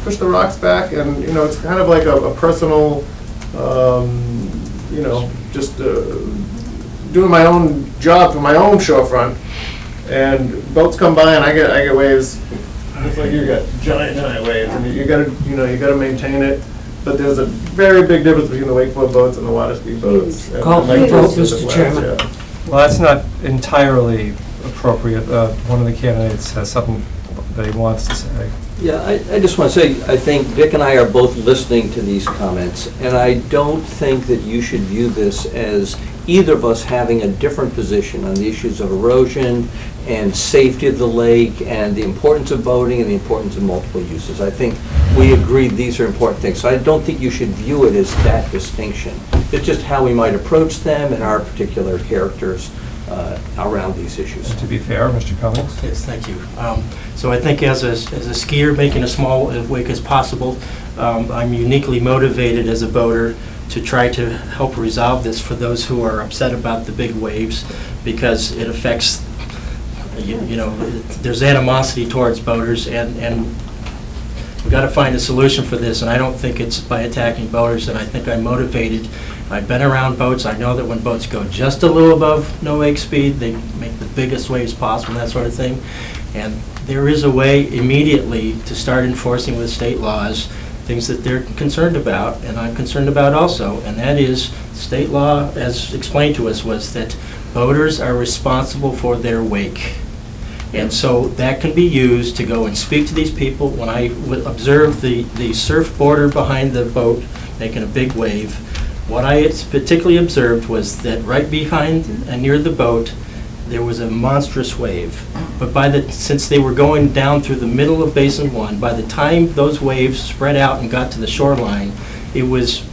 push the rocks back, and it's kind of like a personal, just doing my own job for my own shorefront. And boats come by and I get waves. It's like you got giant waves, and you gotta maintain it. But there's a very big difference between the wakeboard boats and the water ski boats. Call for the vote, Mr. Chairman. Well, that's not entirely appropriate. One of the candidates has something that he wants to say. Yeah, I just want to say, I think Dick and I are both listening to these comments, and I don't think that you should view this as either of us having a different position on the issues of erosion and safety of the lake and the importance of boating and the importance of multiple uses. I think we agree these are important things. So I don't think you should view it as that distinction. It's just how we might approach them and our particular characters around these issues. To be fair, Mr. Cummings? Yes, thank you. So I think as a skier making a small wake as possible, I'm uniquely motivated as a boater to try to help resolve this for those who are upset about the big waves, because it affects, you know, there's animosity towards boaters, and we've got to find a solution for this, and I don't think it's by attacking boaters, and I think I'm motivated. I've been around boats. I know that when boats go just a little above no wake speed, they make the biggest waves possible, that sort of thing. And there is a way immediately to start enforcing with state laws things that they're concerned about, and I'm concerned about also, and that is state law, as explained to us, was that boaters are responsible for their wake. And so that can be used to go and speak to these people. When I observe the surfboarder behind the boat making a big wave, what I particularly observed was that right behind and near the boat, there was a monstrous wave. But since they were going down through the middle of Basin 1, by the time those waves spread out and got to the shoreline, it was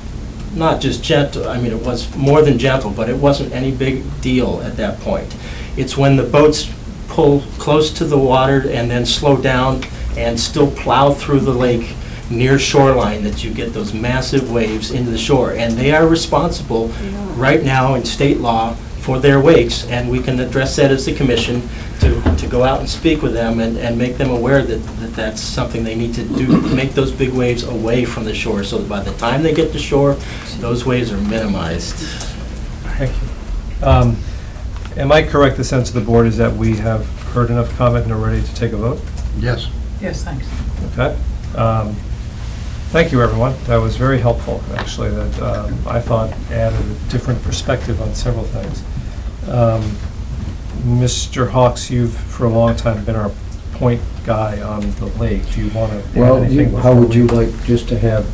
not just gentle, I mean, it was more than gentle, but it wasn't any big deal at that point. It's when the boats pull close to the water and then slow down and still plow through the lake near shoreline that you get those massive waves into the shore. And they are responsible right now in state law for their wakes, and we can address that as the commission to go out and speak with them and make them aware that that's something they need to do, to make those big waves away from the shore, so that by the time they get to shore, those waves are minimized. Thank you. Am I correct, the sense of the board is that we have heard enough comment and are ready to take a vote? Yes. Yes, thanks. Okay. Thank you, everyone. That was very helpful, actually. That I thought added a different perspective on several things. Mr. Hawks, you've for a long time been our point guy on the lake. Do you want to add anything? How would you like just to have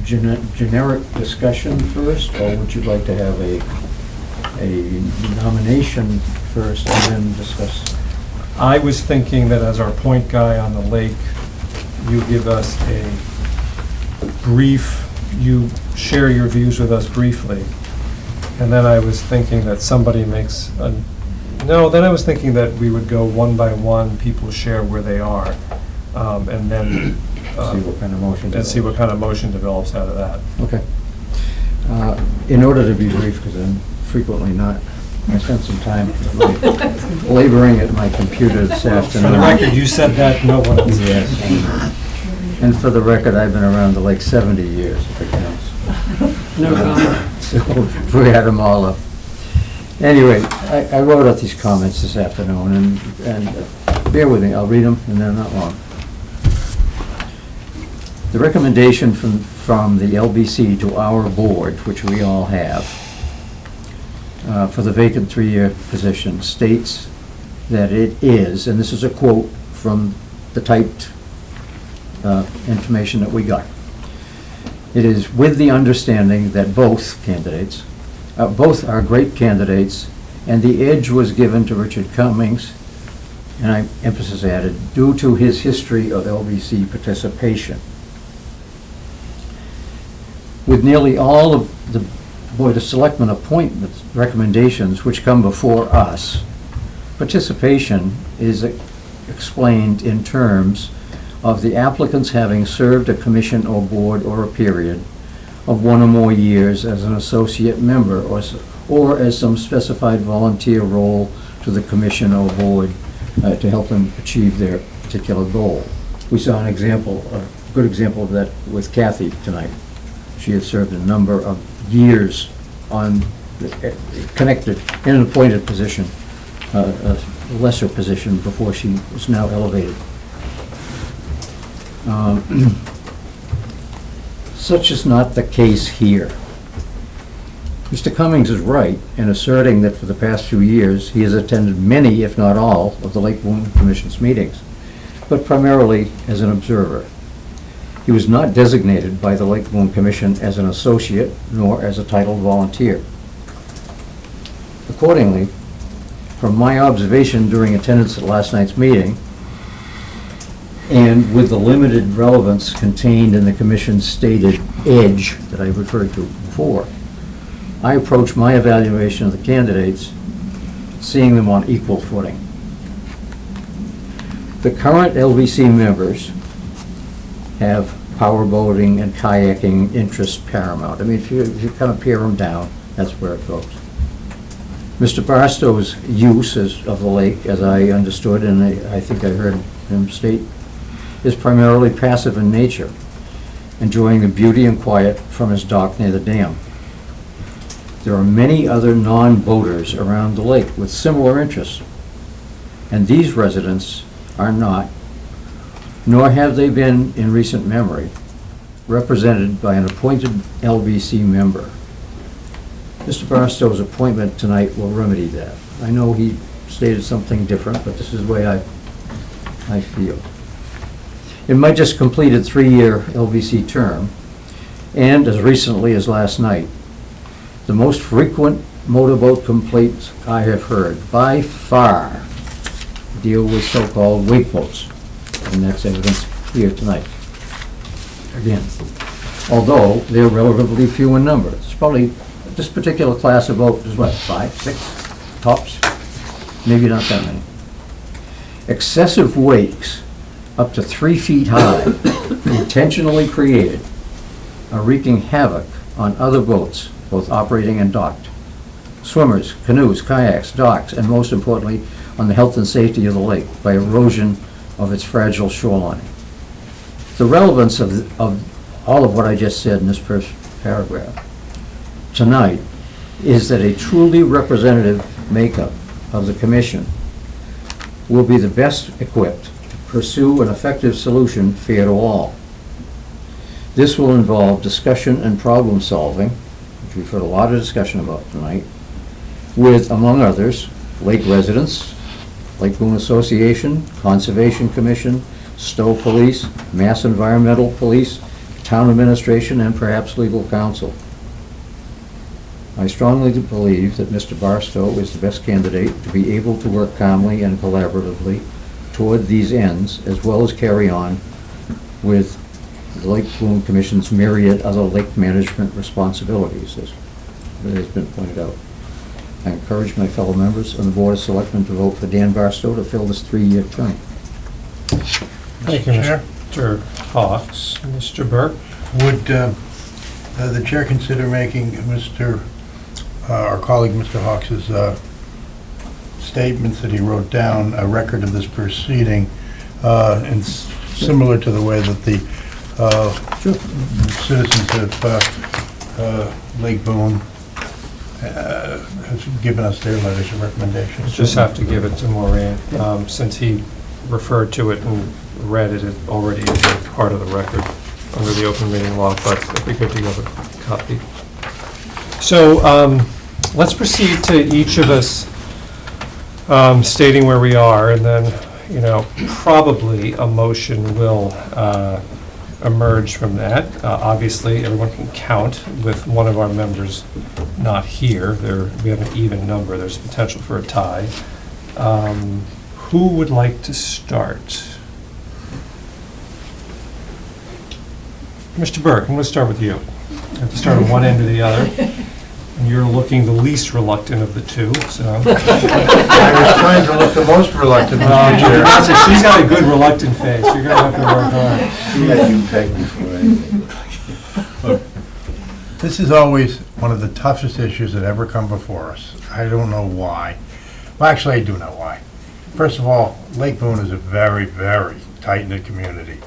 generic discussion first, or would you like to have a nomination first and then discuss? I was thinking that as our point guy on the lake, you give us a brief, you share your views with us briefly. And then I was thinking that somebody makes a, no, then I was thinking that we would go one by one, people share where they are, and then See what kind of motion and see what kind of motion develops out of that. Okay. In order to be brief, because I'm frequently not, I spent some time laboring at my computer this afternoon. For the record, you said that, no one else. Yes. And for the record, I've been around the lake 70 years, if it counts. No comment. So if we had them all up. Anyway, I wrote out these comments this afternoon, and bear with me, I'll read them, and they're not long. The recommendation from the LBC to our board, which we all have, for the vacant 3-year position, states that it is, and this is a quote from the typed information that we got. It is with the understanding that both candidates, both are great candidates, and the edge was given to Richard Cummings, and I emphasis added, due to his history of LBC participation. With nearly all of the Board of Selectmen appointment recommendations which come before us, participation is explained in terms of the applicants having served a commission or board or a period of 1 or more years as an associate member or as some specified volunteer role to the commission or board to help them achieve their particular goal. We saw an example, a good example of that with Kathy tonight. She had served a number of years on, connected in an appointed position, a lesser position before she was now elevated. Such is not the case here. Mr. Cummings is right in asserting that for the past few years, he has attended many, if not all, of the Lake Boon Commission's meetings. but primarily as an observer. He was not designated by the Lake Boon Commission as an associate nor as a titled volunteer. Accordingly, from my observation during attendance at last night's meeting, and with the limited relevance contained in the Commission's stated edge that I referred to before, I approached my evaluation of the candidates seeing them on equal footing. The current LVC members have powerboating and kayaking interests paramount. I mean, if you kind of pare them down, that's where it goes. Mr. Barstow's use of the lake, as I understood, and I think I heard him state, is primarily passive in nature, enjoying the beauty and quiet from his dock near the dam. There are many other non-boaters around the lake with similar interests, and these residents are not, nor have they been in recent memory, represented by an appointed LVC member. Mr. Barstow's appointment tonight will remedy that. I know he stated something different, but this is the way I feel. In my just completed 3-year LVC term, and as recently as last night, the most frequent motorboat complaints I have heard, by far, deal with so-called wake boats, and that's evidence here tonight. Again, although they're relatively few in number. It's probably, this particular class of boat is what, 5, 6 tops? Maybe not that many. Excessive wakes, up to 3 feet high, intentionally created, are wreaking havoc on other boats, both operating and docked. Swimmers, canoes, kayaks, docks, and most importantly, on the health and safety of the lake by erosion of its fragile shoreline. The relevance of all of what I just said in this first paragraph tonight is that a truly representative makeup of the commission will be the best equipped to pursue an effective solution fair to all. This will involve discussion and problem solving, which we've heard a lot of discussion about tonight, with, among others, lake residents, Lake Boon Association, Conservation Commission, Stowe Police, Mass Environmental Police, Town Administration, and perhaps legal counsel. I strongly believe that Mr. Barstow is the best candidate to be able to work calmly and collaboratively toward these ends, as well as carry on with the Lake Boon Commission's myriad other lake management responsibilities, as has been pointed out. I encourage my fellow members on the Board of Selectmen to vote for Dan Barstow to fill this 3-year term. Thank you, Mr. Hawks. Mr. Burke? Would the chair consider making our colleague Mr. Hawks's statements that he wrote down a record of this proceeding, and similar to the way that the citizens of Lake Boon have given us their letters of recommendations? Just have to give it to Maureen, since he referred to it and read it, it already is a part of the record under the open meeting law, but it'd be good to have a copy. So let's proceed to each of us stating where we are, and then, probably a motion will emerge from that. Obviously, everyone can count with one of our members not here. We have an even number. There's potential for a tie. Who would like to start? Mr. Burke, I'm going to start with you. You have to start at one end or the other. And you're looking the least reluctant of the two, so. I was trying to look the most reluctant, Mr. Chair. She's got a good reluctant face. You're going to have to work hard. She had you pegged before anything. Look, this is always one of the toughest issues that ever come before us. I don't know why. Well, actually, I do know why. First of all, Lake Boon is a very, very tight-knit community.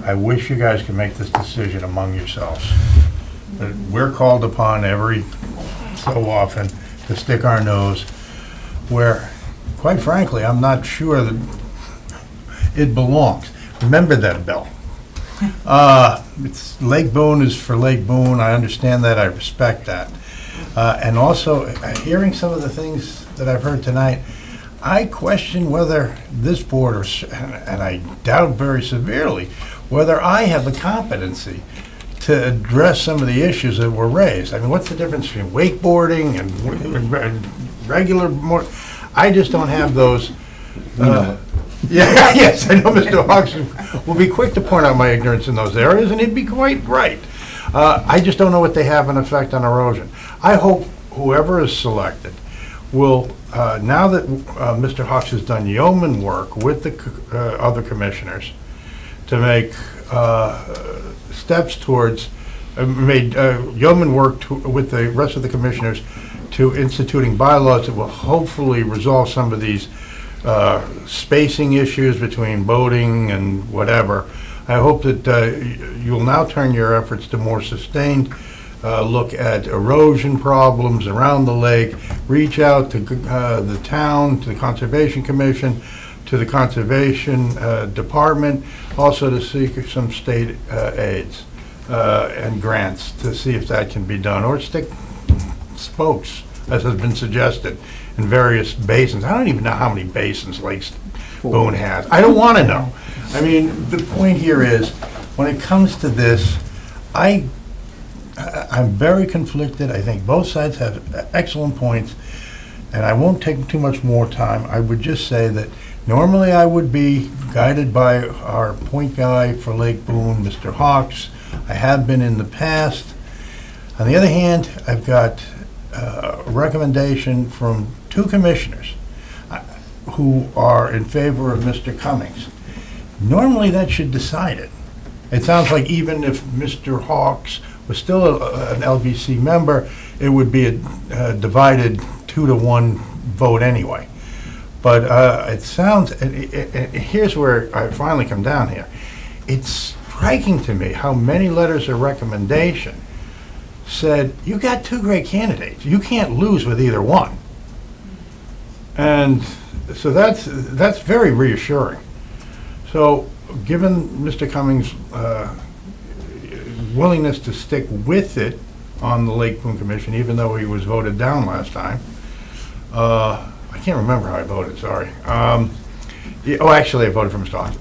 I wish you guys could make this decision among yourselves. But we're called upon every so often to stick our nose where, quite frankly, I'm not sure that it belongs. Remember that, Bill. Lake Boon is for Lake Boon. I understand that. I respect that. And also, hearing some of the things that I've heard tonight, I question whether this board, and I doubt very severely, whether I have the competency to address some of the issues that were raised. I mean, what's the difference between wakeboarding and regular I just don't have those. Yeah, yes, I know Mr. Hawks will be quick to point out my ignorance in those areas, and he'd be quite right. I just don't know what they have an effect on erosion. I hope whoever is selected will, now that Mr. Hawks has done yeoman work with the other commissioners to make steps towards, made yeoman work with the rest of the commissioners to instituting bylaws that will hopefully resolve some of these spacing issues between boating and whatever. I hope that you'll now turn your efforts to more sustained look at erosion problems around the lake, reach out to the town, to the Conservation Commission, to the Conservation Department, also to seek some state aids and grants to see if that can be done, or stick spokes, as has been suggested, in various basins. I don't even know how many basins Lake Boon has. I don't want to know. I mean, the point here is, when it comes to this, I'm very conflicted. I think both sides have excellent points, and I won't take too much more time. I would just say that normally I would be guided by our point guy for Lake Boon, Mr. Hawks. I have been in the past. On the other hand, I've got a recommendation from two commissioners who are in favor of Mr. Cummings. Normally that should decide it. It sounds like even if Mr. Hawks was still an LBC member, it would be a divided 2-to-1 vote anyway. But it sounds, here's where I finally come down here. It's striking to me how many letters of recommendation said, you got two great candidates. You can't lose with either one. And so that's very reassuring. So given Mr. Cummings' willingness to stick with it on the Lake Boon Commission, even though he was voted down last time, I can't remember how I voted, sorry. Actually, I voted for Mr. Hawks.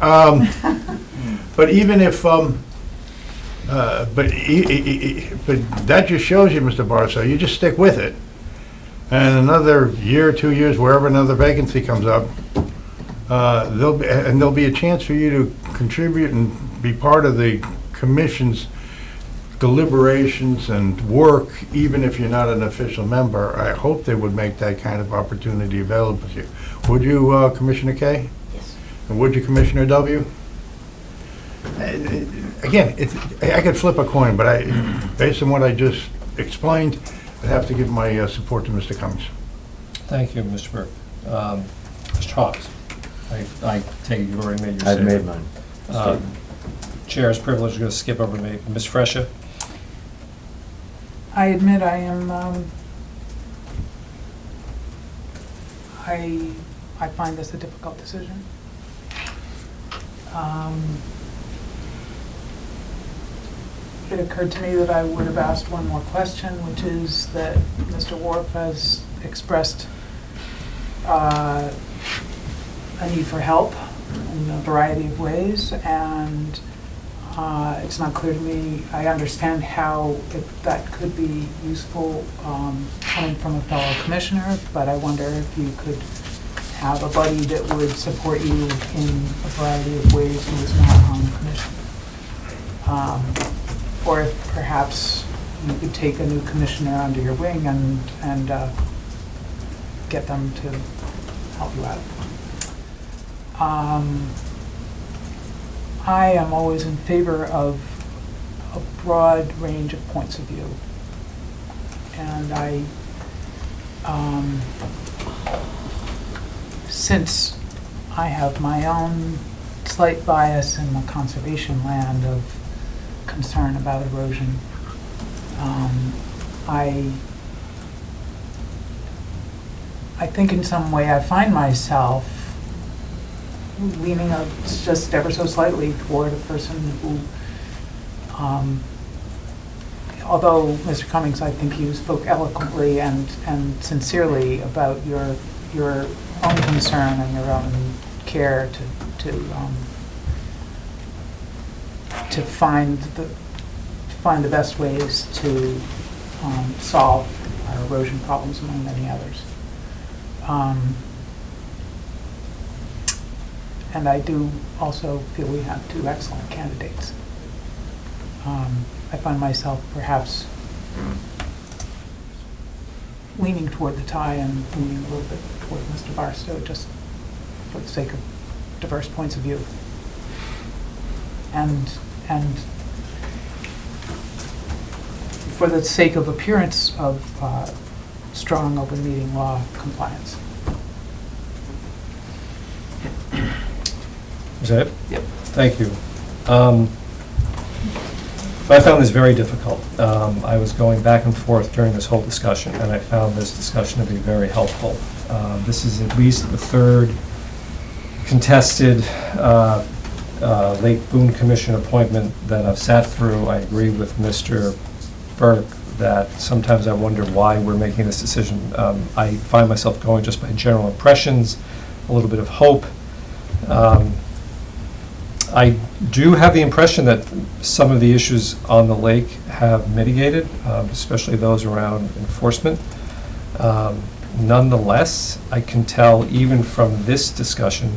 But even if, but that just shows you, Mr. Barstow, you just stick with it. And another year, 2 years, wherever another vacancy comes up, there'll be a chance for you to contribute and be part of the commission's deliberations and work, even if you're not an official member. I hope they would make that kind of opportunity available to you. Would you, Commissioner K? Yes. And would you, Commissioner W? Again, I could flip a coin, but based on what I just explained, I'd have to give my support to Mr. Cummings. Thank you, Mr. Burke. Mr. Hawks, I take it you already made your I've statement. made mine. Chair's privilege is going to skip over me. Ms. Fresha? I admit I am, I find this a difficult decision. It occurred to me that I would have asked one more question, which is that Mr. Warp has expressed a need for help in a variety of ways, and it's not clear to me. I understand how that could be useful coming from a fellow commissioner, but I wonder if you could have a buddy that would support you in a variety of ways who is not on the commission. Or if perhaps you could take a new commissioner under your wing and get them to help you out. I am always in favor of a broad range of points of view. And since I have my own slight bias in the conservation land of concern about erosion, I think in some way I find myself leaning just ever so slightly toward a person who, although Mr. Cummings, I think you spoke eloquently and sincerely about your own concern and your own care to find the best ways to solve our erosion problems, among many others. And I do also feel we have two excellent candidates. I find myself perhaps leaning toward the tie and leaning a little bit toward Mr. Barstow, just for the sake of diverse points of view. And for the sake of appearance of strong open meeting law compliance. Is that it? Yep. Thank you. I found this very difficult. I was going back and forth during this whole discussion, and I found this discussion to be very helpful. This is at least the third contested Lake Boon Commission appointment that I've sat through. I agree with Mr. Burke that sometimes I wonder why we're making this decision. I find myself going just by general impressions, a little bit of hope. I do have the impression that some of the issues on the lake have mitigated, especially those around enforcement. Nonetheless, I can tell even from this discussion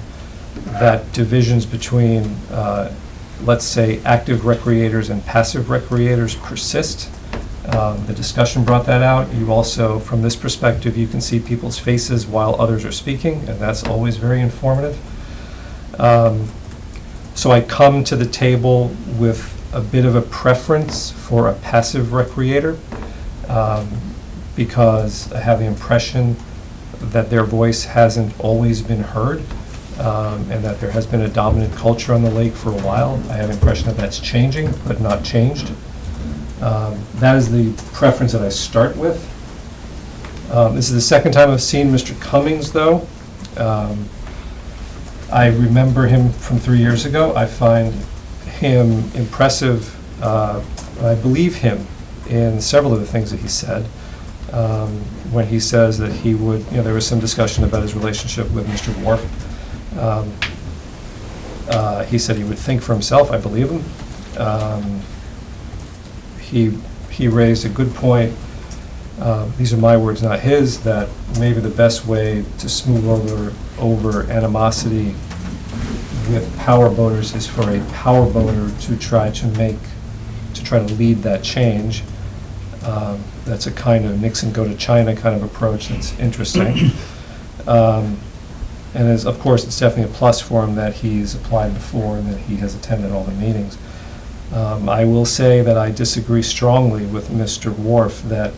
that divisions between, let's say, active recreators and passive recreators persist. The discussion brought that out. You also, from this perspective, you can see people's faces while others are speaking, and that's always very informative. So I come to the table with a bit of a preference for a passive recreator because I have the impression that their voice hasn't always been heard and that there has been a dominant culture on the lake for a while. I have the impression that that's changing, but not changed. That is the preference that I start with. This is the second time I've seen Mr. Cummings, though. I remember him from 3 years ago. I find him impressive. I believe him in several of the things that he said. When he says that he would, there was some discussion about his relationship with Mr. Wharf. He said he would think for himself. I believe him. He raised a good point. These are my words, not his, that maybe the best way to smooth over animosity with power boaters is for a power boater to try to lead that change. That's a kind of Nixon go to China kind of approach that's interesting. And of course, it's definitely a plus for him that he's applied before and that he has attended all the meetings. I will say that I disagree strongly with Mr. Wharf that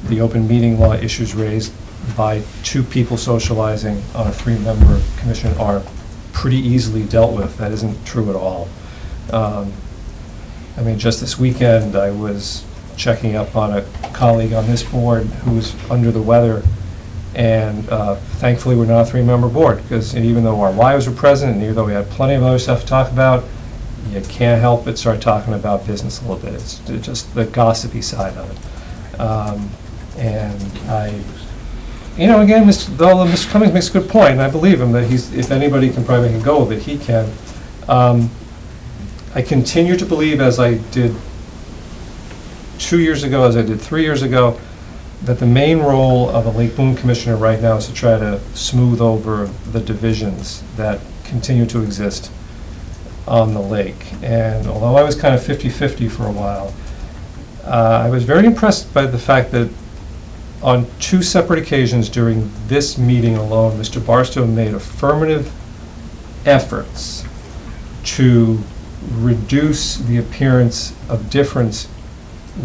the open meeting law issues raised by two people socializing on a three-member commission are pretty easily dealt with. That isn't true at all. I mean, just this weekend, I was checking up on a colleague on this board who was under the weather, and thankfully we're not a three-member board, because even though our wives were present, and even though we had plenty of other stuff to talk about, you can't help but start talking about business a little bit. It's just the gossipy side of it. And again, Mr. Cummings makes a good point, and I believe him that if anybody can probably make a go of it, he can. I continue to believe, as I did 2 years ago, as I did 3 years ago, that the main role of a Lake Boon Commissioner right now is to try to smooth over the divisions that continue to exist on the lake. And although I was kind of 50-50 for a while, I was very impressed by the fact that on 2 separate occasions during this meeting alone, Mr. Barstow made affirmative efforts to reduce the appearance of difference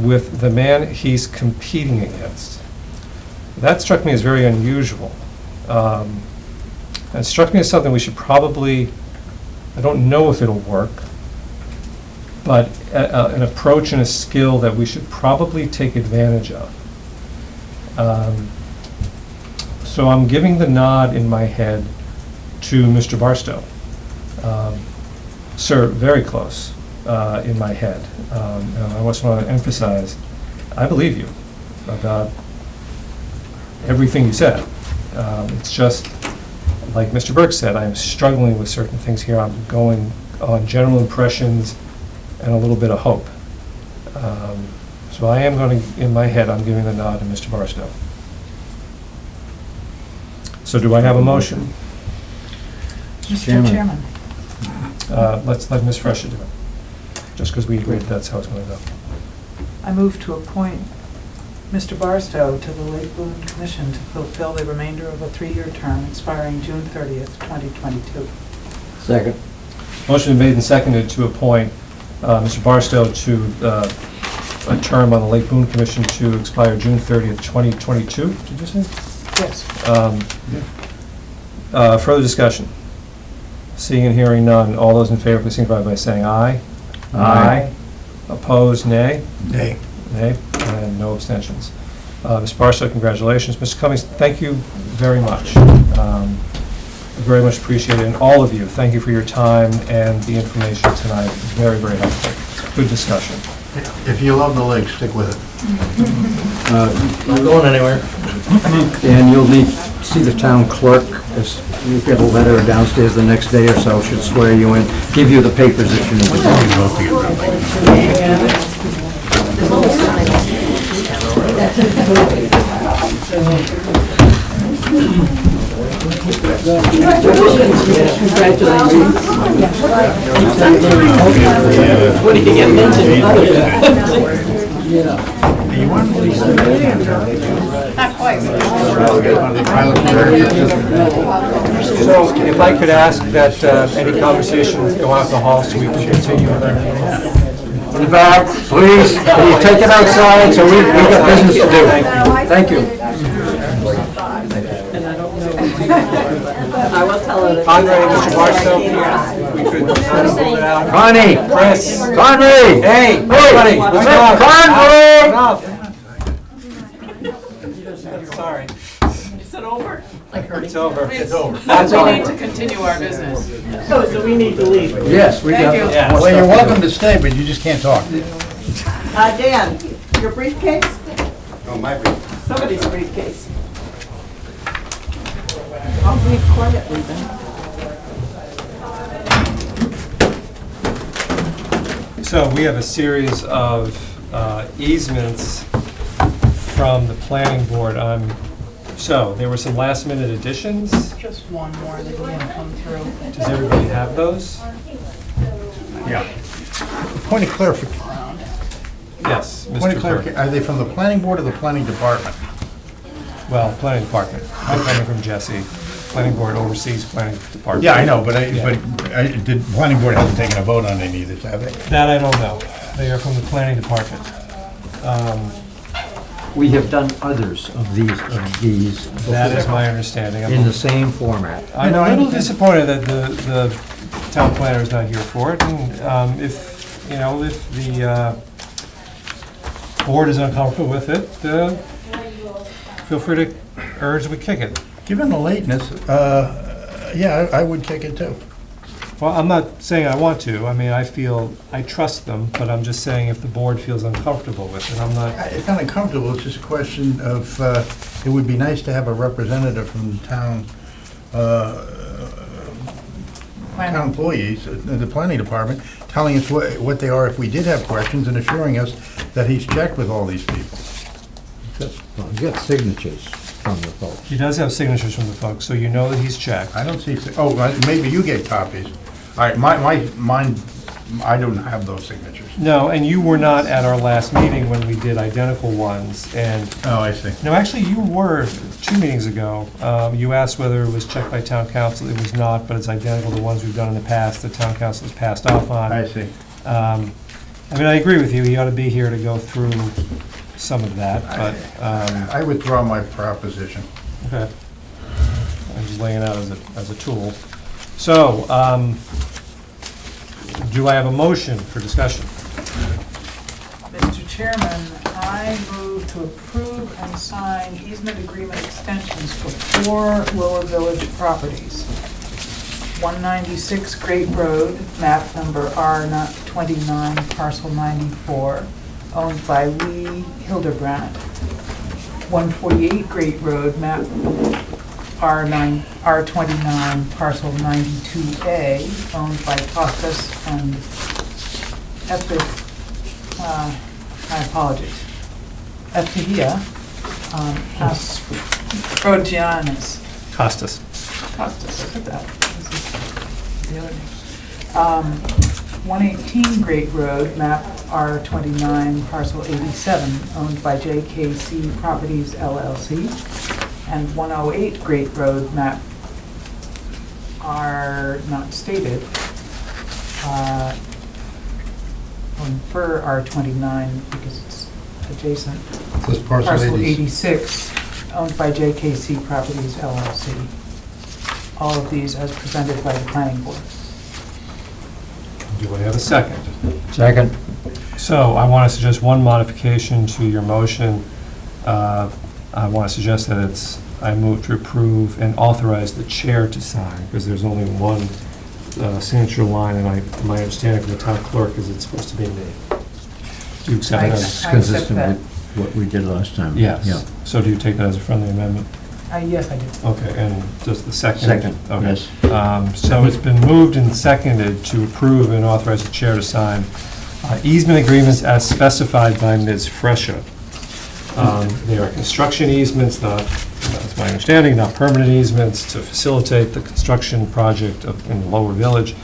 with the man he's competing against. That struck me as very unusual. And it struck me as something we should probably, I don't know if it'll work, but an approach and a skill that we should probably take advantage of. So I'm giving the nod in my head to Mr. Barstow. Sir, very close in my head. And I just want to emphasize, I believe you about everything you said. It's just, like Mr. Burke said, I'm struggling with certain things here. I'm going on general impressions and a little bit of hope. So I am going to, in my head, I'm giving the nod to Mr. Barstow. So do I have a motion? Mr. Chairman. Let's let Ms. Fresha do it, just because we agreed that's how it's going to go. I move to appoint Mr. Barstow to the Lake Boon Commission to fulfill the remainder of a 3-year term expiring June 30th, 2022. Second. Motion made and seconded to appoint Mr. Barstow to a term on the Lake Boon Commission to expire June 30th, 2022, did you say? Yes. Further discussion? Seeing and hearing none, all those in favor, please signify by saying aye. Aye. Opposed, nay? Nay. Nay, and no abstentions. Mr. Barstow, congratulations. Mr. Cummings, thank you very much. Very much appreciated, and all of you, thank you for your time and the information tonight. Very, very helpful. Good discussion. If you love the lake, stick with it. Not going anywhere. And you'll need to see the town clerk, as you get a letter downstairs the next day or so, should swear you in, give you the papers that you What do you get mentioned? Not quite. So if I could ask that any conversations go out the hall so we can continue with our meeting. In the back, please, can you take it outside, so we got business to do. Thank you. I will tell her that. Andre, Mr. Barstow, we could move it out. Connie! Chris! Connie! Hey, Hey! enough. Connie! Sorry. Is it over? It's over. It's over. We need to continue our business. Oh, so we need to leave. Yes, we got. Thank you. Yeah. Well, you're welcome to stay, but you just can't talk. Dan, your briefcase? Oh, my brief. Somebody's briefcase. I'll leave quietly then. So we have a series of easements from the planning board. So there were some last minute additions. Just one more that didn't come through. Does everybody have those? Yeah. Point of clarification. Yes, Point Mr. of clarification. Burke. Are they from the planning board or the planning department? Well, planning department. I'm coming from Jesse. Planning board oversees planning department. Yeah, I know, but Yeah. the planning board hasn't taken a vote on any of this, have they? That I don't know. They are from the planning department. We have done others of these That is before, my understanding. in the same format. I'm a little disappointed that the town planner is not here for it, and if the board is uncomfortable with it, feel free to urge we kick it. Given the lateness, yeah, I would kick it too. Well, I'm not saying I want to. I mean, I trust them, but I'm just saying if the board feels uncomfortable with it, I'm not. It's not uncomfortable, it's just a question of, it would be nice to have a representative from the town, town employees, the planning department, telling us what they are if we did have questions and assuring us that he's checked with all these people. Well, you got signatures from the folks. He does have signatures from the folks, so you know that he's checked. I don't see, maybe you get copies. All right, mine, I don't have those signatures. No, and you were not at our last meeting when we did identical ones, and... Oh, I see. No, actually, you were 2 meetings ago. You asked whether it was checked by town council. It was not, but it's identical to the ones we've done in the past. The town council has passed off on. I see. I mean, I agree with you. He ought to be here to go through some of that, but... I withdraw my proposition. Okay. I'm just laying it out as a tool. So, do I have a motion for discussion? Mr. Chairman, I move to approve and sign easement agreement extensions for 4 Lower Village properties. 196 Great Road, map number R29, parcel 94, owned by Lee Hildebrand. 148 Great Road, map R29, parcel 92A, owned by Costas and my apologies, Epithia Asprodianus. Costas. Costas, look at that. This is the other name. 118 Great Road, map R29, parcel 87, owned by JKC Properties LLC. And 108 Great Road, map R not stated, for R29 because it's adjacent. This parcel 86, owned by JKC Properties LLC. All of these as presented by the planning board. Do we have a second? Second. So I want to suggest one modification to your motion. I want to suggest that I move to approve and authorize the chair to sign, because there's only one signature line, and my understanding from the town clerk is it's supposed to be me. Do you accept that? It's consistent with what we did last time. Yes. Yeah. So do you take that as a friendly amendment? Yes, I do. Okay, and just the second? Second, Okay. yes. So it's been moved and seconded to approve and authorize the chair to sign easement agreements as specified by Ms. Fresha. They are construction easements, that's my understanding, not permanent easements, to facilitate the construction project in the lower village.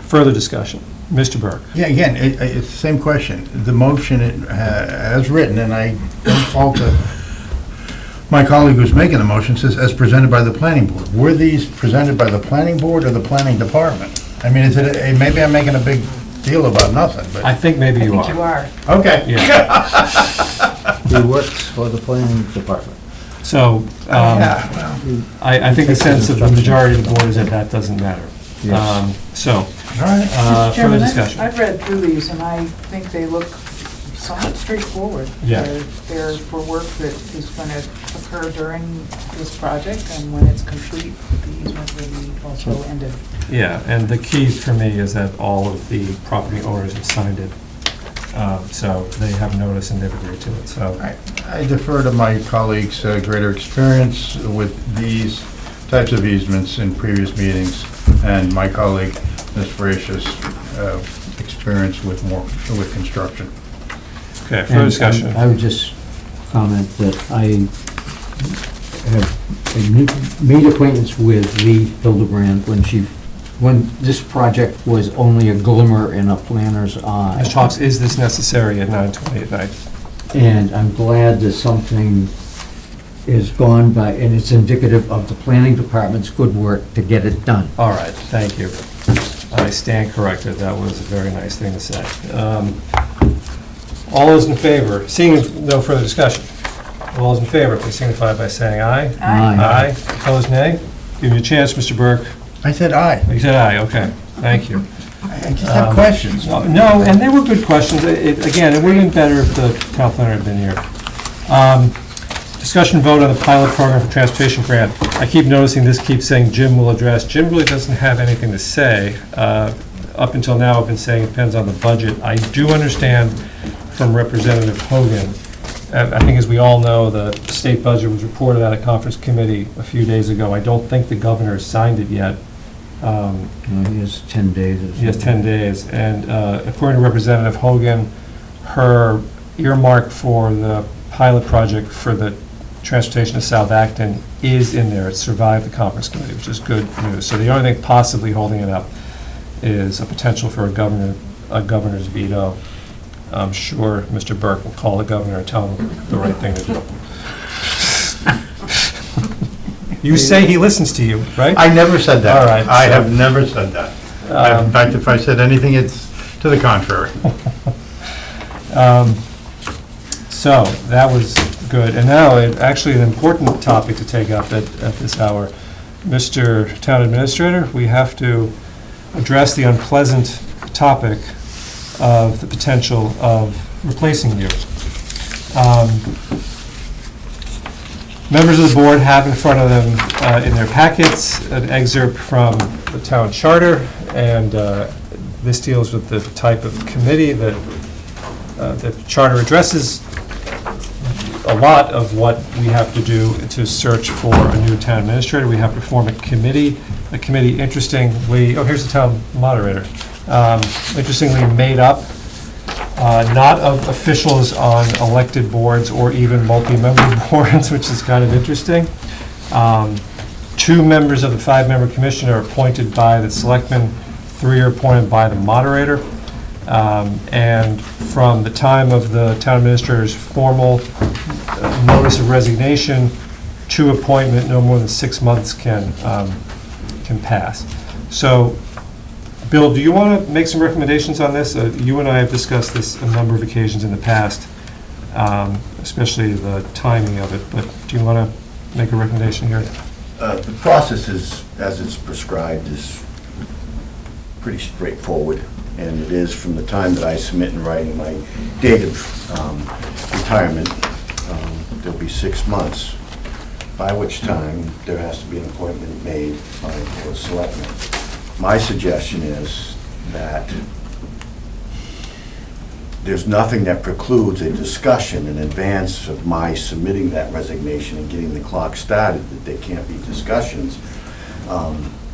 Further discussion. Mr. Burke. Yeah, again, it's the same question. The motion as written, and I don't fault my colleague who's making the motion, says as presented by the planning board. Were these presented by the planning board or the planning department? I mean, maybe I'm making a big deal about nothing, but. I think maybe you are. I think you are. Okay. Yeah. He works for the planning department. So, I think the sense of the majority of the board is that doesn't matter. Yes. So, Mr. further Chairman, discussion. I've read through these, and I think they look somewhat straightforward. Yeah. They're for work that is going to occur during this project, and when it's complete, the easement will be also ended. Yeah, and the key for me is that all of the property owners have signed it. So they have notice and they've agreed to it, so. I defer to my colleagues' greater experience with these types of easements in previous meetings, and my colleague, Ms. Frasia's experience with construction. Okay, further discussion. I would just comment that I have made acquaintance with Lee Hildebrand when this project was only a glimmer in a planner's eye. Ms. Hawks, is this necessary at 9:20 at night? And I'm glad that something is gone by, and it's indicative of the planning department's good work to get it done. All right, thank you. I stand corrected, that was a very nice thing to say. All those in favor, seeing no further discussion, all those in favor, please signify by saying aye. Aye. Aye, opposed nay? Give you a chance, Mr. Burke. I said aye. You said aye, okay, thank you. I just have questions. No, and they were good questions. Again, it would have been better if the town planner had been here. Discussion vote on the pilot program for transportation grant. I keep noticing this keeps saying Jim will address. Jim really doesn't have anything to say. Up until now, I've been saying it depends on the budget. I do understand from Representative Hogan, I think as we all know, the state budget was reported at a conference committee a few days ago. I don't think the governor has signed it yet. He has 10 days. He has 10 days, and according to Representative Hogan, her earmark for the pilot project for the transportation to South Acton is in there. It survived the conference committee, which is good news. So the only thing possibly holding it up is a potential for a governor's veto. I'm sure Mr. Burke will call the governor and tell him the right thing to do. You say he listens to you, right? I never said that. All right. I have never said that. In fact, if I said anything, it's to the contrary. So that was good. And now, actually, an important topic to take up at this hour. Mr. Town Administrator, we have to address the unpleasant topic of the potential of replacing you. Members of the board have in front of them in their packets an excerpt from the town charter, and this deals with the type of committee that the charter addresses. a lot of what we have to do to search for a new town administrator. We have to form a committee. A committee, interestingly, oh, here's the town moderator. Interestingly made up, not of officials on elected boards or even multi-member boards, which is kind of interesting. 2 members of the 5-member commission are appointed by the selectmen, 3 are appointed by the moderator. And from the time of the town administrator's formal notice of resignation to appointment, no more than 6 months can pass. So, Bill, do you want to make some recommendations on this? You and I have discussed this a number of occasions in the past, especially the timing of it, but do you want to make a recommendation here? The process is, as it's prescribed, is pretty straightforward, and it is from the time that I submit in writing my date of retirement. There'll be 6 months, by which time there has to be an appointment made by the selectmen. My suggestion is that there's nothing that precludes a discussion in advance of my submitting that resignation and getting the clock started, that there can't be discussions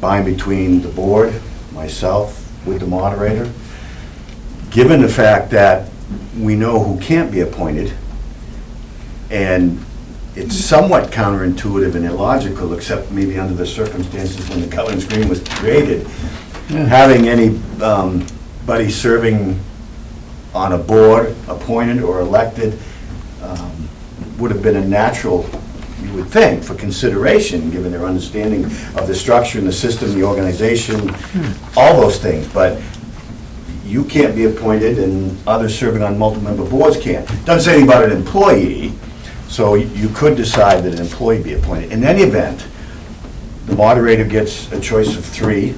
by and between the board, myself, with the moderator. Given the fact that we know who can't be appointed, and it's somewhat counterintuitive and illogical, except maybe under the circumstances when the governance green was created, having anybody serving on a board, appointed or elected, would have been a natural, you would think, for consideration, given their understanding of the structure and the system, the organization, all those things. But you can't be appointed, and others serving on multiple-member boards can't. Doesn't say anything about an employee, so you could decide that an employee be appointed. In any event, the moderator gets a choice of 3.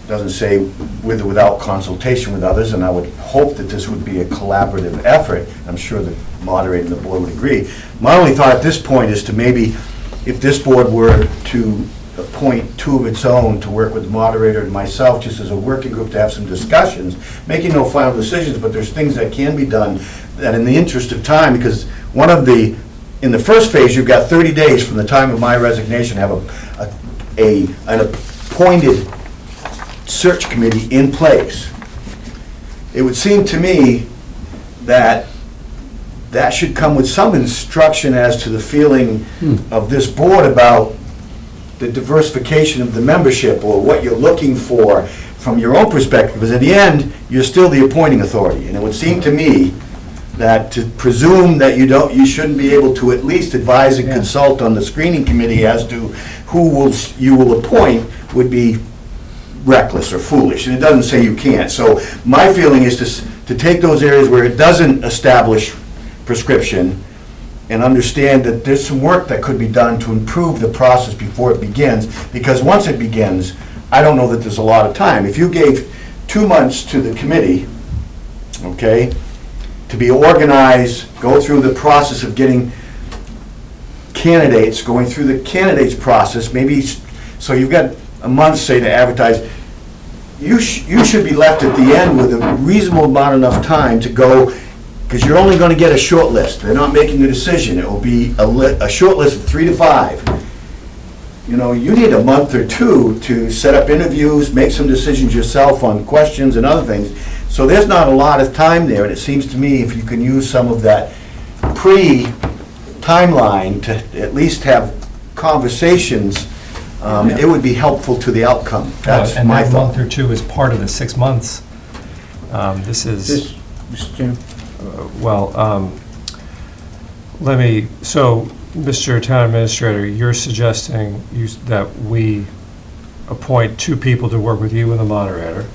Doesn't say with or without consultation with others, and I would hope that this would be a collaborative effort. I'm sure the moderator and the board would agree. My only thought at this point is to maybe, if this board were to appoint 2 of its own to work with the moderator and myself, just as a working group, to have some discussions, making no final decisions, but there's things that can be done that, in the interest of time, because in the first phase, you've got 30 days from the time of my resignation to have an appointed search committee in place. It would seem to me that that should come with some instruction as to the feeling of this board about the diversification of the membership, or what you're looking for from your own perspective, because at the end, you're still the appointing authority. And it would seem to me that to presume that you shouldn't be able to at least advise and consult on the screening committee as to who you will appoint would be reckless or foolish, and it doesn't say you can't. So my feeling is to take those areas where it doesn't establish prescription and understand that there's some work that could be done to improve the process before it begins, because once it begins, I don't know that there's a lot of time. If you gave 2 months to the committee, okay, to be organized, go through the process of getting candidates, going through the candidates process, maybe, so you've got a month, say, to advertise, you should be left at the end with a reasonable amount enough time to go, because you're only going to get a short list. They're not making a decision. It will be a short list of 3 to 5. You know, you need a month or 2 to set up interviews, make some decisions yourself on questions and other things. So there's not a lot of time there, and it seems to me if you can use some of that pre-timeline to at least have conversations, it would be helpful to the outcome. That's and my that thought. month or 2 is part of the 6 months. This is... Mr. Chairman? So, Mr. Town Administrator, you're suggesting that we appoint 2 people to work with you and the moderator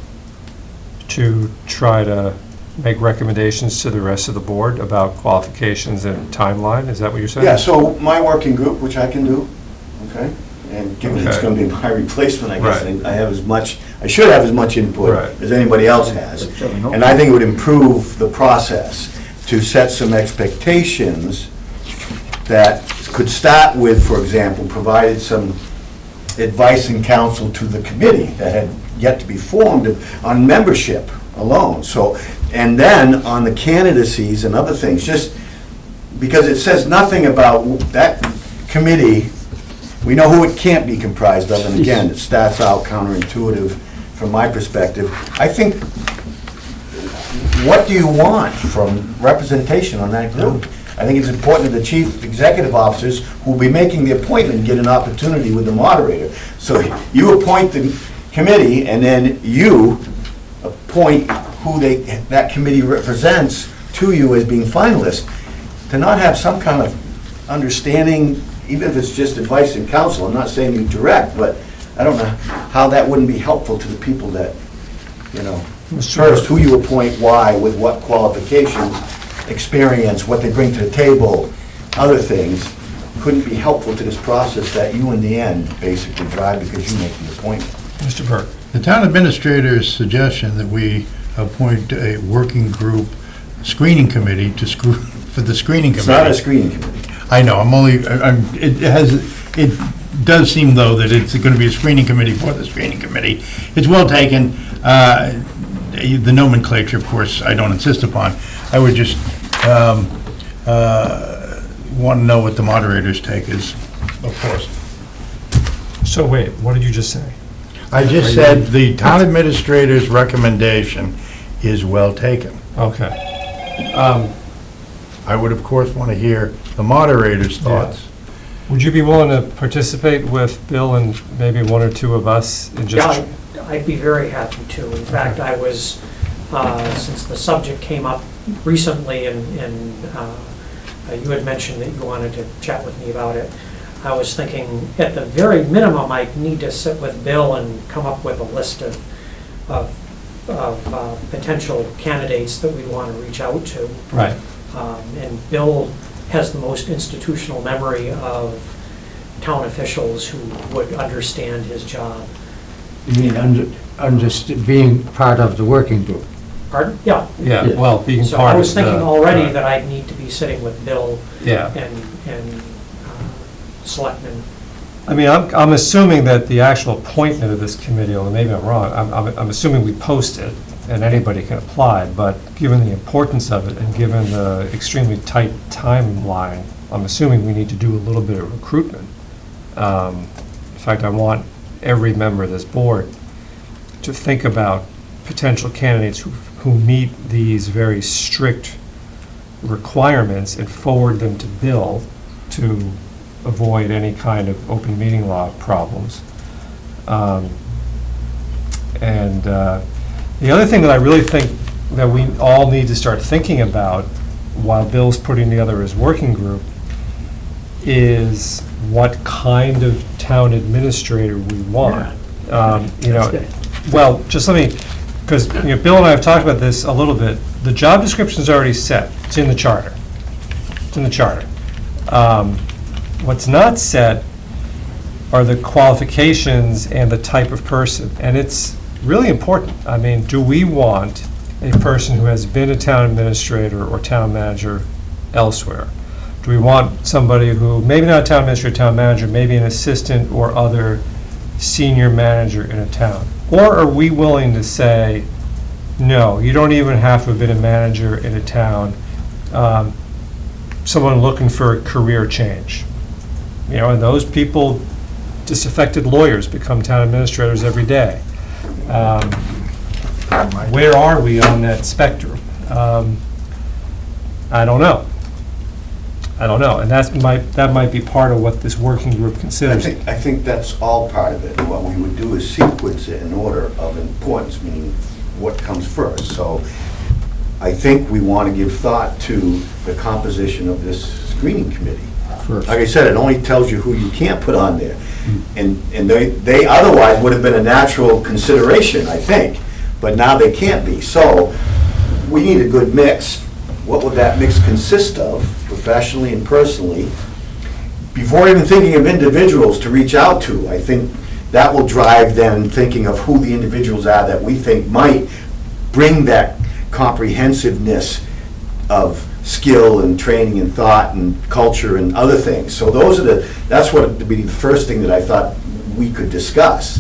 to try to make recommendations to the rest of the board about qualifications and timeline? Is that what you're saying? Yeah, so my working group, which I can do, okay? And given it's going to be my replacement, I guess, I should have as much input as anybody else has. And I think it would improve the process to set some expectations that could start with, for example, provided some advice and counsel to the committee that had yet to be formed on membership alone. So, and then on the candidacies and other things, just because it says nothing about that committee. We know who it can't be comprised of, and again, it starts out counterintuitive from my perspective. I think, what do you want from representation on that group? I think it's important that the chief executive officers who will be making the appointment get an opportunity with the moderator. So you appoint the committee, and then you appoint who that committee represents to you as being finalists. To not have some kind of understanding, even if it's just advice and counsel, I'm not saying you direct, but I don't know how that wouldn't be helpful to the people that, first, who you appoint, why, with what qualifications, experience, what they bring to the table, other things, couldn't be helpful to this process that you in the end basically drive because you make the appointment. Mr. Burke. The town administrator's suggestion that we appoint a working group screening committee for the screening committee. It's not a screening committee. I know, it does seem though that it's going to be a screening committee for the screening committee. It's well taken. The nomenclature, of course, I don't insist upon. I would just want to know what the moderator's take is, of course. So wait, what did you just say? I just said the town administrator's recommendation is well taken. Okay. I would, of course, want to hear the moderator's thoughts. Would you be willing to participate with Bill and maybe one or two of us in just? Yeah, I'd be very happy to. In fact, I was, since the subject came up recently and you had mentioned that you wanted to chat with me about it, I was thinking at the very minimum I need to sit with Bill and come up with a list of potential candidates that we want to reach out to. Right. And Bill has the most institutional memory of town officials who would understand his job. You mean being part of the working group? Pardon? Yeah. Yeah, well, being So part of I was thinking already right. that I'd need to be sitting with Bill Yeah. and Selectmen. I mean, I'm assuming that the actual appointment of this committee, although maybe I'm wrong, I'm assuming we post it and anybody can apply, but given the importance of it and given the extremely tight timeline, I'm assuming we need to do a little bit of recruitment. In fact, I want every member of this board to think about potential candidates who meet these very strict requirements and forward them to Bill to avoid any kind of open meeting law problems. The other thing that I really think that we all need to start thinking about while Bill's putting together his working group is what kind of town administrator we want. Well, just let me, because Bill and I have talked about this a little bit. The job description is already set. It's in the charter. It's in the charter. What's not set are the qualifications and the type of person, and it's really important. I mean, do we want a person who has been a town administrator or town manager elsewhere? Do we want somebody who, maybe not a town administrator, town manager, maybe an assistant or other senior manager in a town? Or are we willing to say, no, you don't even have to have been a manager in a town, someone looking for a career change? And those people, disaffected lawyers, become town administrators every day. Where are we on that spectrum? I don't know. And that might be part of what this working group considers. I think that's all part of it. What we would do is sequence it in order of importance, meaning what comes first. So I think we want to give thought to the composition of this screening committee. First. Like I said, it only tells you who you can't put on there. And they otherwise would have been a natural consideration, I think, but now they can't be. So we need a good mix. What would that mix consist of, professionally and personally? Before even thinking of individuals to reach out to, I think that will drive then thinking of who the individuals are that we think might bring that comprehensiveness of skill and training and thought and culture and other things. So that's what would be the first thing that I thought we could discuss,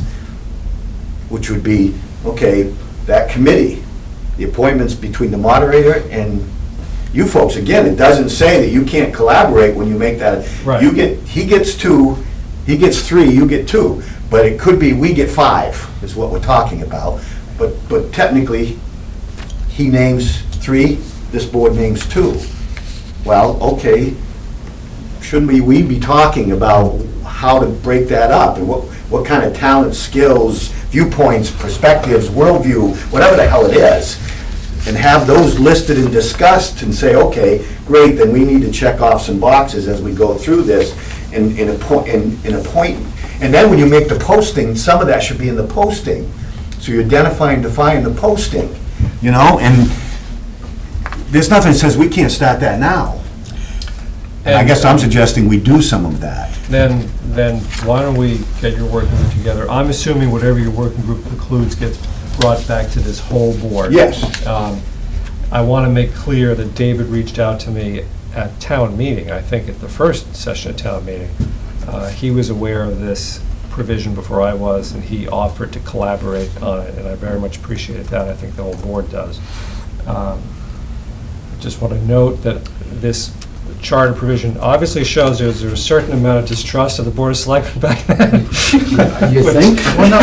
which would be, okay, that committee, the appointments between the moderator and you folks, again, it doesn't say that you can't collaborate when you make that. Right. He gets 2, he gets 3, you get 2. But it could be we get 5, is what we're talking about. But technically, he names 3, this board names 2. Well, okay, shouldn't we be talking about how to break that up? And what kind of talent, skills, viewpoints, perspectives, worldview, whatever the hell it is, and have those listed and discussed and say, okay, great, then we need to check off some boxes as we go through this in a point. And then when you make the posting, some of that should be in the posting. So you identify and define the posting, you know, and there's nothing that says we can't start that now. And I guess I'm suggesting we do some of that. Then why don't we get your working group together? I'm assuming whatever your working group concludes gets brought back to this whole board. Yes. I want to make clear that David reached out to me at town meeting, I think at the first session of town meeting. He was aware of this provision before I was, and he offered to collaborate on it, and I very much appreciate that. I think the whole board does. Just want to note that this charter provision obviously shows there's a certain amount of distrust of the Board of Selectmen back then. You think? Well, no,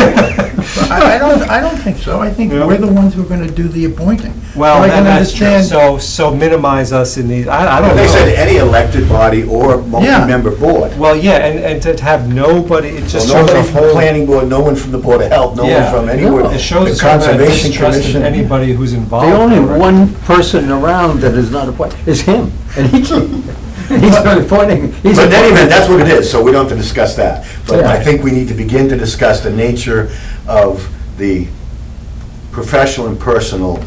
I don't think so. I think we're the ones who are going to do the appointing. Well, I can that's true. understand. So minimize us in these, I don't know. They said any elected body or multi-member board. Well, yeah, and to have nobody, it just So shows nobody a from the whole. planning board, no one from the Board of Health, no one from anywhere. It shows a The certain amount of Conservation distrust in Commission. anybody who's involved. The only in it. one person around that is not appointed is him, and he's appointing. But in any event, that's what it is, so we don't have to discuss that. But Yeah. I think we need to begin to discuss the nature of the professional and personal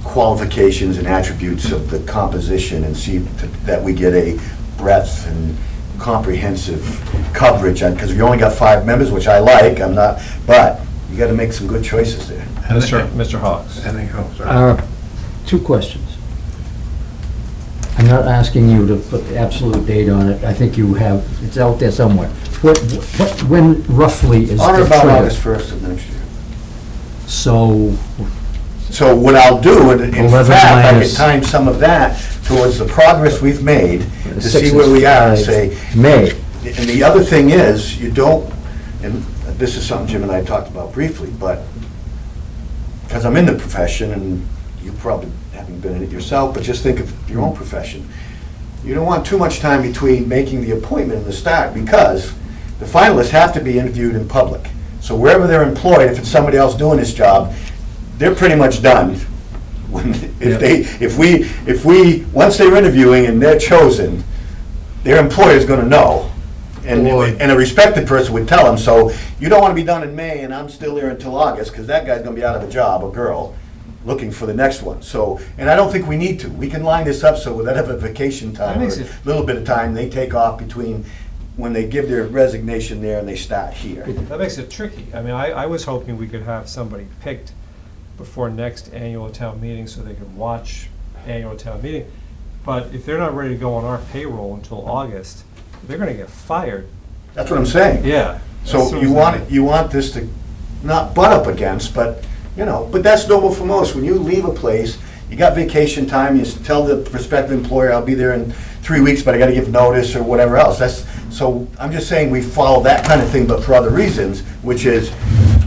qualifications and attributes of the composition and see that we get a breadth and comprehensive coverage, because we only got 5 members, which I like, I'm not, but you got to make some good choices there. Mr. Hawks. I think so. 2 questions. I'm not asking you to put the absolute date on it. I think you have, it's out there somewhere. When roughly is the On or about trigger? August 1st of next year. So what I'll do, and in 11 fact, I could minus- time some of that towards the progress we've made to 6 see is where we are and 5. say. May. And the other thing is, you don't, and this is something Jim and I talked about briefly, but, because I'm in the profession, and you probably haven't been in it yourself, but just think of your own profession. You don't want too much time between making the appointment and the start, because the finalists have to be interviewed in public. So wherever they're employed, if it's somebody else doing this job, they're pretty much done. If we, once they're interviewing and they're chosen, their employer's gonna know. And a respected person would tell them, so you don't wanna be done in May and I'm still here until August, because that guy's gonna be out of a job, or girl, looking for the next one. So, and I don't think we need to. We can line this up so that have a vacation time, or a little bit of time they take off between when they give their resignation there and they start here. That makes it tricky. I mean, I was hoping we could have somebody picked before next annual town meeting so they could watch annual town meeting. But if they're not ready to go on our payroll until August, they're gonna get fired. That's what I'm saying. Yeah. So you want this to not butt up against, but, you know, but that's normal for most. When you leave a place, you got vacation time, you tell the prospective employer, I'll be there in 3 weeks, but I gotta give notice or whatever else. So I'm just saying we follow that kind of thing, but for other reasons, which is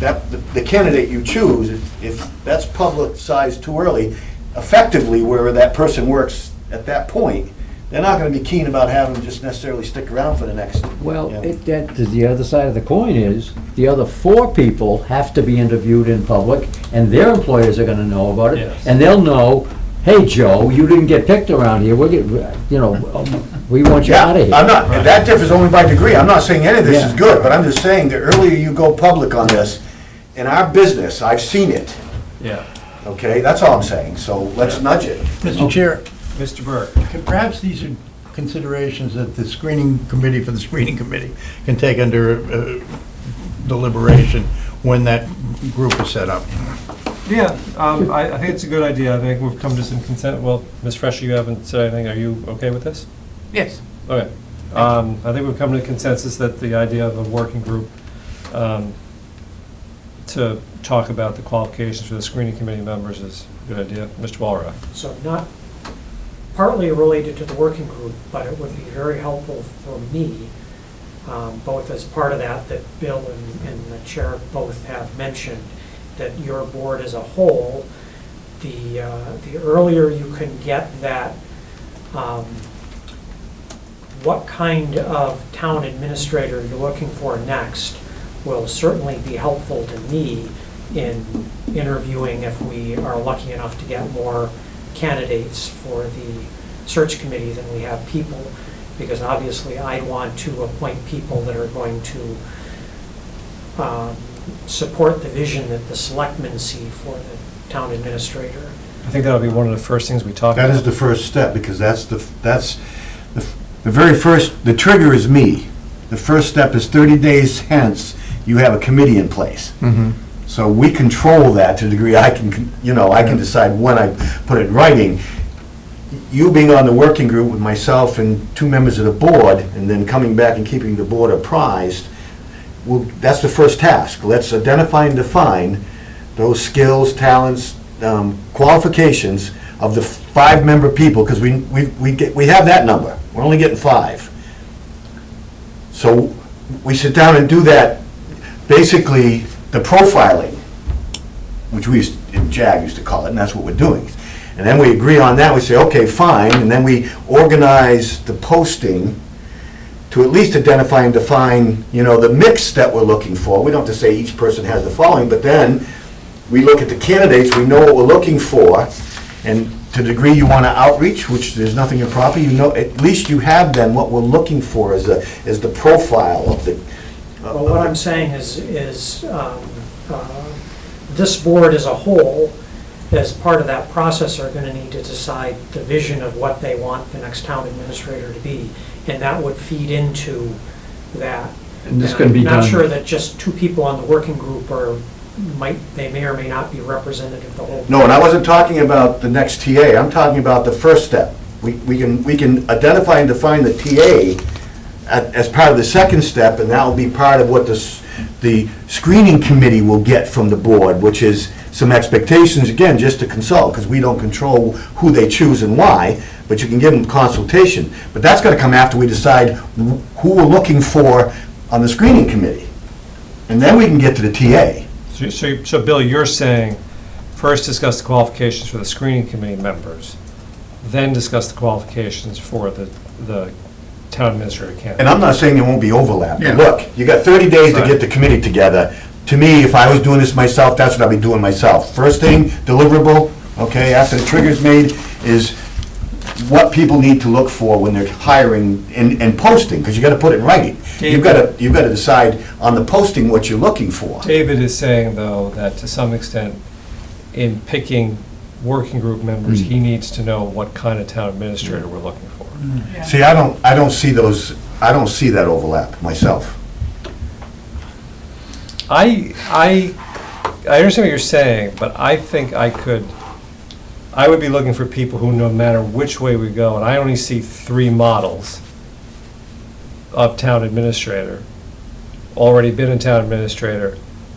that the candidate you choose, if that's publicized too early, effectively wherever that person works at that point, they're not gonna be keen about having them just necessarily stick around for the next. Well, the other side of the coin is, the other 4 people have to be interviewed in public, and their employers are gonna know about it, Yes. and they'll know, hey, Joe, you didn't get picked around here, we want you out of here. I'm not, that differs only by degree. I'm not saying any of this is Yeah. good, but I'm just saying the earlier you go public on this, in our business, I've seen it, Yeah. okay? That's all I'm saying, so let's nudge it. Mr. Chair, Mr. Burke. perhaps these are considerations that the screening committee for the screening committee can take under deliberation when that group is set up. Yeah, I think it's a good idea. I think we've come to some consent. Well, Ms. Fresher, you haven't said anything. Are you okay with this? Yes. Okay. I think we've come to consensus that the idea of a working group to talk about the qualifications for the screening committee members is a good idea. Mr. Walrath. So partly related to the working group, but it would be very helpful for me, both as part of that Bill and the chair both have mentioned, that your board as a whole, the earlier you can get that, what kind of town administrator you're looking for next will certainly be helpful to me in interviewing if we are lucky enough to get more candidates for the search committee than we have people, because obviously I want to appoint people that are going to support the vision that the selectmen see for the town administrator. I think that'll be one of the first things we talk about. That is the first step, because that's the very first, the trigger is me. The first step is 30 days hence, you have a committee in place. So we control that to the degree I can, I can decide when I put it in writing. You being on the working group with myself and 2 members of the board, and then coming back and keeping the board apprised, well, that's the first task. Let's identify and define those skills, talents, qualifications of the 5-member people, because we have that number. We're only getting 5. So we sit down and do that, basically the profiling, which we in JAG used to call it, and that's what we're doing. And then we agree on that, we say, okay, fine, and then we organize the posting to at least identify and define, the mix that we're looking for. We don't have to say each person has the following, but then we look at the candidates, we know what we're looking for, and to the degree you want to outreach, which there's nothing improper, at least you have then what we're looking for as the profile of the... Well, what I'm saying is this board as a whole, as part of that process, are going to need to decide the vision of what they want the next town administrator to be, and that would feed into that. And this can be done. I'm not sure that just 2 people on the working group they may or may not be representative of the whole. No, and I wasn't talking about the next TA, I'm talking about the first step. We can identify and define the TA as part of the second step, and that will be part of what the screening committee will get from the board, which is some expectations, again, just to consult, because we don't control who they choose and why, but you can give them consultation. But that's going to come after we decide who we're looking for on the screening committee. And then we can get to the TA. So Bill, you're saying, first discuss the qualifications for the screening committee members, then discuss the qualifications for the town administrator candidate. And I'm not saying there won't be overlap. Yeah. Look, you got 30 days to get the committee together. To me, if I was doing this myself, that's what I'd be doing myself. First thing, deliverable, okay, after the trigger's made, is what people need to look for when they're hiring and posting, because you got to put it in writing. You've got to decide on the posting what you're looking for. David is saying, though, that to some extent, in picking working group members, he needs to know what kind of town administrator we're looking for. Yeah. See, I don't see that overlap myself. I understand what you're saying, but I think I would be looking for people who, no matter which way we go, and I only see 3 models of town administrator, already been a town administrator,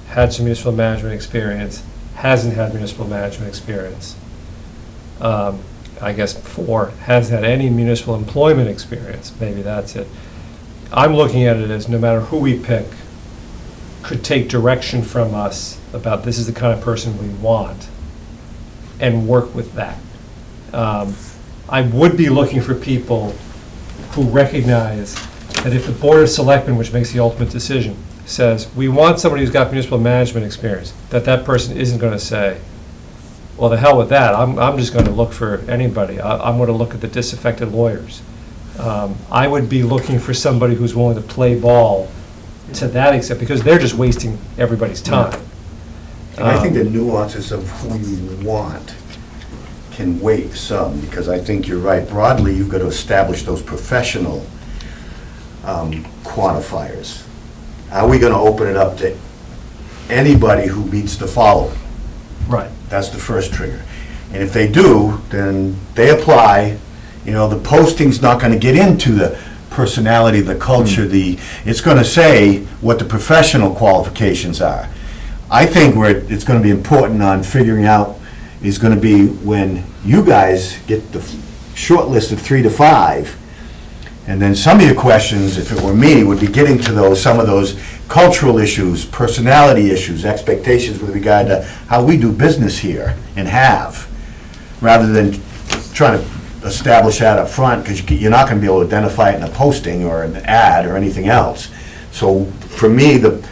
had some municipal management experience, hasn't had municipal management experience. I guess 4, hasn't had any municipal employment experience, maybe that's it. I'm looking at it as no matter who we pick, could take direction from us about this is the kind of person we want and work with that. I would be looking for people who recognize that if the Board of Selectmen, which makes the ultimate decision, says, we want somebody who's got municipal management experience, that person isn't going to say, well, the hell with that, I'm just going to look for anybody. I'm going to look at the disaffected lawyers. I would be looking for somebody who's willing to play ball to that extent, because they're just wasting everybody's time. And I think the nuances of who you want can wait some, because I think you're right. Broadly, you've got to establish those professional quantifiers. Are we going to open it up to anybody who meets the following? Right. That's the first trigger. And if they do, then they apply. The posting's not going to get into the personality, the culture, it's going to say what the professional qualifications are. I think where it's going to be important on figuring out is going to be when you guys get the short list of 3 to 5. And then some of your questions, if it were me, would be getting to some of those cultural issues, personality issues, expectations with regard to how we do business here and have, rather than trying to establish that up front, because you're not going to be able to identify it in a posting or an ad or anything else. So for me, the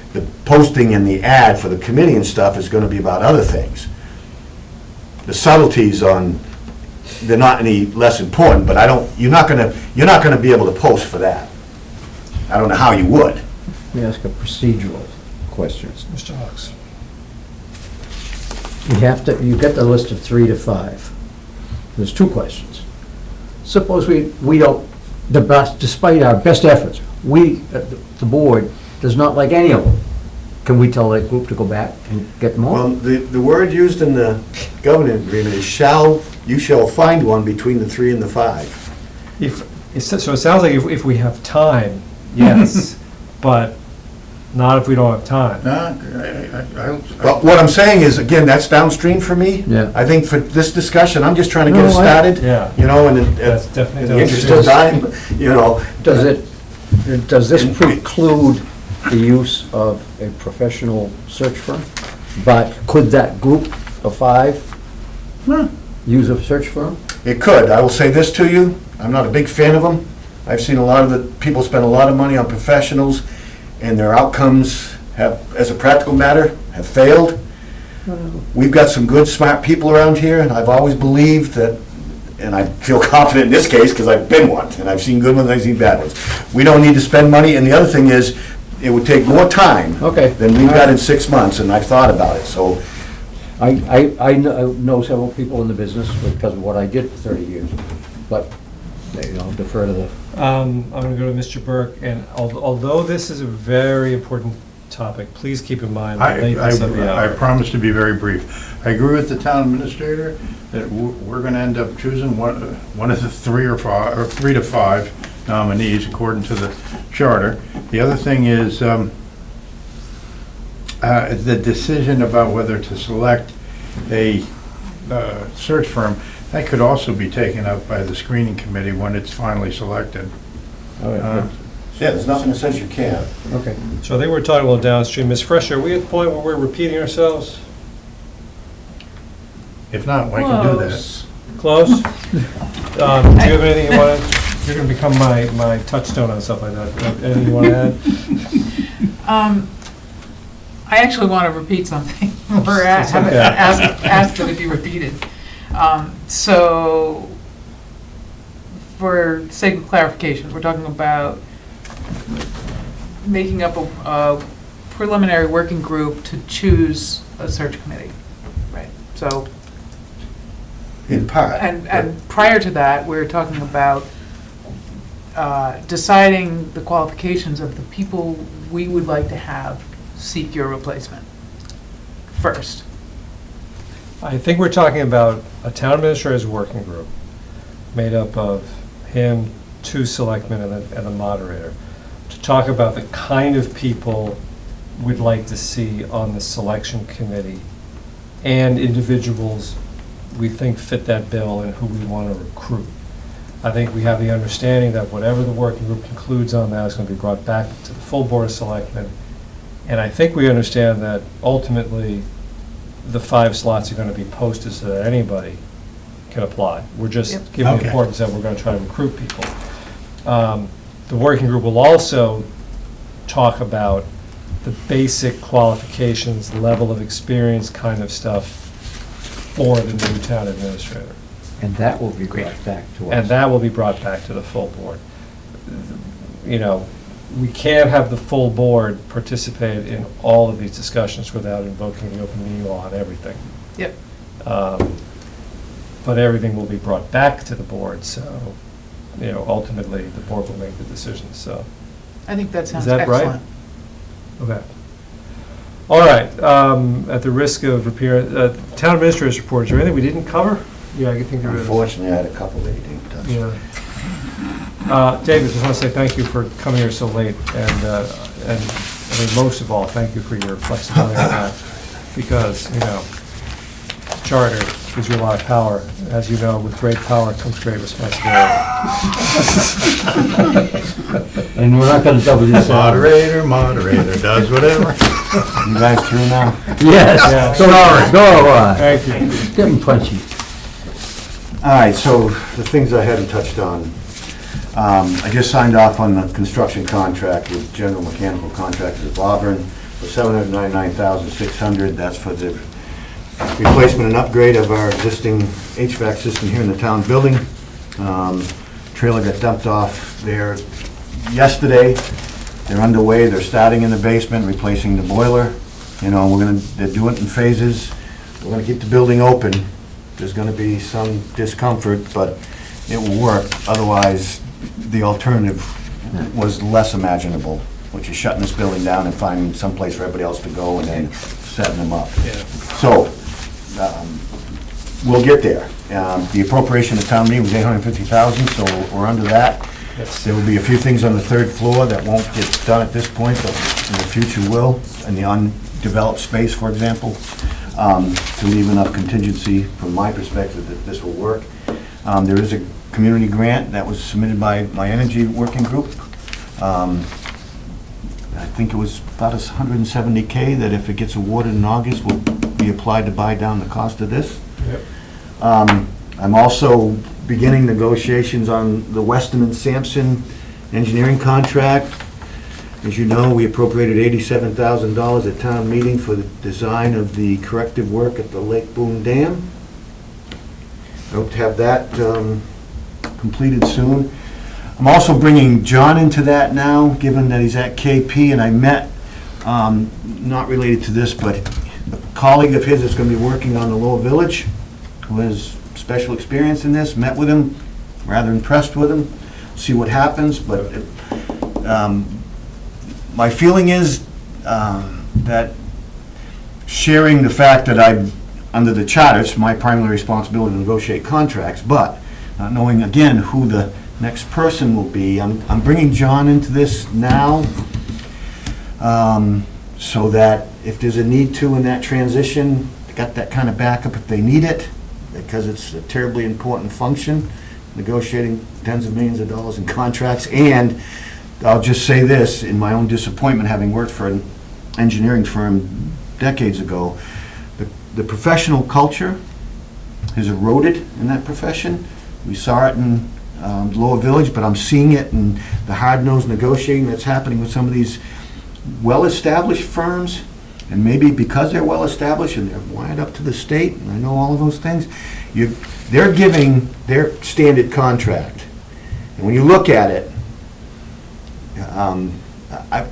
posting and the ad for the committee and stuff is going to be about other things. The subtleties they're not any less important, but you're not going to be able to post for that. I don't know how you would. Let me ask a procedural question. Mr. Hawks. You get the list of 3 to 5. There's 2 questions. Suppose we don't, despite our best efforts, the board does not like any of them. Can we tell that group to go back and get more? Well, the word used in the governance agreement is you shall find one between the 3 and the 5. So it sounds like if we have time, yes, but not if we don't have time. But what I'm saying is, again, that's downstream for me. Yeah. I think for this discussion, I'm just trying to get us started. Yeah. You know, and in That's definitely the interest of time, you know. Does this preclude the use of a professional search firm? But could that group of 5 use a search firm? It could. I will say this to you, I'm not a big fan of them. I've seen a lot of the people spend a lot of money on professionals, and their outcomes have, as a practical matter, have failed. We've got some good, smart people around here, and I've always believed that, and I feel confident in this case because I've been one, and I've seen good ones, I've seen bad ones. We don't need to spend money, and the other thing is, it would take more time than we've got in 6 months, and I've thought about it, so. I know several people in the business because of what I did for 30 years, but I'll defer to the... I'm going to go to Mr. Burke, and although this is a very important topic, please keep in mind the lateness of the I hour. promise to be very brief. I agree with the town administrator that we're going to end up choosing one of the 3 to 5 nominees according to the charter. The other thing is the decision about whether to select a search firm. That could also be taken up by the screening committee when it's finally selected. Yeah, there's nothing that says you can't. Okay. So I think we're talking a little downstream. Ms. Fresher, are we at the point where we're repeating ourselves? If not, we can do that. Close? Do you have anything you want to, you're going to become my touchstone on stuff like that. Anything you want to add? I actually want to repeat something, or ask that it be repeated. So, for sake of clarification, we're talking about making up a preliminary working group to choose a search committee, right? So, in part. And prior to that, we're talking about deciding the qualifications of the people we would like to have seek your replacement first. I think we're talking about a town administrator's working group made up of him, 2 selectmen, and a moderator, to talk about the kind of people we'd like to see on the selection committee and individuals we think fit that bill and who we want to recruit. I think we have the understanding that whatever the working group concludes on that is going to be brought back to the full Board of Selectmen. And I think we understand that ultimately the 5 slots are going to be posted so that anybody can apply. We're just giving the importance that we're going to try to recruit people. The working group will also talk about the basic qualifications, level of experience kind of stuff for the new town administrator. And that will be brought back to us. And that will be brought back to the full board. You know, we can't have the full board participate in all of these discussions without invoking the open meeting law on everything. Yep. But everything will be brought back to the board, so, you know, ultimately, the board will make the decision, so. I think that sounds Is that right? excellent. Okay. All right, at the risk of repeating, town administrator's report, is there anything we didn't cover? Yeah, I think there is. Unfortunately, I had a couple that you didn't touch. Yeah. David, just want to say thank you for coming here so late, and I mean, most of all, thank you for your flexibility on that, because, you know, charter gives you a lot of power. As you know, with great power comes great responsibility. And we're not gonna double this out. Moderator does whatever. You guys through now? Yeah. Yes. Go. Thank you. Get him punchy. All right, so the things I hadn't touched on. I just signed off on the construction contract with General Mechanical Contractors of Auburn for $799,600. That's for the replacement and upgrade of our existing HVAC system here in the town building. Trailer got dumped off there yesterday. They're underway. They're starting in the basement, replacing the boiler. You know, they're doing it in phases. We're gonna keep the building open. There's gonna be some discomfort, but it will work. Otherwise, the alternative was less imaginable, which is shutting this building down and finding someplace for everybody else to go and then setting them up. So, we'll get there. The appropriation at town meeting was $850,000, so we're under that. There will be a few things on the third floor that won't get done at this point, but in the future will, in the undeveloped space, for example, to leave enough contingency from my perspective that this will work. There is a community grant that was submitted by my energy working group. I think it was about $170K that if it gets awarded in August will be applied to buy down the cost of this. Yep. I'm also beginning negotiations on the Weston and Sampson engineering contract. As you know, we appropriated $87,000 at town meeting for the design of the corrective work at the Lake Boon Dam. I hope to have that completed soon. I'm also bringing John into that now, given that he's at KP, and I met, not related to this, but a colleague of his is going to be working on the Lower Village, who has special experience in this, met with him, rather impressed with him, see what happens, but my feeling is that sharing the fact that under the charter, it's my primary responsibility to negotiate contracts, but not knowing, again, who the next person will be, I'm bringing John into this now, so that if there's a need to in that transition, they got that kind of backup if they need it, because it's a terribly important function, negotiating tens of millions of dollars in contracts. And I'll just say this, in my own disappointment, having worked for an engineering firm decades ago, the professional culture has eroded in that profession. We saw it in Lower Village, but I'm seeing it in the hard-nosed negotiating that's happening with some of these well-established firms. And maybe because they're well-established and they're wired up to the state, and I know all of those things, they're giving their standard contract. And when you look at it, I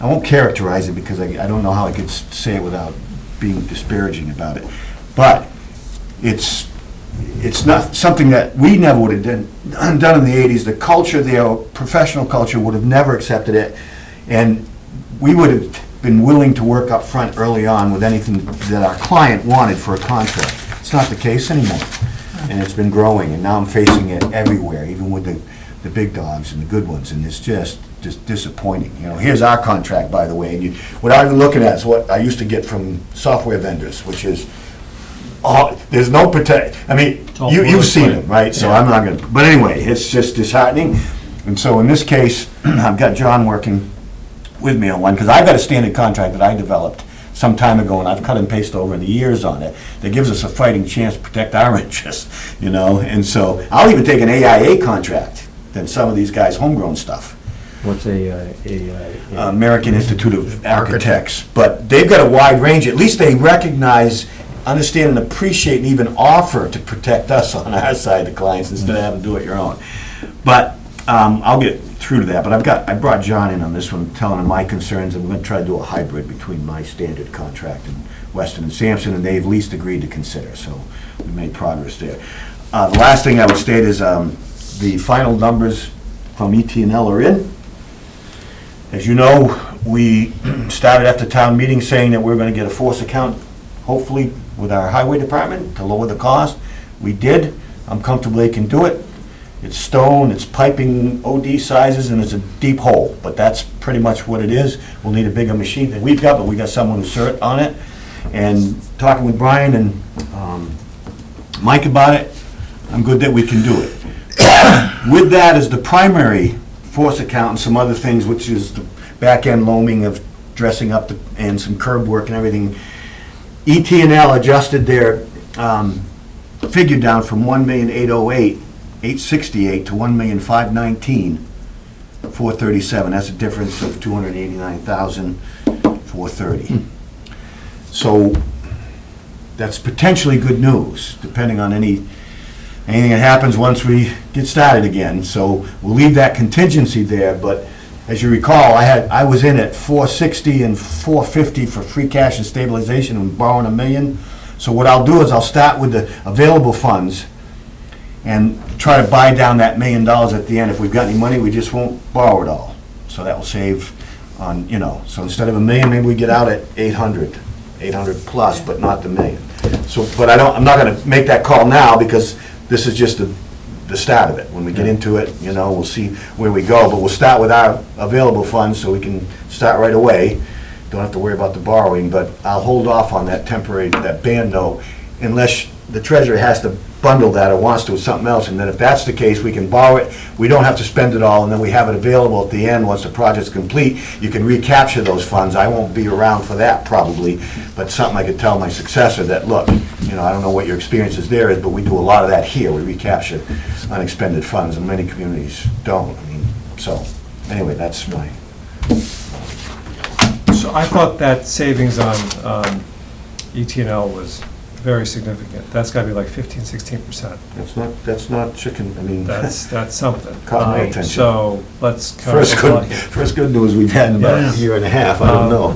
won't characterize it because I don't know how I could say it without being disparaging about it. But it's not something that we never would have done in the 80s. The culture there, professional culture, would have never accepted it. And we would have been willing to work up front early on with anything that our client wanted for a contract. It's not the case anymore. And it's been growing, and now I'm facing it everywhere, even with the big dogs and the good ones, and it's just disappointing. You know, here's our contract, by the way, and without even looking at it, is what I used to get from software vendors, which is, there's no protect, I mean, you've seen them, right? So I'm not gonna, but anyway, it's just disheartening. And so in this case, I've got John working with me on one, because I've got a standard contract that I developed some time ago, and I've cut and pasted over the years on it, that gives us a fighting chance to protect our interests, you know? And so I'll even take an AIA contract than some of these guys' homegrown stuff. What's American Institute of Architects. But they've got a wide range. At least they recognize, understand, and appreciate, and even offer to protect us on our side, the clients, instead of having to do it your own. But I'll get through to that. But I brought John in on this one, telling him my concerns, and we're going to try to do a hybrid between my standard contract and Weston and Sampson, and they've at least agreed to consider. So we made progress there. The last thing I would state is the final numbers from ET&L are in. As you know, we started after town meeting saying that we're going to get a force account, hopefully, with our highway department to lower the cost. We did. I'm comfortable they can do it. It's stone, it's piping OD sizes, and it's a deep hole, but that's pretty much what it is. We'll need a bigger machine than we've got, but we got someone who's cert on it. And talking with Brian and Mike about it. I'm good that we can do it. With that as the primary force account and some other things, which is the back-end loaming of dressing up and some curb work and everything, ET&L adjusted their figure down from $1,808,868 to $1,519,437. That's a difference of $289,430. So that's potentially good news, depending on anything that happens once we get started again. So we'll leave that contingency there, but as you recall, I was in at 460 and 450 for free cash and stabilization and borrowing $1 million. So what I'll do is I'll start with the available funds and try to buy down that $1 million at the end. If we've got any money, we just won't borrow it all. So that will save on, so instead of $1 million, maybe we get out at 800 plus, but not the $1 million. So, but I'm not gonna make that call now because this is just the start of it. When we get into it, we'll see where we go, but we'll start with our available funds so we can start right away. Don't have to worry about the borrowing, but I'll hold off on that that band note, unless the treasurer has to bundle that or wants to with something else, and then if that's the case, we can borrow it, we don't have to spend it all, and then we have it available at the end once the project's complete. You can recapture those funds. I won't be around for that probably, but something I could tell my successor that, look, I don't know what your experiences there is, but we do a lot of that here. We recapture unexpended funds, and many communities don't. So anyway, that's my... So I thought that savings on ET&L was very significant. That's got to be like 15-16%. That's not chicken. That's something. Caught my attention. So let's first good news we've had in about a year and a half. I don't know.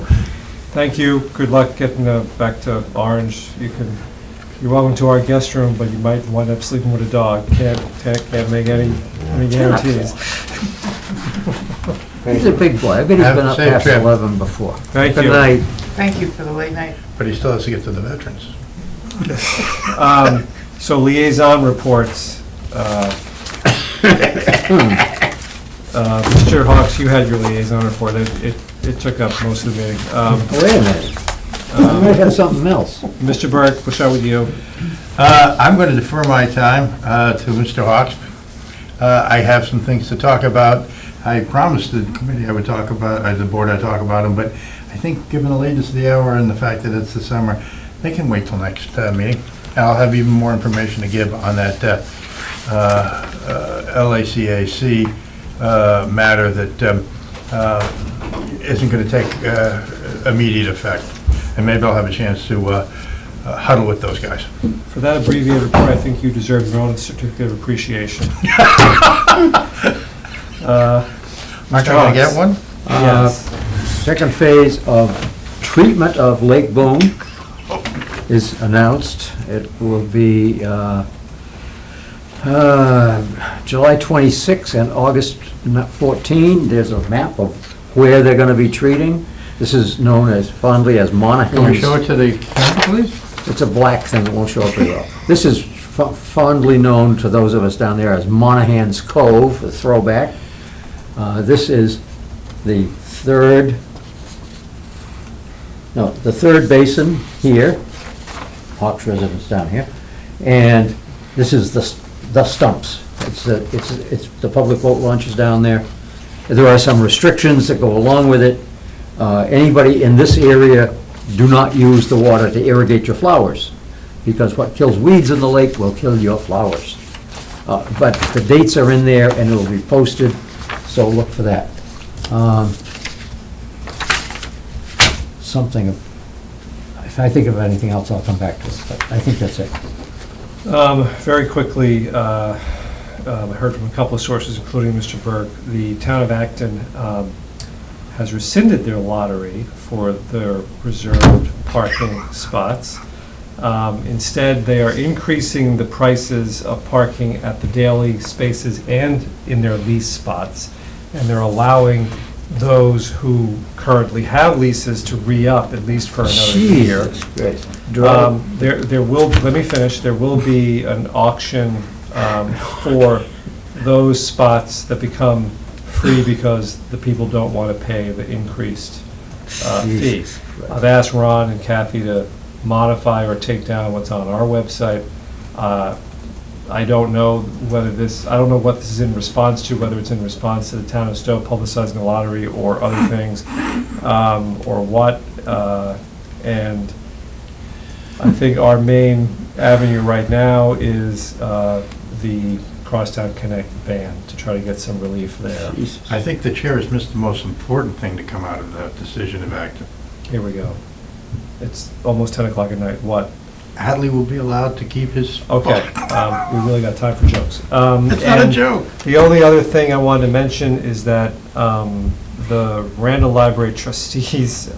Thank you. Good luck getting back to Orange. You're welcome to our guest room, but you might wind up sleeping with a dog. Can't make any guarantees. He's a big boy. I bet he's been up past 11 before. Thank you. Good night. Thank you for the late night. But he still has to get to the veterans. So liaison reports. Mr. Hawks, you had your liaison report. It took up most of the meeting. Wait a minute. I might have something else. Mr. Burke, we'll start with you. I'm going to defer my time to Mr. Hawks. I have some things to talk about. I promised the committee I would talk about, the board I'd talk about them, but I think given the lateness of the hour and the fact that it's the summer, they can wait till next meeting. I'll have even more information to give on that LACAC matter that isn't going to take immediate effect. And maybe I'll have a chance to huddle with those guys. For that abbreviated report, I think you deserve your own certificate of appreciation. Aren't you going to get one? Yes. Second phase of treatment of Lake Boon is announced. It will be July 26 and August 14. There's a map of where they're going to be treating. This is known as fondly as Monahan's. Can we show it to the camera, please? It's a black thing, it won't show up very well. This is fondly known to those of us down there as Monahan's Cove, a throwback. This is the third basin here, Hawks residence down here, and this is the stumps. It's the public boat launches down there. There are some restrictions that go along with it. Anybody in this area, do not use the water to irrigate your flowers, because what kills weeds in the lake will kill your flowers. But the dates are in there and it'll be posted, so look for that. Something, if I think of anything else, I'll come back to it, but I think that's it. Very quickly, I heard from a couple of sources, including Mr. Burke, the town of Acton has rescinded their lottery for their reserved parking spots. Instead, they are increasing the prices of parking at the daily spaces and in their lease spots, and they're allowing those who currently have leases to re-up at least for another year. There will, let me finish, there will be an auction for those spots that become free because the people don't want to pay the increased fee. I've asked Ron and Kathy to modify or take down what's on our website. I don't know whether this, I don't know what this is in response to, whether it's in response to the town of Stowe publicizing the lottery or other things, or what. And I think our main avenue right now is the Crosstown Connect ban, to try to get some relief there. I think the chair has missed the most important thing to come out of that decision of action. Here we go. It's almost 10 o'clock at night. What? Hadley will be allowed to keep his... Okay, we really got time for jokes. It's not a joke. The only other thing I wanted to mention is that the Randall Library trustees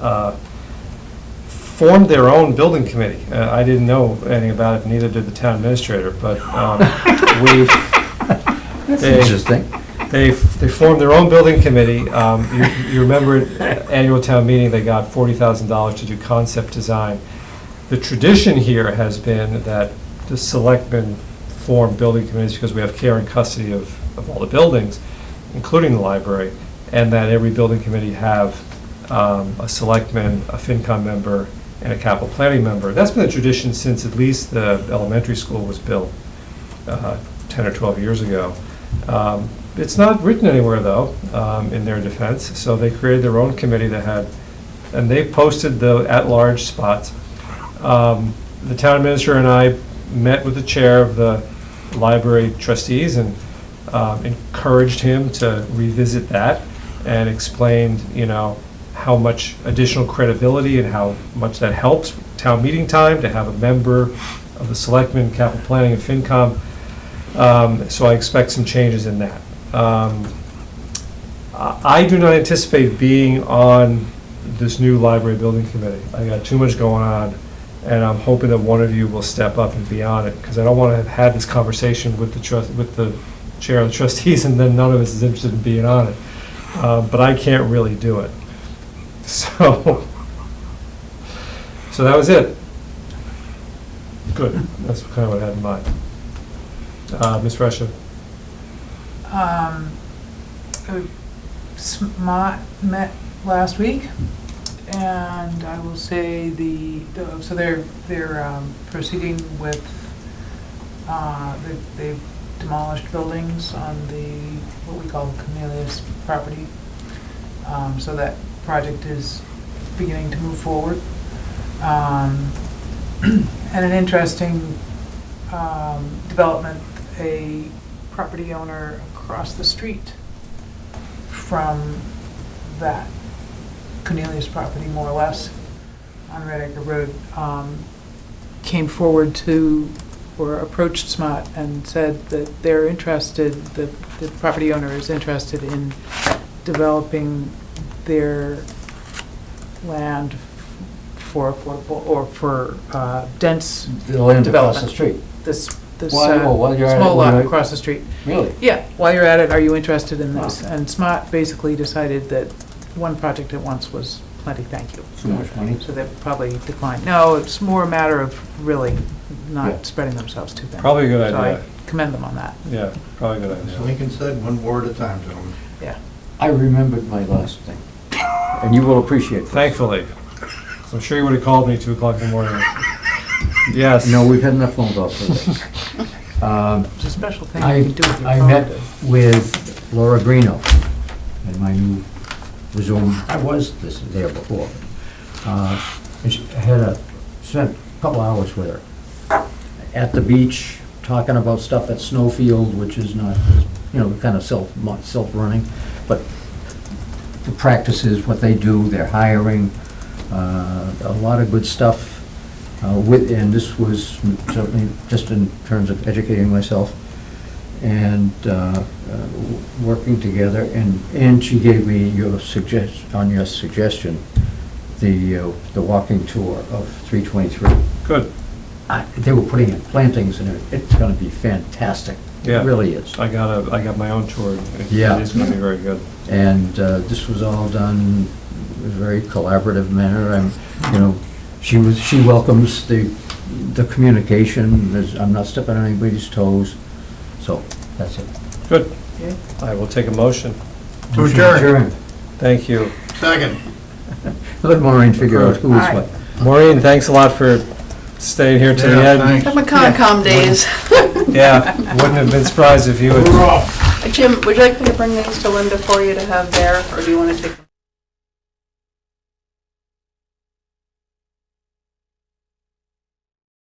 formed their own building committee. I didn't know anything about it, neither did the town administrator, but Interesting. They formed their own building committee. You remember at annual town meeting, they got $40,000 to do concept design. The tradition here has been that the selectmen form building committees because we have care and custody of all the buildings, including the library, and that every building committee have a selectman, a FinCom member, and a capital planning member. That's been a tradition since at least the elementary school was built 10 or 12 years ago. It's not written anywhere, though, in their defense, so they created their own committee that had, and they posted the at-large spots. The town administrator and I met with the chair of the library trustees and encouraged him to revisit that and explained, how much additional credibility and how much that helps town meeting time to have a member of the selectmen, capital planning, and FinCom. So I expect some changes in that. I do not anticipate being on this new library building committee. I got too much going on, and I'm hoping that one of you will step up and be on it, because I don't want to have had this conversation with the chair of the trustees, and then none of us is interested in being on it. But I can't really do it. So that was it. Good. That's kind of what I had in mind. Ms. Russia. SMOT met last week, and I will say so they're proceeding with they've demolished buildings on what we call the Cornelius property. So that project is beginning to move forward. And an interesting development, a property owner across the street from that Cornelius property, more or less, on Red Acre Road, came forward or approached SMOT and said that they're interested, the property owner is interested in developing their land for affordable, or for dense The land across development. the street. This While you're at small it, lot right? across the street. Really? Yeah, while you're at it, are you interested in this? And SMOT basically decided that one project at once was plenty, thank you. Too much money? So they probably declined. No, it's more a matter of really Yeah. not spreading themselves too thin. Probably a good So idea. I commend them on that. Yeah, probably a good As idea. Lincoln said, one war at a time, gentlemen. Yeah. I remembered my last thing, and you will appreciate this. Thankfully. I'm sure you would have called me 2 o'clock in the morning. Yes. No, we've had enough phone calls for this. It's a special thing you can do with your I phone. met with Laura Greeno in my new Zoom. I was there before. And I spent a couple hours with her at the beach, talking about stuff at Snowfield, which is not, kind of self-running, but the practices, what they do, their hiring, a lot of good stuff. And this was certainly just in terms of educating myself and working together. And she gave me your suggestion, the walking tour of 323. Good. They were putting in plantings and it's going to be fantastic. Yeah. It really is. I got my own tour. Yeah. It is going to be very good. And this was all done in a very collaborative manner. She welcomes the communication. I'm not stepping on anybody's toes. So that's it. Good. I will take a motion. To adjourn. Thank you. Second. Let Maureen figure out who is what. Maureen, thanks a lot for staying here to the end. Have my Concom days. Yeah, wouldn't have been surprised if you had. Jim, would you like me to bring these to Linda for you to have there, or do you want to take them?